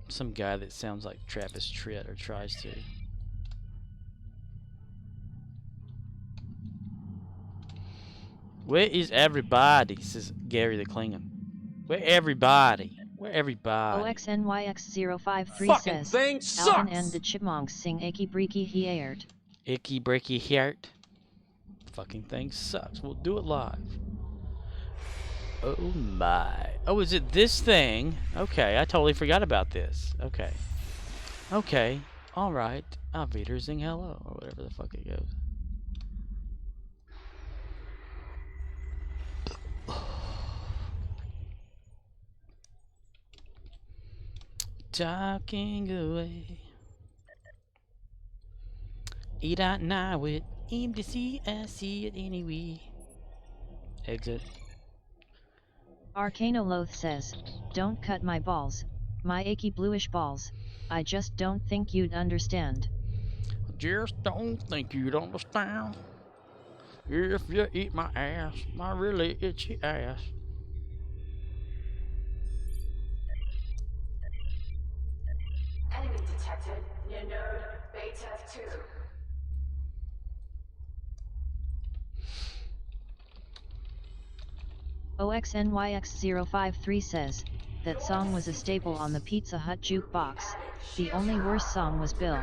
Some guy that sounds like Travis Tritt or tries to. Where is everybody? Says Gary the Klingon. Where everybody? Where everybody? OXNYX053 says, Alvin and the Chipmunks sing Achy Breaky Heart. Icky Breaky Heart. Fucking thing sucks. We'll do it live. Oh my. Oh, is it this thing? Okay, I totally forgot about this. Okay. Okay. Alright. Auf Wiedersehen, hello. Or whatever the fuck it goes. Talking away. Eat out now with him to see, I see it anyway. Exit. Arcanoloth says, Don't cut my balls, my achy bluish balls. I just don't think you'd understand. Just don't think you'd understand. If you eat my ass, my really itchy ass. Enemy detected near node Beta 2. OXNYX053 says, that song was a staple on the Pizza Hut jukebox. The only worst song was Bill.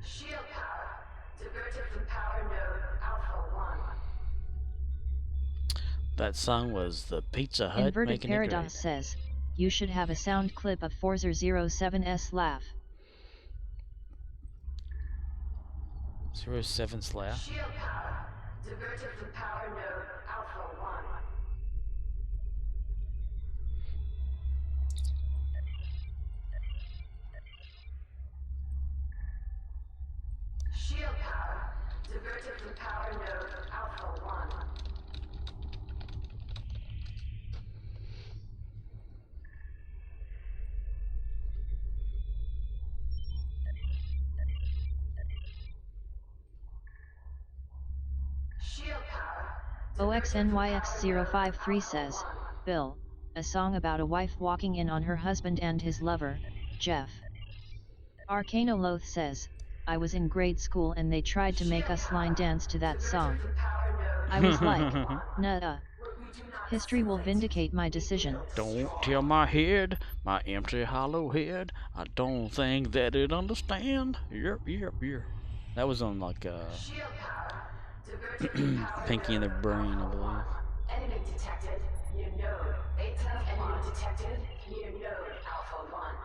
Shield power diverted from power node Alpha 1. That song was the Pizza Hut Inverted making Paradox it great. says, you should have a sound clip of Forza07's laugh. 07's laugh. Shield power diverted from power node Alpha 1. Shield power diverted from power node Alpha 1. Shield power OXNYX053 says, Bill, a song about a wife walking in on her husband and his lover, Jeff. Arcanoloth says, I was in grade school and they tried to make us line dance to that song. I was like, nuh-uh. History will vindicate my decision. Don't tell my head, my empty hollow head. I don't think that it understand. Yep. That was on like Pinky and the Brain, I believe. Enemy detected. Near node. Beta. Enemy detected. Near node. Alpha 1.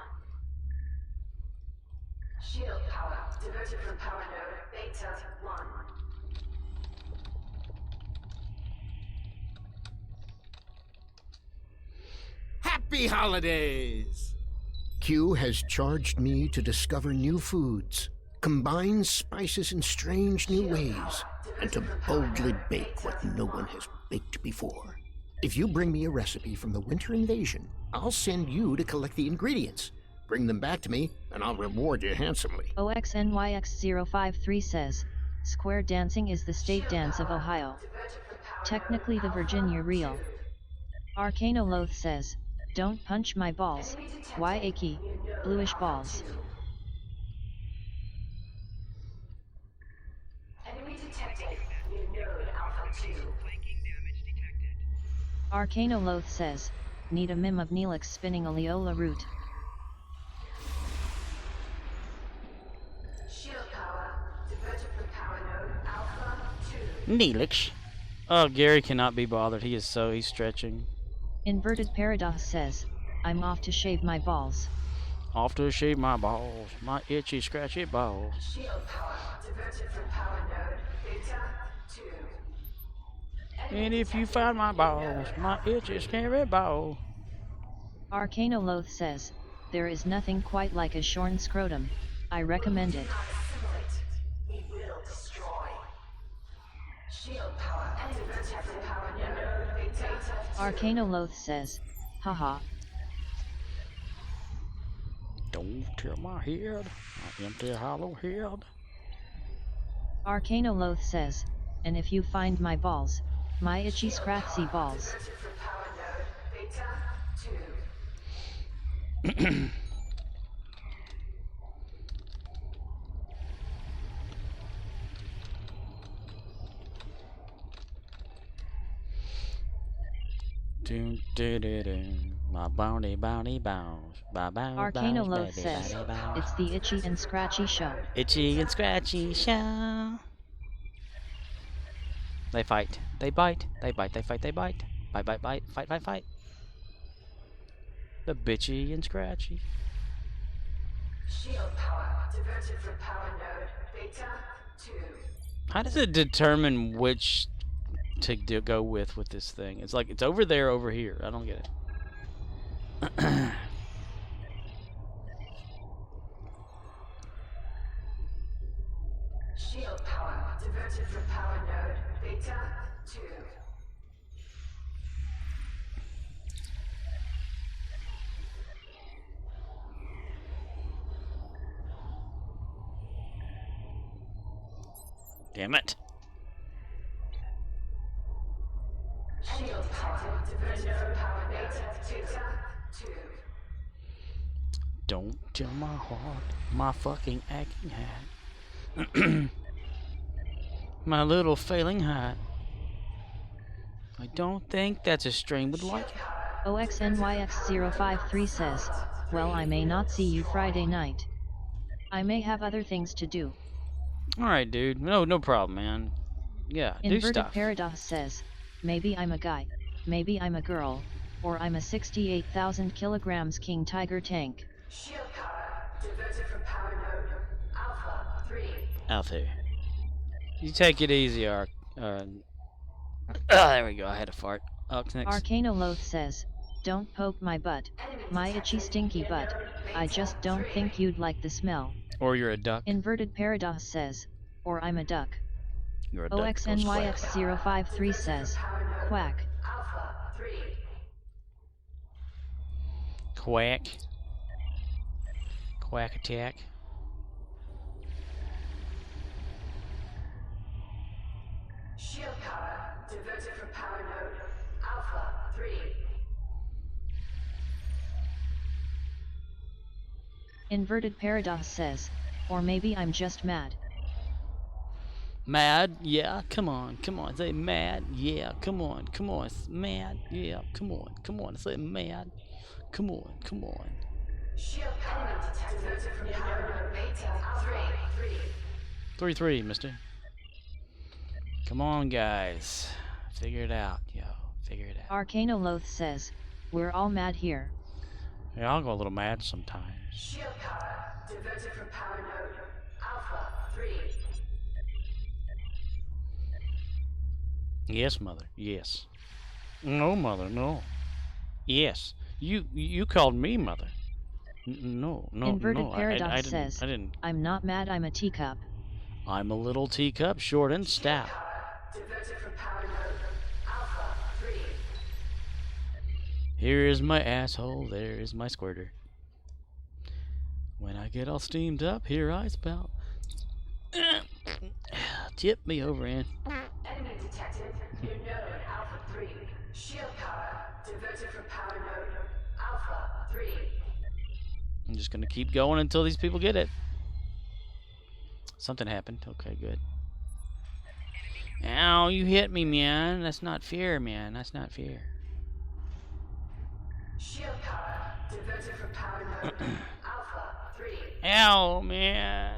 Shield power. Diverted from power node. Beta 1. Happy holidays! Q has charged me to discover new foods, combine spices in strange new ways, and to boldly bake what no one has baked before. If you bring me a recipe from the Winter Invasion, I'll send you to collect the ingredients. Bring them back to me, and I'll reward you handsomely. OXNYX053 says, square dancing is the state dance of Ohio. Technically the Virginia reel. Arcanoloth says, don't punch my balls. Why achy, bluish balls. Enemy detected. Near node. Alpha 2. Arcanoloth says, need a mim of Neelix spinning a Leola route. Shield power. Diverted from power node. Alpha 2. Neelix. Oh, Gary cannot be bothered. He's stretching. Inverted Paradox says, I'm off to shave my balls. Off to shave my balls, my itchy, scratchy balls. Shield power. Diverted from power node. Beta 2. And if you find my balls, my itchy, scary balls. Arcanoloth says, there is nothing quite like a shorn scrotum. I recommend it. We will destroy. Shield power. Diverted from power node. Beta 2. Arcanoloth says, haha. Don't tell my head, my empty hollow head. Arcanoloth says, and if you find my balls, my itchy scratchy balls. Diverted from power node. Beta 2. My bounty bounce. Arcanoloth says, it's the Itchy and Scratchy show. Itchy and Scratchy show. They fight. They bite. They bite. They fight. They bite. Bite. Fight. The bitchy and Scratchy. Shield power. Diverted from power node. Beta 2. How does it determine which to go with this thing? It's like it's over there, over here. I don't get it. Shield power. Diverted from power node. Beta 2. Damn it. Shield power. Diverted from power Beta 2. Don't tell my heart, my fucking aching hat. My little failing hat. I don't think that's a string would like it. OXNYX053 says, well, I may not see you Friday night. I may have other things to do. Alright, dude. No problem, man. Yeah, do Inverted stuff. Paradox says, maybe I'm a guy, maybe I'm a girl, or I'm a 68,000 kilograms King Tiger tank. Shield power. Diverted from power node. Alpha 3. Alpha. You take it easy, there we go. I had a fart. Next. Arcanoloth says, don't poke my butt, my itchy stinky butt. I just don't think you'd like the smell. Or you're a duck. Inverted Paradox says, or I'm a duck. You're a duck. OXNYX053 says, quack. Alpha 3. Quack. Quack attack. Shield power. Diverted from power node. Alpha 3. Inverted Paradox says, or maybe I'm just mad. Mad? Yeah, come on, say mad. Yeah, come on, mad. Yeah, come on, say mad. Come on. Shield enemy detected from power beta 3. 3-3, mister. Come on, guys. Figure it out, yo. Figure it out. Arcanoloth says, we're all mad here. Yeah, I'll go a little mad sometimes. Shield power diverted from power node Alpha 3. Yes, mother. Yes. No, mother. No. Yes. You called me mother. No. Inverted no. Paradox says, I didn't. I'm not mad, I'm a teacup. I'm a little teacup, short and stout. Diverted from power node Alpha 3. Here is my asshole. There is my squirter. When I get all steamed up, here I spout. Tip me over in. Enemy detected. Your node Alpha 3. Shield power diverted from power node Alpha 3. I'm just gonna keep going until these people get it. Something happened. Okay, good. Ow, you hit me, man. That's not fair, man. That's not fair. Shield power diverted from power node Alpha 3. Ow, man.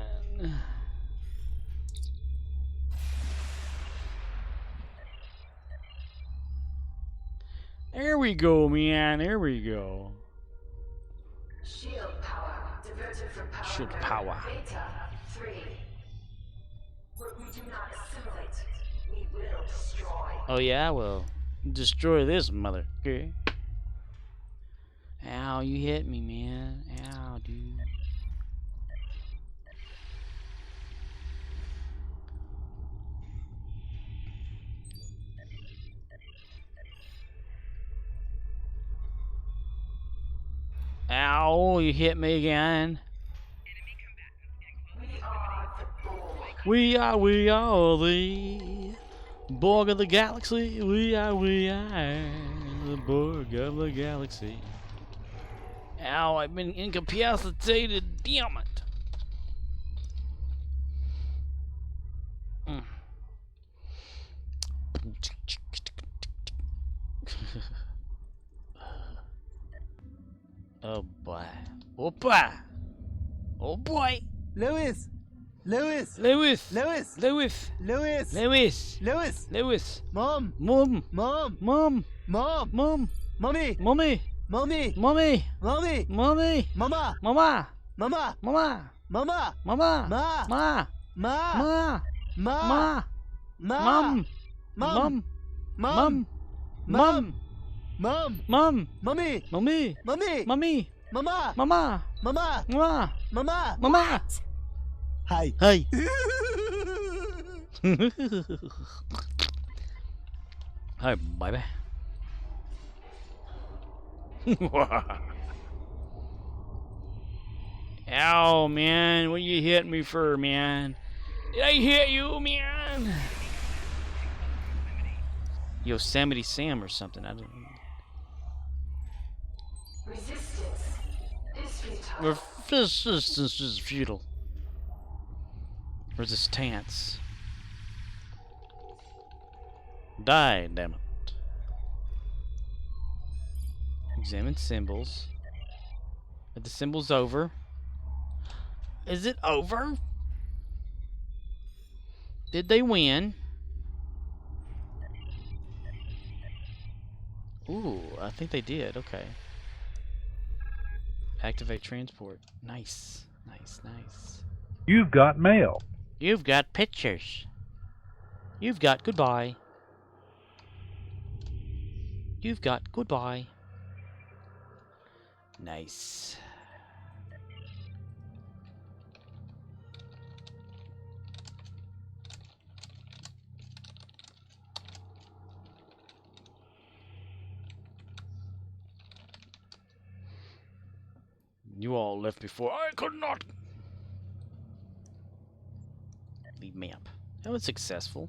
There we go, man. There we go. Shield power diverted from power Shield node power. Beta 3. What we do not assimilate, we will destroy. Oh yeah, well, destroy this mother. Okay. Ow, you hit me, man. Ow, dude. Ow, you hit me again. We are the Borg of the Galaxy. We are the Borg of the Galaxy. Ow, I've been incapacitated. Damn it. Oh boy. Oh boy. Oh boy. Lewis. Lewis. Lewis. Lewis. Lewis. Lewis. Lewis. Lewis. Mom. Mom. Mom. Mom. Mom. Mom. Mommy. Mommy. Mommy. Mommy. Mommy. Mommy. Mama. Mama. Mama. Mama. Mama. Mama. Ma. Ma. Ma. Ma. Ma. Ma. Mom. Mom. Mom. Mom. Mom. Mom. Mommy. Mommy. Mommy. Mommy. Mama. Mama. Mama. Mama. Mama. Mama. Hi. Hi. Hi, baby. Ow, man. What you hit me for, man? Did I hit you, man? Yosemite Sam or something. I don't know. Resistance is futile. Resistance is futile. Resistance. Die, damn it. Examine symbols. Are the symbols over? Is it over? Did they win? Ooh, I think they did. Okay. Activate transport. Nice. Nice, nice. You've got mail. You've got pictures. You've got goodbye. You've got goodbye. Nice. You all left before I could not. Leave map. That was successful.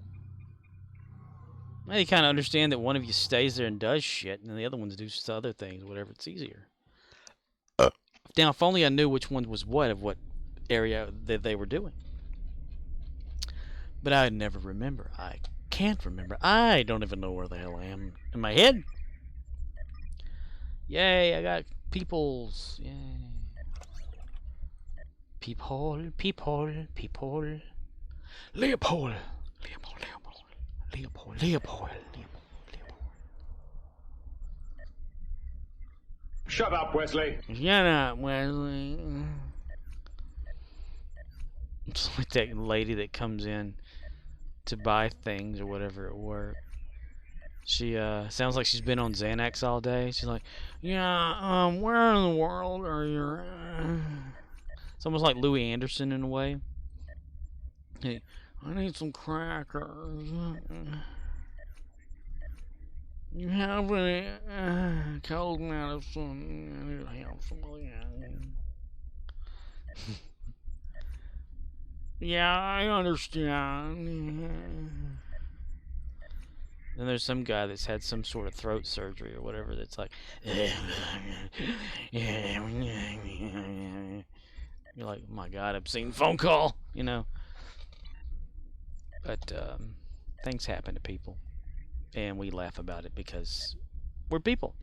Now you kind of understand that one of you stays there and does shit, and the other ones do other things, whatever it's easier. Now, if only I knew which one was what of what area that they were doing. But I never remember. I can't remember. I don't even know where the hell I am in my head. Yay, I got peoples. Yay. Peephole, peephole, peephole. Leopold. Leopold, Leopold. Leopold, Leopold, Leopold. Shut up, Wesley. Shut up, Wesley. It's like that lady that comes in to buy things or whatever at work. She sounds like she's been on Xanax all day. She's like, yeah, where in the world are you? It's almost like Louis Anderson in a way. Hey, I need some crackers. You have any cold medicine? I need to help somebody out. Yeah, I understand. Then there's some guy that's had some sort of throat surgery or whatever that's like, you're like, oh my God, obscene phone call, you know. But things happen to people, and we laugh about it because we're people.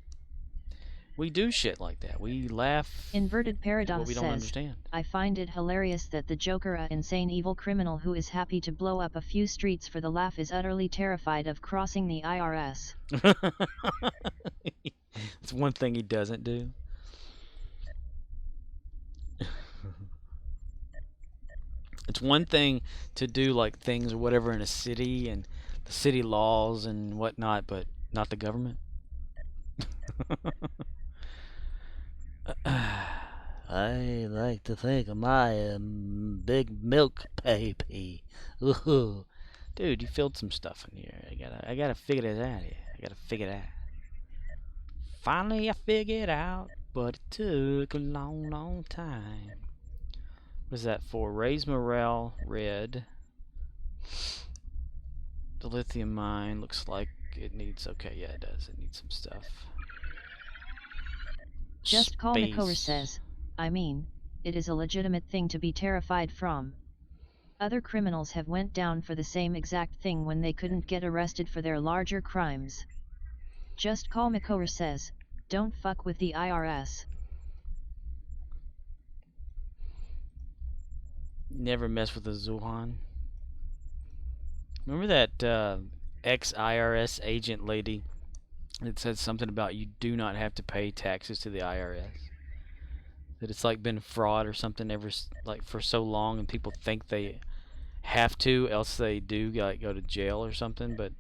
We do shit like that. We laugh. Inverted Paradox what we don't says, understand. I find it hilarious that the Joker, a insane evil criminal who is happy to blow up a few streets for the laugh, is utterly terrified of crossing the IRS. It's one thing he doesn't do. It's one thing to do like things or whatever in a city and the city laws and whatnot, but not the government. I like to think of my big milk baby. Ooh. Dude, you filled some stuff in here. I gotta figure this out here. I gotta figure it out. Finally I figured it out, but it took a long, long time. What is that for? Raise morale, red. The lithium mine looks like it needs, okay, yeah it does. It needs some stuff. Just Call Makover says, I mean, it is a legitimate thing to be terrified from. Other criminals have went down for the same exact thing when they couldn't get arrested for their larger crimes. Just Call Makover says, don't fuck with the IRS. Never mess with a Zuhan. Remember that ex-IRS agent lady that said something about you do not have to pay taxes to the IRS? That it's like been fraud or something ever like for so long, and people think they have to, else they do like go to jail or something. But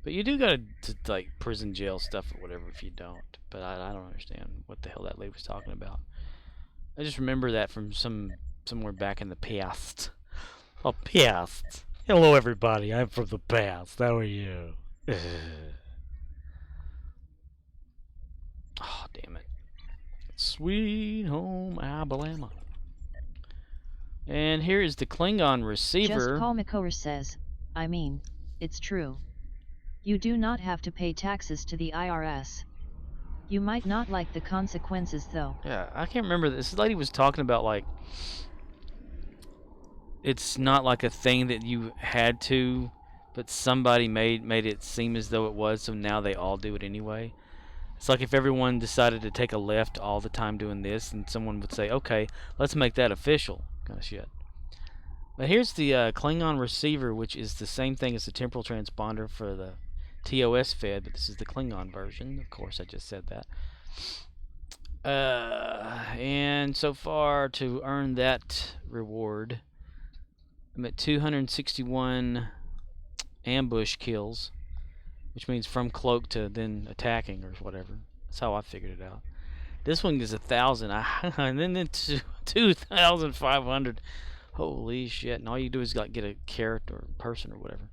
you do go to like prison jail stuff or whatever if you don't. But I don't understand what the hell that lady was talking about. I just remember that from somewhere back in the past. Oh, past. Hello, everybody. I'm from the past. How are you? Oh, damn it. Sweet home Alabama. And here is the Klingon receiver. Just Call Makover says, I mean, it's true. You do not have to pay taxes to the IRS. You might not like the consequences though. Yeah, I can't remember. This lady was talking about like it's not like a thing that you had to, but somebody made it seem as though it was, so now they all do it anyway. It's like if everyone decided to take a left all the time doing this, and someone would say, okay, let's make that official. Kind of shit. But here's the Klingon receiver, which is the same thing as the temporal transponder for the TOS fed, but this is the Klingon version. Of course, I just said that. And so far, to earn that reward, I'm at 261 ambush kills, which means from cloak to then attacking or whatever. That's how I figured it out. This one is 1,000, and then 2,500. Holy shit! And all you do is like get a character or person or whatever.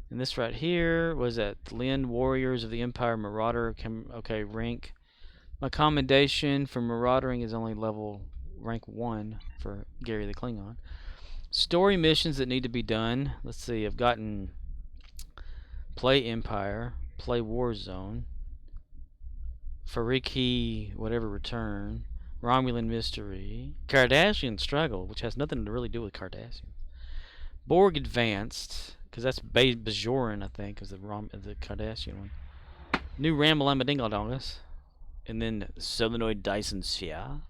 And this right here was at Lynn Warriors of the Empire Marauder. Okay, rank. My commendation for maraudering is only rank 1 for Gary the Klingon. Story missions that need to be done. Let's see. I've gotten play Empire, play Warzone, Fariki whatever return, Romulan mystery, Kardashian struggle, which has nothing to really do with Kardashian. Borg Advanced, because that's Bajoran, I think, is the Kardashian one. New Ramalamadingodongus. And then Solenoid Dyson Sphere.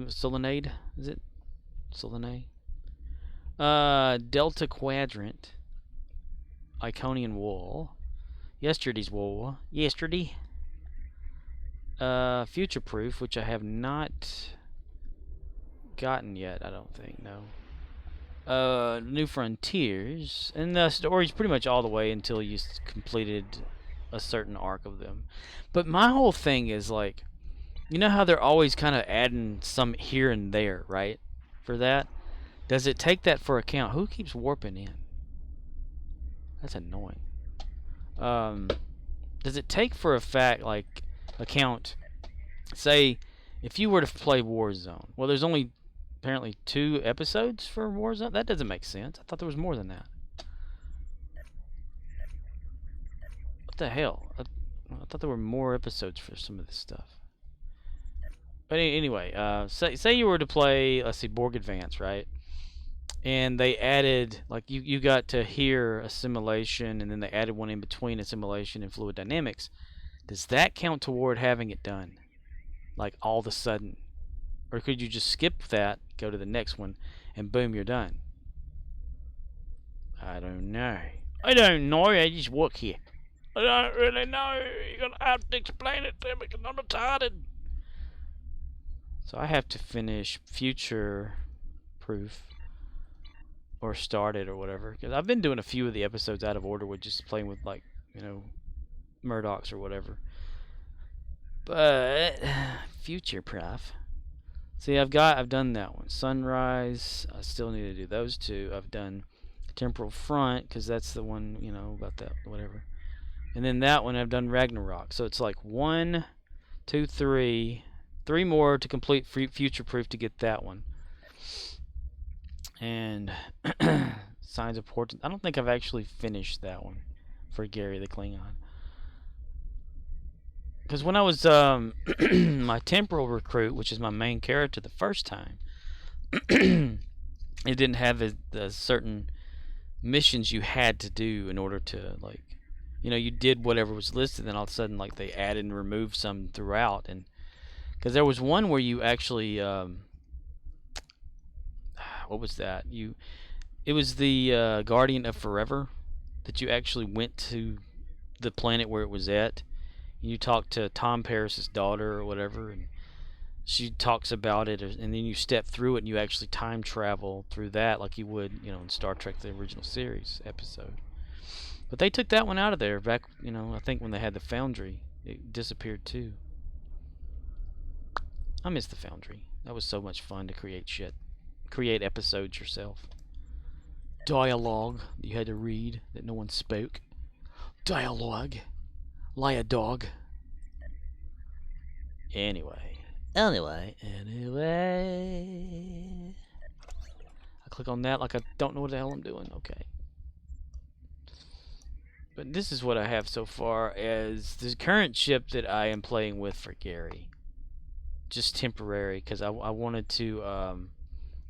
Solenoid, is it? Solenoid? Delta Quadrant. Iconian Wall. Yesterday's Wall. Yesterday. Future Proof, which I have not gotten yet, I don't think, no. New Frontiers. And the story's pretty much all the way until you completed a certain arc of them. But my whole thing is, like, you know how they're always kind of adding some here and there, right? For that? Does it take that for account? Who keeps warping in? That's annoying. Does it take for a fact, like, account, say, if you were to play Warzone, well, there's only apparently 2 episodes for Warzone? That doesn't make sense. I thought there was more than that. What the hell? I thought there were more episodes for some of this stuff. But anyway, say you were to play, let's see, Borg Advance, right? And they added, like, you got to hear assimilation, and then they added one in between assimilation and fluid dynamics. Does that count toward having it done? Like, all of a sudden? Or could you just skip that, go to the next one, and boom, you're done? I don't know. I don't know, I just work here. I don't really know. You're gonna have to explain it to me because I'm retarded. So I have to finish Future Proof. Or start it or whatever. Because I've been doing a few of the episodes out of order with just playing with, like, you know, Murdochs or whatever. But Future Proof. See, I've done that one. Sunrise. I still need to do those 2. I've done Temporal Front because that's the one, you know, about that whatever. And then that one I've done Ragnarok. So it's like 1, 2, 3 more to complete Future Proof to get that one. And Signs of Portent. I don't think I've actually finished that one for Gary the Klingon. Because when I was my Temporal Recruit, which is my main character the first time, it didn't have the certain missions you had to do in order to, like, you know, you did whatever was listed, and all of a sudden, like, they added and removed some throughout. And because there was one where you actually what was that? It was the Guardian of Forever that you actually went to the planet where it was at. You talked to Tom Paris's daughter or whatever, and she talks about it, and then you step through it and you actually time travel through that like you would, you know, in Star Trek the original series episode. But they took that one out of there back, you know, I think when they had the Foundry. It disappeared too. I miss the Foundry. That was so much fun to create shit. Create episodes yourself. Dialogue that you had to read that no one spoke. Dialogue. Lie a dog. Anyway. I click on that like I don't know what the hell I'm doing. Okay. But this is what I have so far as the current ship that I am playing with for Gary. Just temporary, because I wanted to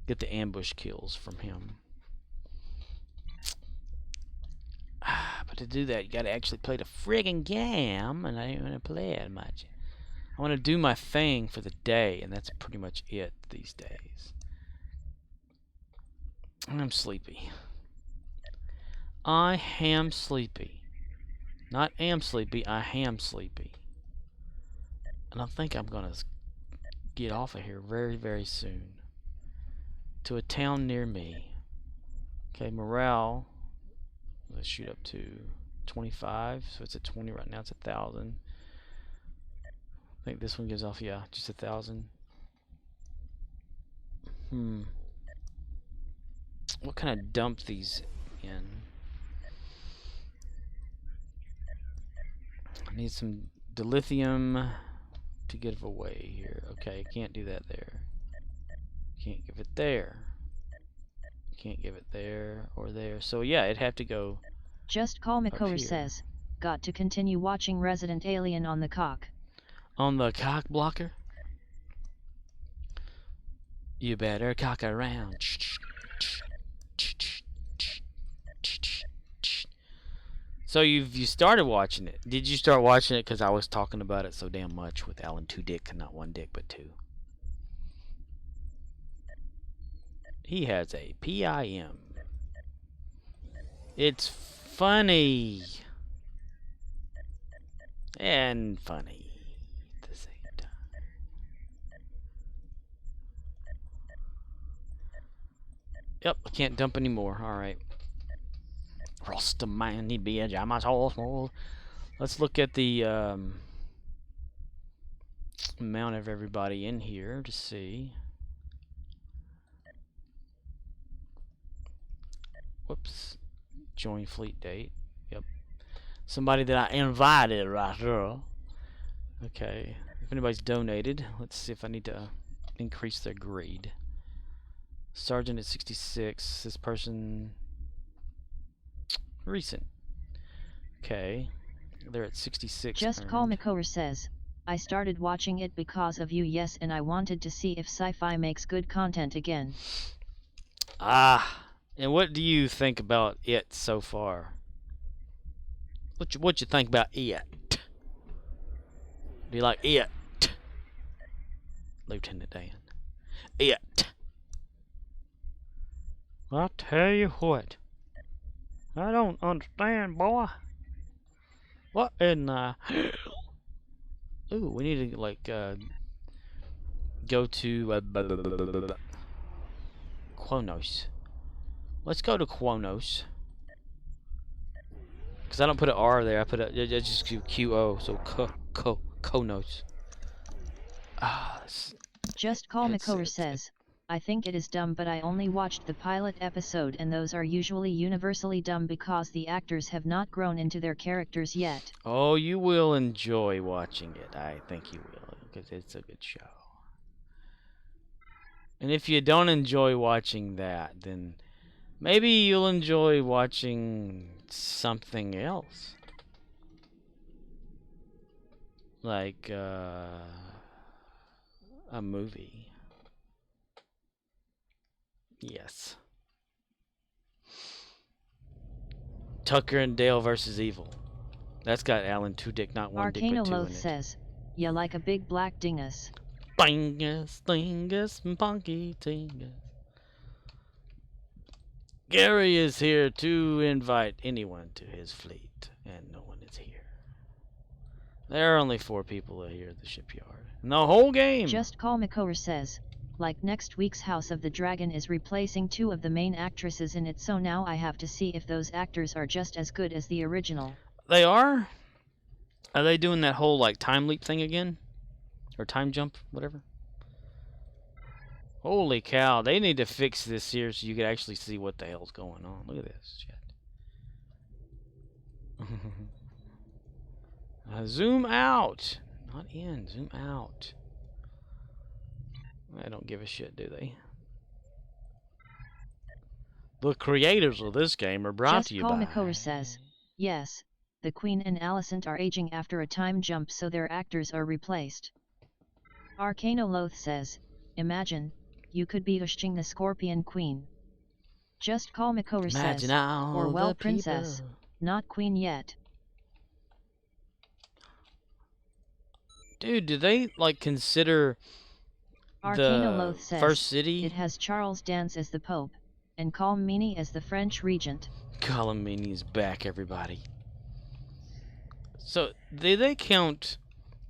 get the ambush kills from him. But to do that, you gotta actually play the friggin' game, and I ain't gonna play it much. I want to do my thing for the day, and that's pretty much it these days. I'm sleepy. I am sleepy. Not am sleepy, I am sleepy. And I think I'm gonna get off of here very, very soon. To a town near me. Okay, morale. Let's shoot up to 25. So it's at 20 right now. It's 1,000. I think this one gives off, yeah, just 1,000. What can I dump these in? I need some dilithium to give away here. Okay, can't do that there. Can't give it there. Can't give it there or there. So yeah, it'd have to go. Just Call Makover says, got to continue watching Resident Alien on the cock. On the cock blocker? You better cock around. So you started watching it. Did you start watching it because I was talking about it so damn much with Alan Tudyk, not one dick but two? He has a PIM. It's funny. And funny at the same time. Yep, I can't dump anymore. Alright. Rostamani be a jamas hole. Let's look at the amount of everybody in here to see. Whoops. Join fleet date. Yep. Somebody that I invited right there. Okay. If anybody's donated, let's see if I need to increase their grade. Sergeant at 66. This person recent. Okay. They're at 66. Just Call Makover says, I started watching it because of you, yes, and I wanted to see if sci-fi makes good content again. Ah, and what do you think about it so far? What you think about it? Do you like it? Lieutenant Dan. It. I'll tell you what. I don't understand, boy. What in the... Ooh, we need to, like, go to, Kronos. Let's go to Kronos. Because I don't put an R there, I put a, just QO, so Kronos. Ah, Just Call Makover says, I think it is dumb, but I only watched the pilot episode, and those are usually universally dumb because the actors have not grown into their characters yet. Oh, you will enjoy watching it. I think you will, because it's a good show. And if you don't enjoy watching that, then maybe you'll enjoy watching something else. Like, a movie. Yes. Tucker and Dale versus Evil. That's got Alan Tudyk, not one dick but two in it. Arcano Loth says, ya like a big black dingus. Dingus, dingus, punky dingus. Gary is here to invite anyone to his fleet, and no one is here. There are only 4 people here at the shipyard. And the whole game! Just Call Makover says, like next week's House of the Dragon is replacing 2 of the main actresses in it, so now I have to see if those actors are just as good as the original. They are? Are they doing that whole, like, time leap thing again? Or time jump, whatever? Holy cow, they need to fix this here so you can actually see what the hell's going on. Look at this shit. Zoom out! Not in, zoom out. They don't give a shit, do they? The creators of this game are brought to you by... Just Call Makover says, yes, the Queen and Alicent are aging after a time jump, so their actors are replaced. Arcano Loth says, imagine, you could be Ushching the Scorpion Queen. Just Call Makover says, or well, Princess, not Queen yet. Dude, do they, like, consider the says, First City? It has Charles Dance as the Pope, and Colm as the French Regent. Colm is back, everybody. So, do they count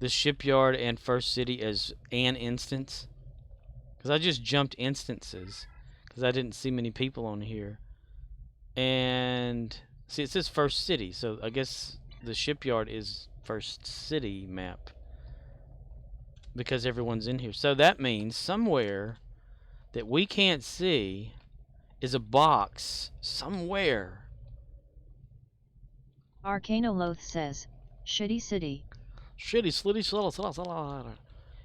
the shipyard and First City as an instance? Because I just jumped instances, because I didn't see many people on here. And, see, it says First City, so I guess the shipyard is First City map. Because everyone's in here. So that means somewhere that we can't see is a box somewhere. Arcano Loth says, Shitty City. Shitty, slitty,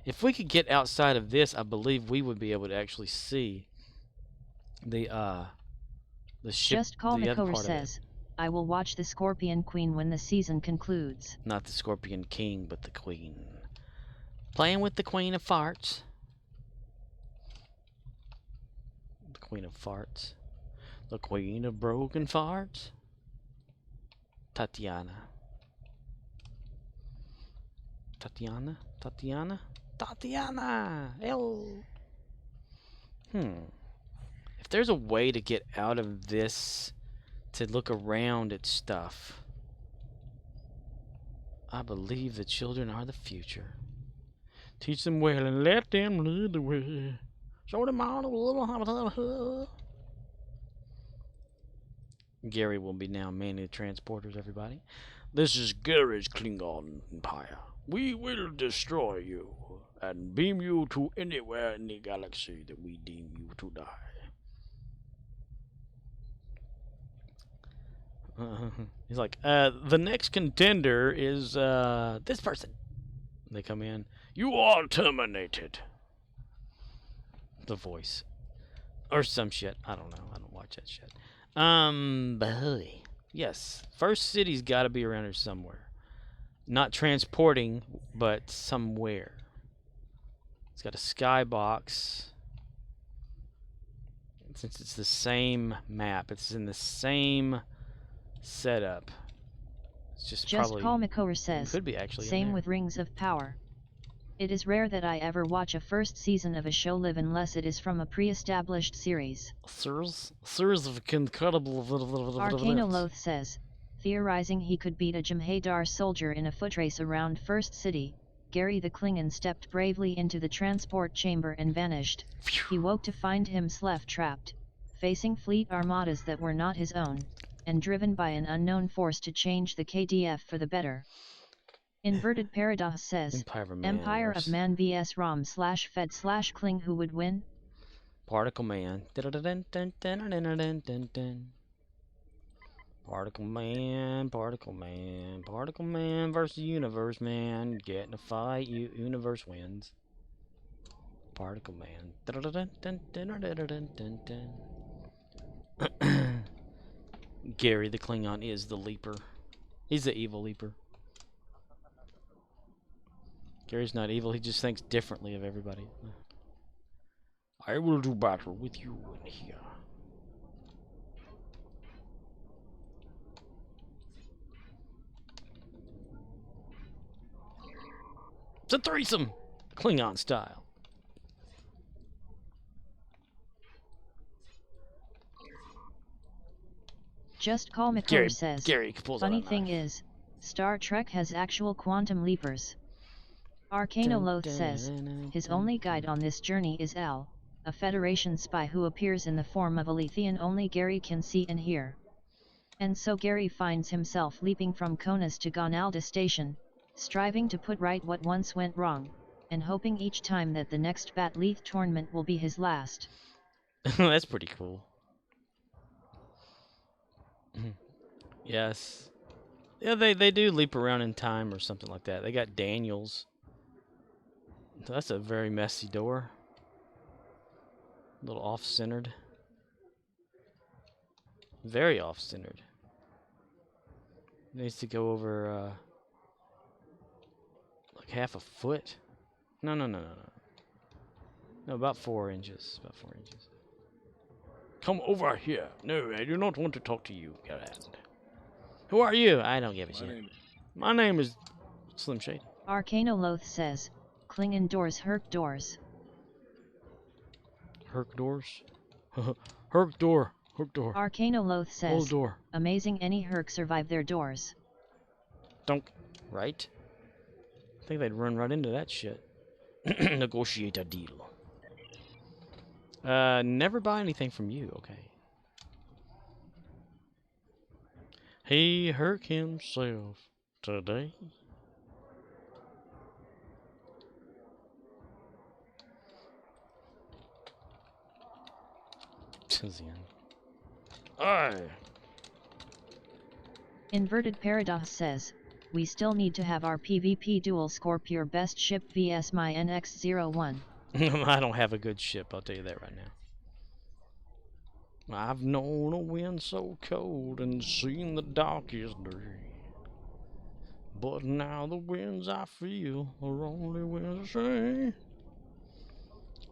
if we could get outside of this, I believe we would be able to actually see the ship. Just Call Makover says, I will watch the Scorpion Queen when the season concludes. Not the Scorpion King, but the Queen. Playing with the Queen of Farts. The Queen of Farts. The Queen of Broken Farts. Tatiana. Tatiana? Tatiana? Tatiana! Hello! If there's a way to get out of this, to look around at stuff, I believe the children are the future. Teach them well and let them lead the way. Show them all the little. Gary will be now manning the transporters, everybody. This is Gary's Klingon Empire. We will destroy you and beam you to anywhere in the galaxy that we deem you to die. He's like, the next contender is this person. They come in. You are terminated. The voice. Or some shit. I don't know. I don't watch that shit. But yes. First city's got to be around here somewhere. Not transporting, but somewhere. It's got a skybox. Since it's the same map, it's in the same setup. It's just probably call Makor says. Could be actually. Same with Rings of Power. It is rare that I ever watch a first season of a show live unless it is from a pre-established series. Series of incredible. Arcanoloth says, theorizing he could beat a Jem'Hadar soldier in a foot race around First City. Gary the Klingon stepped bravely into the transport chamber and vanished. He woke to find himself trapped, facing fleet armadas that were not his own, and driven by an unknown force to change the KDF for the better. Inverted Paradox says, Empire of Man vs ROM/Fed/Kling, who would win? Particle Man. Particle Man, Particle Man, Particle Man versus Universe Man. Get in a fight, Universe wins. Particle Man. Gary the Klingon is the Leaper. He's the evil Leaper. Gary's not evil, he just thinks differently of everybody. I will do battle with you in here. It's a threesome! Klingon style. Just Call Makor says, Gary funny thing is, Star Trek has actual quantum leapers. Arcanoloth says, his only guide on this journey is Al, a Federation spy who appears in the form of a Lethian only Gary can see and hear. And so Gary finds himself leaping from Konas to Gonalda Station, striving to put right what once went wrong, and hoping each time that the next Bat-Leth tournament will be his last. That's pretty cool. Yes. Yeah, they do leap around in time or something like that. They got Daniels. That's a very messy door. A little off-centered. Very off-centered. Needs to go over like half a foot. No, about 4 inches. About 4 inches. Come over here. No, I do not want to talk to you, Garand. Who are you? I don't give a shit. My name is Slim Shady. Arcanoloth says, Klingon doors Herc doors. Herc doors? Herc door. Herc door. Arcanoloth says, Hold door. Amazing any Herc survive their doors. Don't. Right? I think they'd run right into that shit. Negotiate a deal. Never buy anything from you, okay. He hurt himself today. Aye. Inverted Paradox says, we still need to have our PvP duel score pure best ship vs my NX-01. I don't have a good ship, I'll tell you that right now. I've known a wind so cold and seen the darkest day. But now the winds I feel are only winds I say.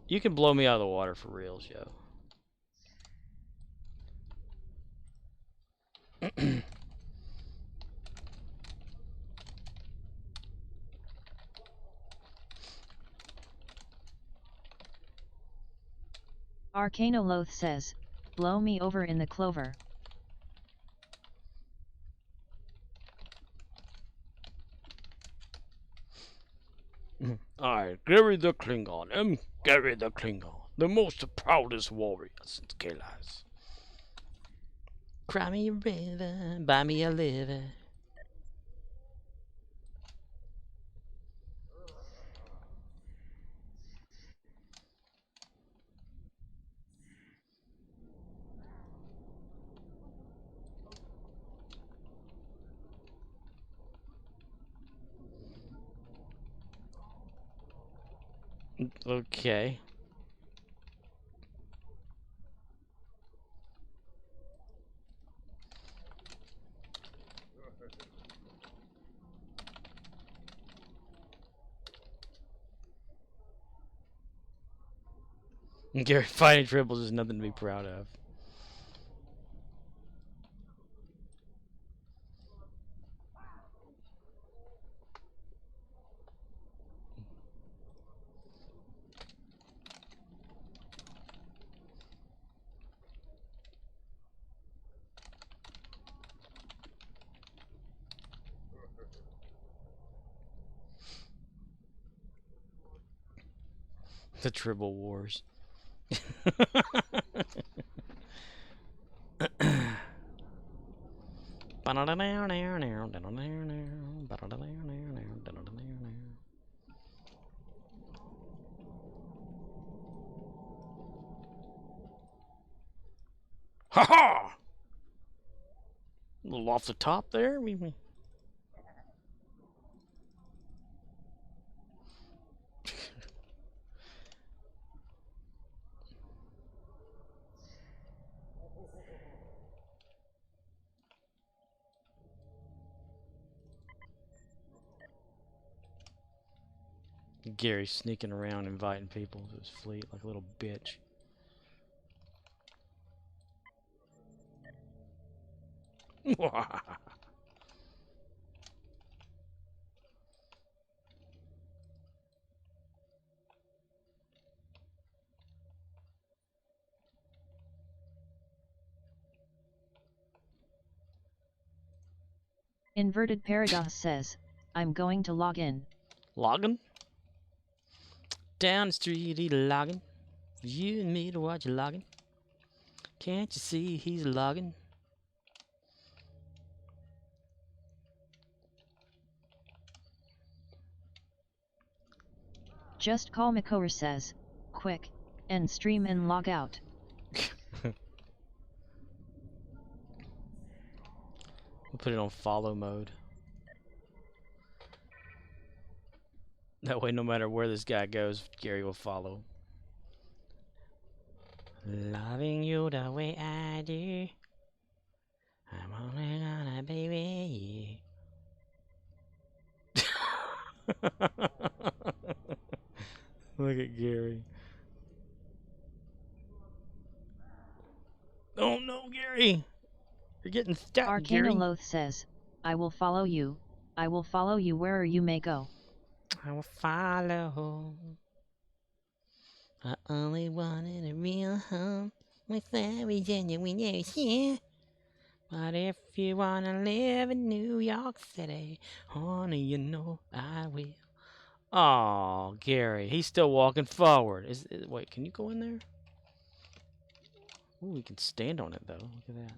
You can blow me out of the water for real, yo. Arcanoloth says, blow me over in the clover. I, Gary the Klingon, am Gary the Klingon, the most proudest warrior since Kalas. Cry me a river, buy me a liver. Okay. Gary fighting triples is nothing to be proud of. The Tribble Wars. Ha ha! A little off the top there. Gary sneaking around inviting people to his fleet like a little bitch. Inverted Paradox says, I'm going to log in. Logging? Down the street, he logging. You and me to watch logging. Can't you see he's logging? Just Call Makor says, quick, end stream and log out. We'll put it on follow mode. That way, no matter where this guy goes, Gary will follow. Loving you the way I do, I'm only gonna be with you. Look at Gary. Oh no, Gary! You're getting stuck, Gary. Arcanoloth says, I will follow you. I will follow you wherever you may go. I will follow. I only wanted a real home with very genuine news, yeah. But if you wanna live in New York City, honey, you know I will. Oh, Gary, he's still walking forward. Wait, can you go in there? Ooh, we can stand on it though. Look at that.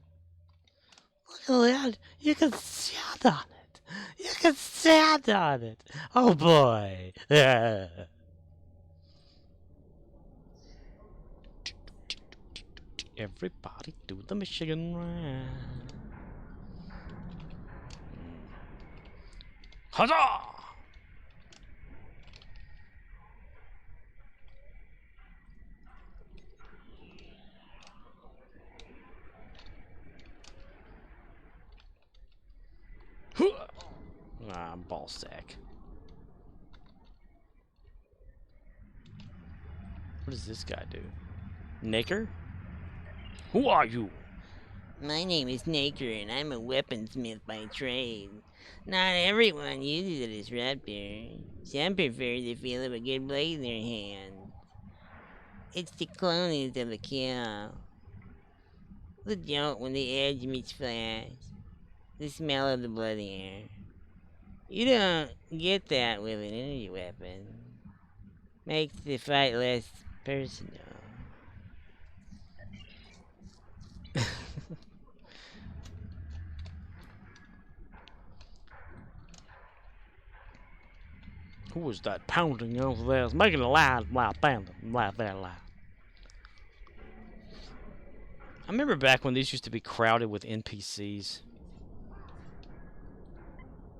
Look at that. You can stand on it. You can stand on it. Oh boy. Everybody do the Michigan ride. Huzzah! Ah, ball sack. What does this guy do? Naker? Who are you? My name is Naker, and I'm a weaponsmith by trade. Not everyone uses a disruptor. Some prefer the feel of a good blade in their hand. It's the clonings of the kill. The jolt when the edge meets flesh. The smell of the bloody air. You don't get that with an energy weapon. Makes the fight less personal. Who was that pounding over there? It's making a loud pounding. Loud. I remember back when these used to be crowded with NPCs.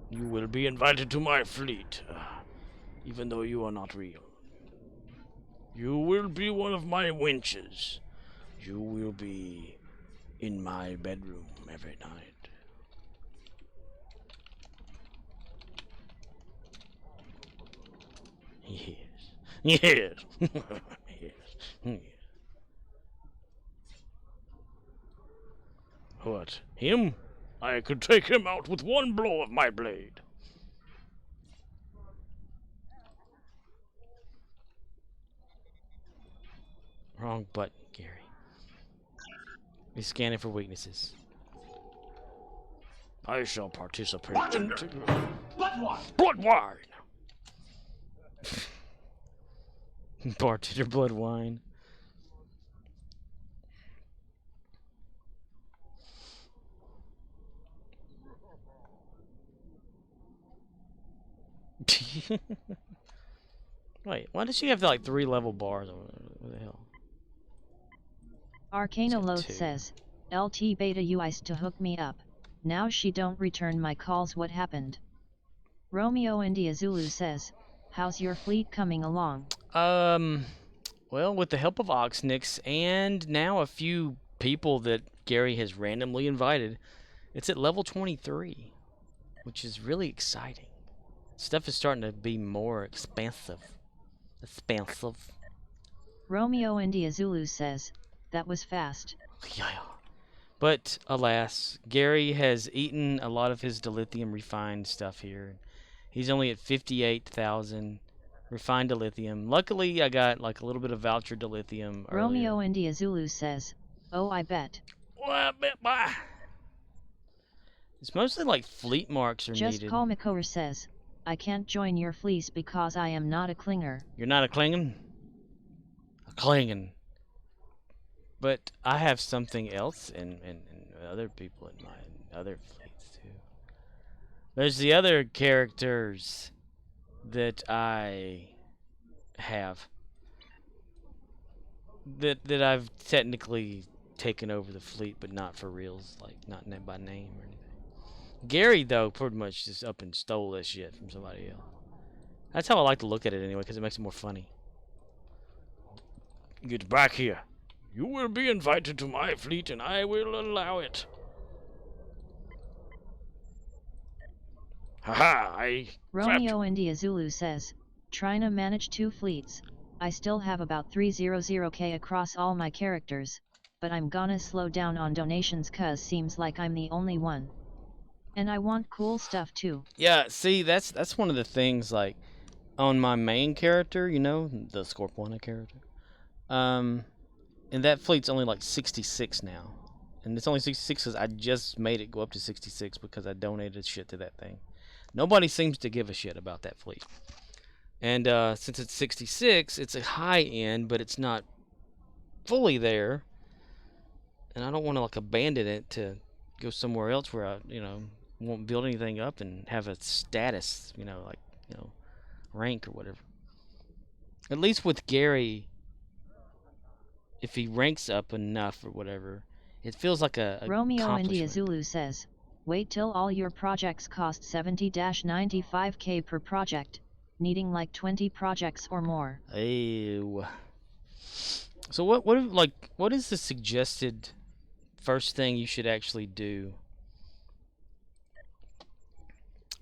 You will be invited to my fleet, even though you are not real. You will be one of my wenches. You will be in my bedroom every night. Yes. Yes. Yes. What? Him? I could take him out with one blow of my blade. Wrong button, Gary. He's scanning for weaknesses. I shall participate. Blood wine! Blood wine! Bartender blood wine. Wait, why does she have like 3 level bars? What the hell? Arcana Loath says, LT Beta you used to hook me up. Now she don't return my calls, what happened? Romeo India Zulu says, how's your fleet coming along? Well, with the help of Oxnix and now a few people that Gary has randomly invited, it's at level 23, which is really exciting. Stuff is starting to be more expansive. Romeo India Zulu says, that was fast. Yeah. But, alas, Gary has eaten a lot of his dilithium refined stuff here. He's only at 58,000 refined dilithium. Luckily, I got like a little bit of voucher dilithium earlier. Romeo India Zulu says, oh, I bet. Well, I bet, bye. It's mostly like fleet marks are Just needed. Call Makor says, I can't join your fleece because I am not a clinger. You're not a Klingon? A Klingon. But I have something else and other people in my other fleets too. There's the other characters that I have that I've technically taken over the fleet, but not for reals, like not by name or anything. Gary though pretty much just up and stole that shit from somebody else. That's how I like to look at it anyway, because it makes it more funny. Get back here. You will be invited to my fleet, and I will allow it. Haha, Romeo India Zulu says, trying to manage 2 fleets. I still have about 300k across all my characters, but I'm gonna slow down on donations cause seems like I'm the only one. And I want cool stuff too. Yeah, see, that's one of the things, like, on my main character, you know, the Scorpwana character. And that fleet's only like 66 now. And it's only 66 because I just made it go up to 66 because I donated shit to that thing. Nobody seems to give a shit about that fleet. And since it's 66, it's a high end, but it's not fully there. And I don't want to like abandon it to go somewhere else where I, you know, won't build anything up and have a status, you know, like, you know, rank or whatever. At least with Gary, if he ranks up enough or whatever, it feels like a Romeo India Zulu says, wait till all your projects cost 70-95k per project, needing like 20 projects or more. Ew. So what is the suggested first thing you should actually do?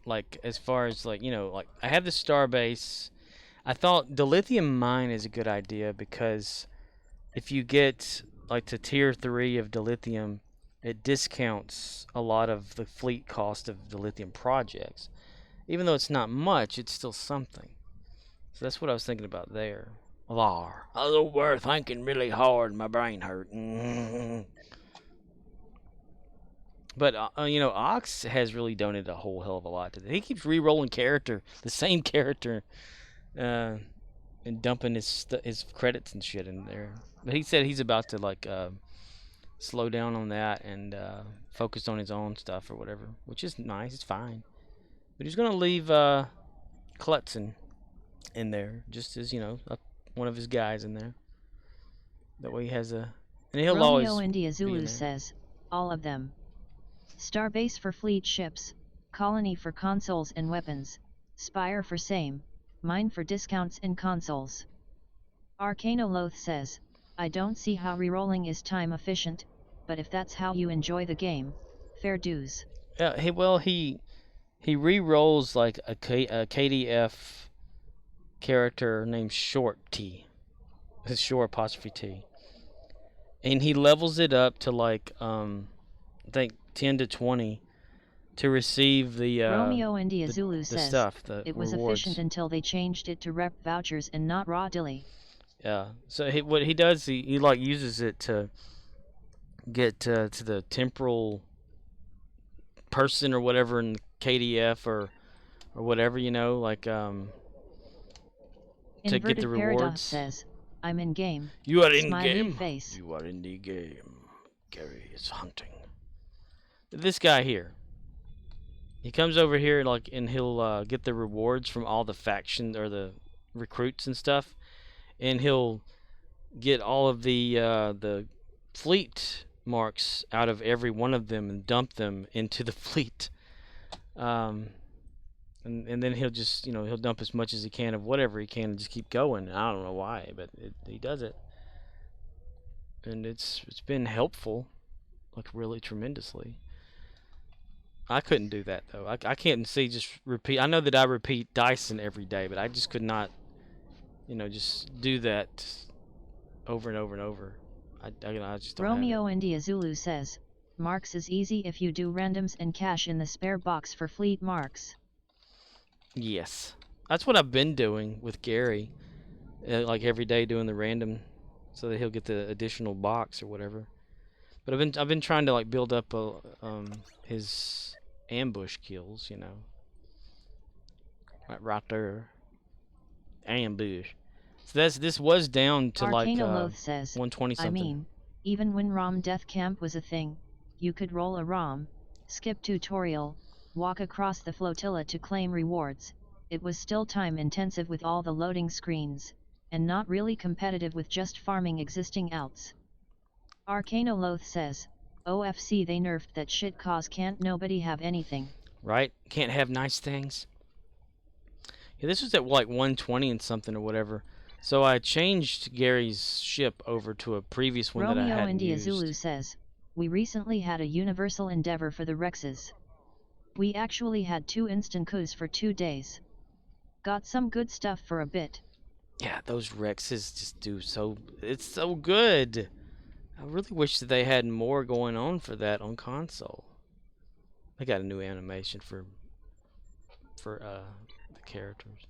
Like, as far as, like, you know, like, I have the starbase. I thought the lithium mine is a good idea because if you get, like, to tier 3 of dilithium, it discounts a lot of the fleet cost of the lithium projects. Even though it's not much, it's still something. So that's what I was thinking about there. Var. I was over thinking really hard. My brain hurt. But, you know, Ox has really donated a whole hell of a lot to this. He keeps re-rolling the same character, and dumping his credits and shit in there. But he said he's about to, like, slow down on that and focus on his own stuff or whatever, which is nice. It's fine. But he's going to leave Clutson in there, just as, you know, one of his guys in there. That way he has a... And he'll Romeo always India Zulu says, all of them. Starbase for fleet ships, Colony for consoles and weapons, Spire for same, Mine for discounts in consoles. Arcanoloth says, I don't see how rerolling is time efficient, but if that's how you enjoy the game, fair dues. Yeah, he re-rolls like a KDF character named Short T. It's Short apostrophe T. And he levels it up to like I think 10 to 20 to receive the Romeo India Zulu says stuff, the it was rewards. efficient until they changed it to rep vouchers and not raw dilly. Yeah. So what he does, he like uses it to get to the temporal person or whatever in KDF or whatever, you know, like to Inverted get the Paradox rewards. says, I'm in game. You are in Smiley game. Face. You are in the game. Gary is hunting. This guy here. He comes over here like, and he'll get the rewards from all the factions or the recruits and stuff, and he'll get all of the fleet marks out of every one of them and dump them into the fleet. And then he'll just, you know, he'll dump as much as he can of whatever he can and just keep going. I don't know why, but he does it. And it's been helpful, like really tremendously. I couldn't do that though. I can't see just repeat. I know that I repeat Dyson every day, but I just could not, you know, just do that over and over and over. I just don't Romeo India Zulu says, marks is easy if you do randoms and cash in the spare box for fleet marks. Yes, that's what I've been doing with Gary, like every day doing the random, so that he'll get the additional box or whatever. But I've been trying to like build up his ambush kills, you know, right there, ambush. So this was down to like says, 120 something. I mean, even when ROM Death Camp was a thing, you could roll a ROM, skip tutorial, walk across the flotilla to claim rewards. It was still time intensive with all the loading screens, and not really competitive with just farming existing outs. Arcanoloth says, OFC they nerfed that shit cause can't nobody have anything. Right? Can't have nice things. Yeah, this was at like 120 and something or whatever. So I changed Gary's ship over to a previous one that I hadn't India used. Zulu says, we recently had a universal endeavor for the Rexes. We actually had 2 instant coups for 2 days. Got some good stuff for a bit. Yeah, those Rexes just do so... It's so good. I really wish that they had more going on for that on console. They got a new animation for the characters.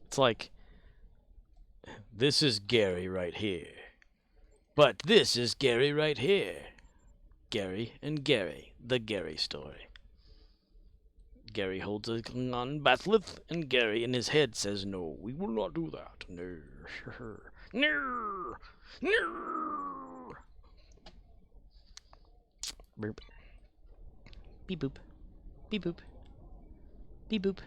It's like, this is Gary right here. But this is Gary right here. Gary and Gary, the Gary story. Gary holds a Klingon batholith, and Gary in his head says, no, we will not do that. No. No. No. Burp. Beep boop. Beep boop. Beep boop.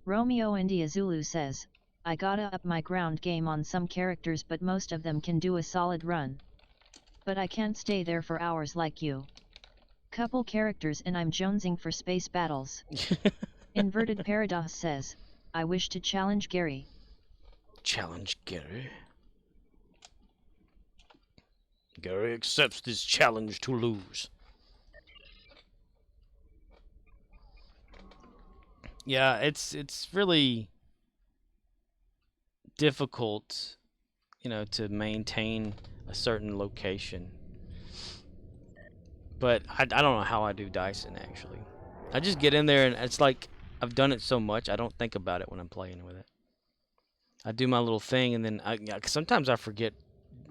Romeo India Zulu says, I gotta up my ground game on some characters, but most of them can do a solid run. But I can't stay there for hours like you. Couple characters and I'm jonesing for space battles. Inverted Paradox says, I wish to challenge Gary. Challenge Gary? Gary accepts this challenge to lose. Yeah, it's really difficult, you know, to maintain a certain location. But I don't know how I do Dyson, actually. I just get in there, and it's like I've done it so much, I don't think about it when I'm playing with it. I do my little thing, and then sometimes I forget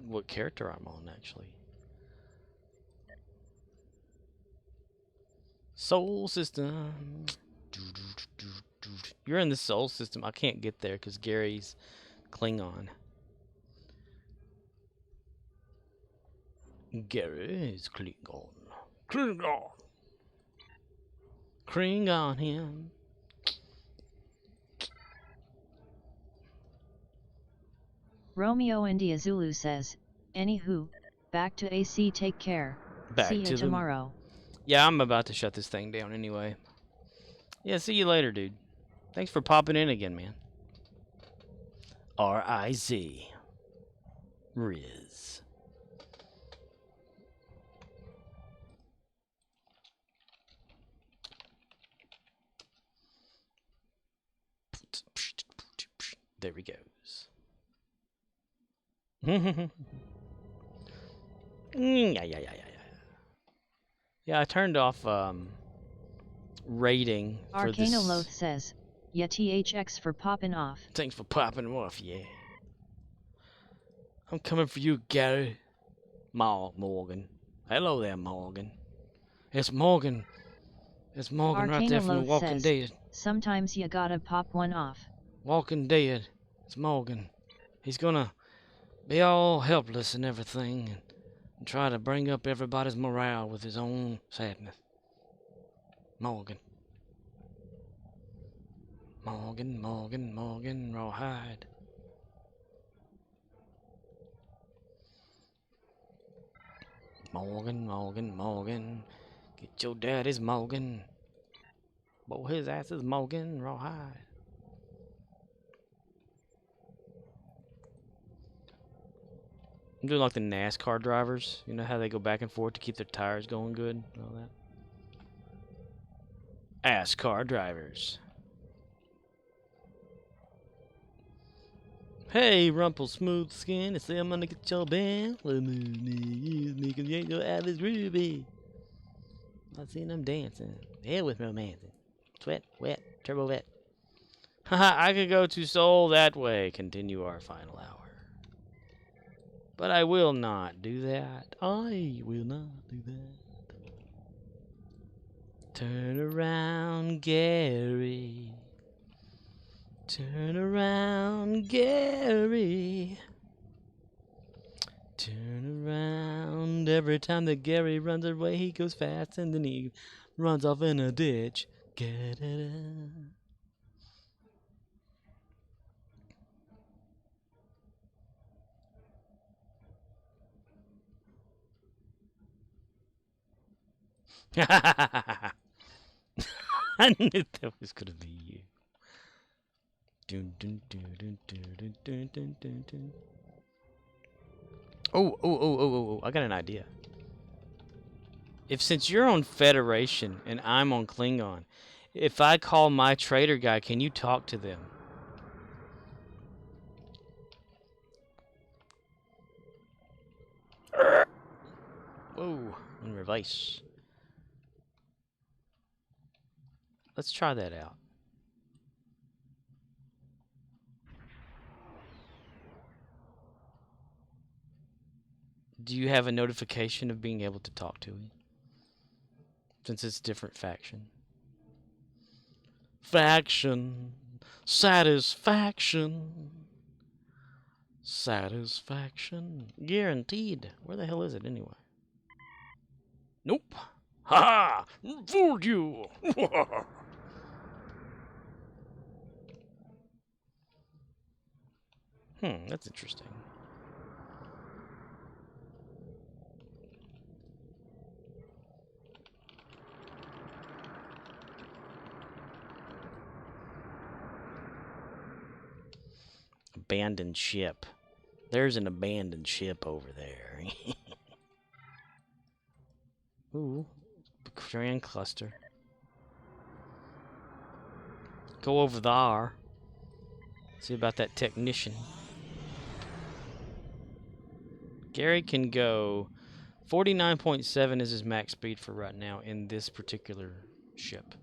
what character I'm on, actually. Soul System. You're in the Soul System. I can't get there because Gary's Klingon. Gary is Klingon. Klingon. Klingon him. Romeo India Zulu says, anywho, back to AC, take care. Back See you tomorrow. Yeah, I'm about to shut this thing down anyway. Yeah, see you later, dude. Thanks for popping in again, man. R-I-Z. Riz. There he goes. Yeah, I turned off rating for this. Arcanoloth says, yeah, THX for popping off. Thanks for popping off, yeah. I'm coming for you, Gary. Morgan. Hello there, Morgan. It's Morgan. It's Morgan right there from The Walking Dead. Sometimes you gotta pop one off. Walking Dead. It's Morgan. He's gonna be all helpless and everything and try to bring up everybody's morale with his own sadness. Morgan. Morgan, Morgan, Morgan, Rawhide. Morgan, Morgan, Morgan. Get your daddy's Morgan. Boy, his ass is Morgan, Rawhide. I'm doing like the NASCAR drivers. You know how they go back and forth to keep their tires going good and all that? NASCAR drivers. Hey, Rumple Smooth Skin, I say I'm gonna get your band. Use me, cause you ain't no Alice Ruby. I seen them dancing. Hell with romancing. Sweat, wet, turbo vet. Haha, I could go to Soul that way. Continue our final hour. But I will not do that. I will not do that. Turn around, Gary. Turn around, Gary. Turn around. Every time that Gary runs away, he goes fast and then he runs off in a ditch. Get it out. I knew that was gonna be you. Dun, dun, dun, dun, dun, dun, dun, dun, dun. Oh, I got an idea. If since you're on Federation and I'm on Klingon, if I call my trader guy, can you talk to them? Whoa, in reverse. Let's try that out. Do you have a notification of being able to talk to him? Since it's different faction. Faction. Satisfaction. Satisfaction. Guaranteed. Where the hell is it anyway? Nope. Ha ha! Fooled you! That's interesting. Abandoned ship. There's an abandoned ship over there. Ooh, Grand Cluster. Go over there. See about that technician. Gary can go 49.7 is his max speed for right now in this particular ship.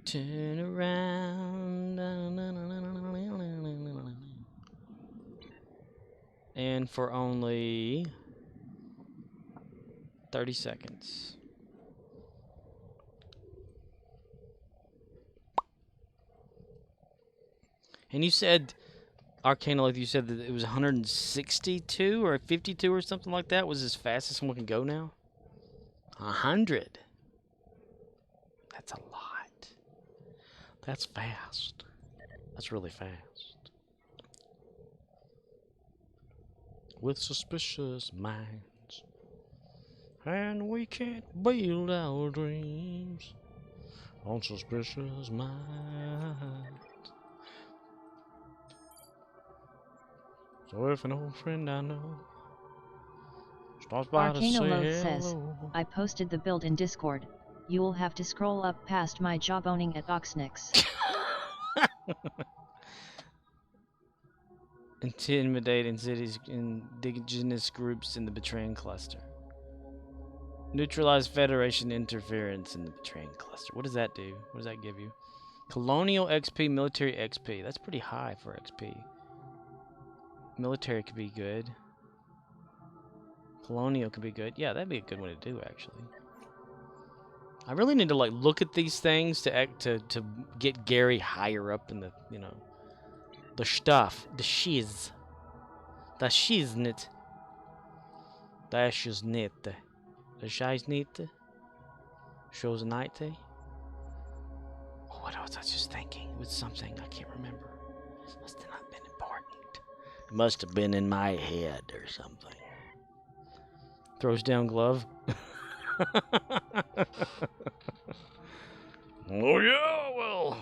Turn around. And for only 30 seconds. And you said, Arcanolith, you said that it was 162 or 52 or something like that was as fast as someone can go now? 100. That's a lot. That's fast. That's really fast. With suspicious minds. And we can't build our dreams on suspicious minds. So if an old friend I know stops by to say Arcanoloth says, hello. I posted the build in Discord. You will have to scroll up past my job owning at Oxnix. Intimidate indigenous groups in the Betraying Cluster. Neutralize Federation interference in the Betraying Cluster. What does that do? What does that give you? Colonial XP, military XP. That's pretty high for XP. Military could be good. Colonial could be good. Yeah, that'd be a good one to do, actually. I really need to like look at these things to get Gary higher up in the, you know, the stuff, the shiznit, the shiznit, the shiznit, shoznite. Oh, what was I just thinking? It was something I can't remember. Must have not been important. It must have been in my head or something. Throws down glove. Oh yeah, well.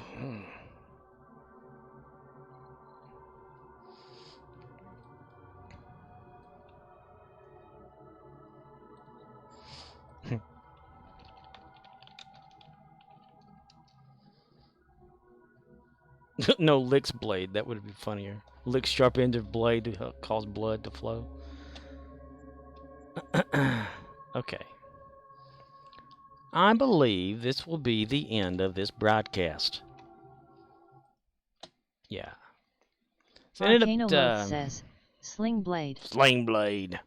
No, licks blade. That would be funnier. Licks sharp end of blade to cause blood to flow. Okay. I believe this will be the end of this broadcast. Yeah. So Arcanoloth says, Sling Blade. Sling Blade.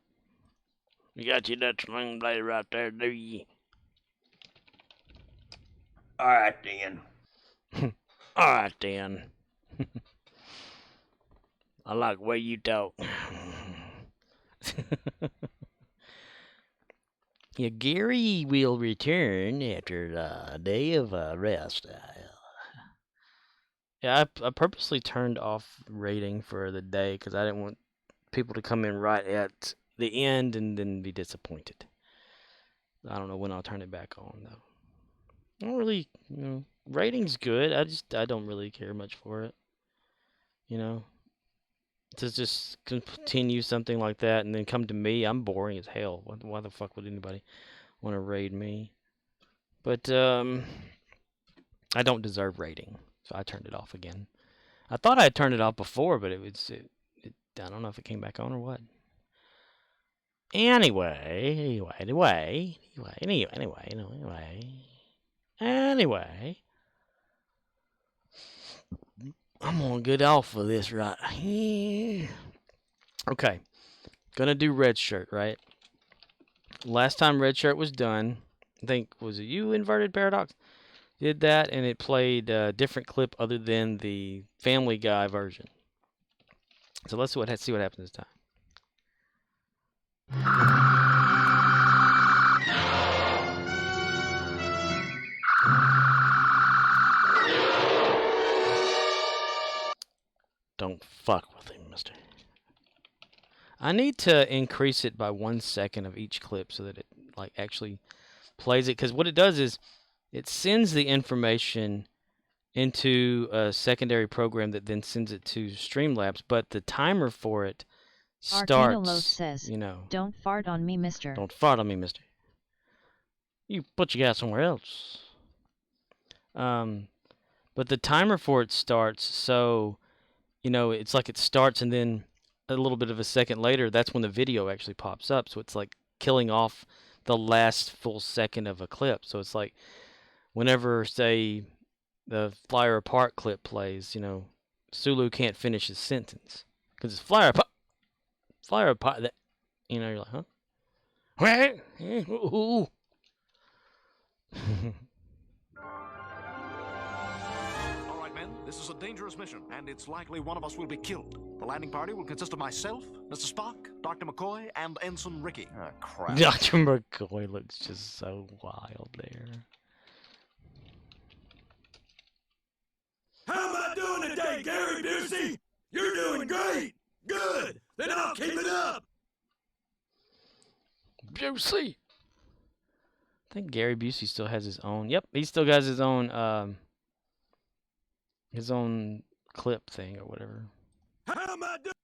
You got you that Sling Blade right there, do you? Alright then. Alright then. I like the way you talk. Yeah, Gary will return after a day of rest. Yeah, I purposely turned off rating for the day because I didn't want people to come in right at the end and then be disappointed. I don't know when I'll turn it back on, though. I don't really, you know, rating's good. I don't really care much for it. You know, to just continue something like that and then come to me, I'm boring as hell. Why the fuck would anybody want to raid me? But I don't deserve rating, so I turned it off again. I thought I had turned it off before, but I don't know if it came back on or what. Anyway, I'm gonna get off of this right here. Okay, gonna do red shirt, right? Last time red shirt was done, I think, was it you, Inverted Paradox? Did that, and it played a different clip other than the Family Guy version. So let's see what happens this time. Don't fuck with him, mister. I need to increase it by 1 second of each clip so that it like actually plays it. Because what it does is it sends the information into a secondary program that then sends it to Streamlabs. But the timer for it starts, says, you know. Don't fart on me, mister. Don't fart on me, mister. You put your gas somewhere else. But the timer for it starts, so, you know, it's like it starts and then a little bit of a second later, that's when the video actually pops up. So it's like killing off the last full second of a clip. So it's like whenever, say, the Flyer Apart clip plays, you know, Sulu can't finish his sentence because it's Flyer Apart. That, you know, you're like, huh? What? Ooh. All right, men, this is a dangerous mission, and it's likely one of us will be killed. The landing party will consist of myself, Mr. Spock, Dr. McCoy, and Ensign Ricky. Ah, crap. Dr. McCoy looks just so wild there. How am I doing today, Gary Busey? You're doing great. Good. Then I'll keep it up. Busey. I think Gary Busey still has his own. Yep, he still has his own clip thing or whatever. How am I doing?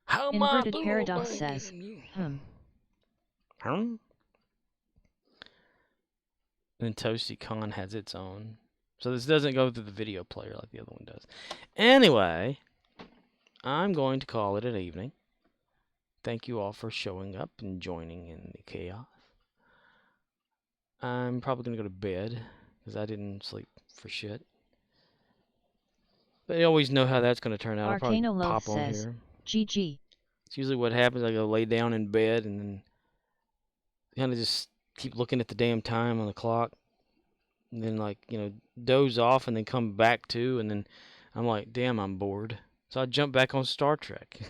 How am I Inverted doing? Paradox says, And then Toasty Con has its own. So this doesn't go through the video player like the other one does. Anyway, I'm going to call it an evening. Thank you all for showing up and joining in the chaos. I'm probably going to go to bed because I didn't sleep for shit. But you always know how that's going to turn out. I'll probably pop on here. GG. It's usually what happens. I go lay down in bed and then kind of just keep looking at the damn time on the clock. And then, like, you know, doze off and then come back to. And then I'm like, damn, I'm bored. So I jump back on Star Trek.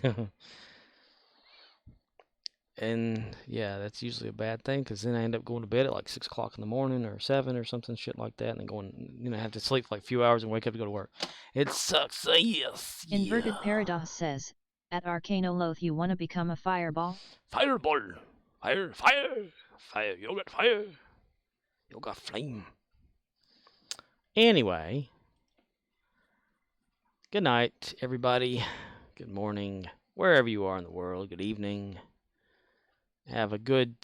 And, yeah, that's usually a bad thing because then I end up going to bed at like 6 o'clock in the morning or 7 or something shit like that. And then going, you know, have to sleep for like a few hours and wake up to go to work. It sucks. Yes. Inverted Paradox says, at Arcanoloth you wanna become a fireball? Fireball. Fire, fire. Fire. You got fire. You got flame. Anyway. Good night, everybody. Good morning. Wherever you are in the world. Good evening. Have a good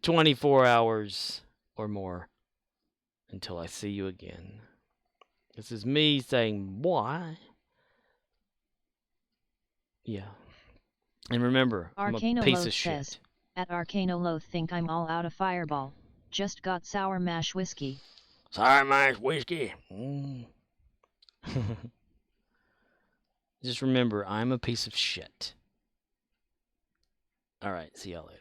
24 hours or more until I see you again. This is me saying, why? Yeah. And remember, I'm a piece of shit. Says, at Arcanoloth think I'm all out of fireball. Just got sour mash whiskey. Sour mash whiskey. Just remember, I'm a piece of shit. Alright, see y'all later.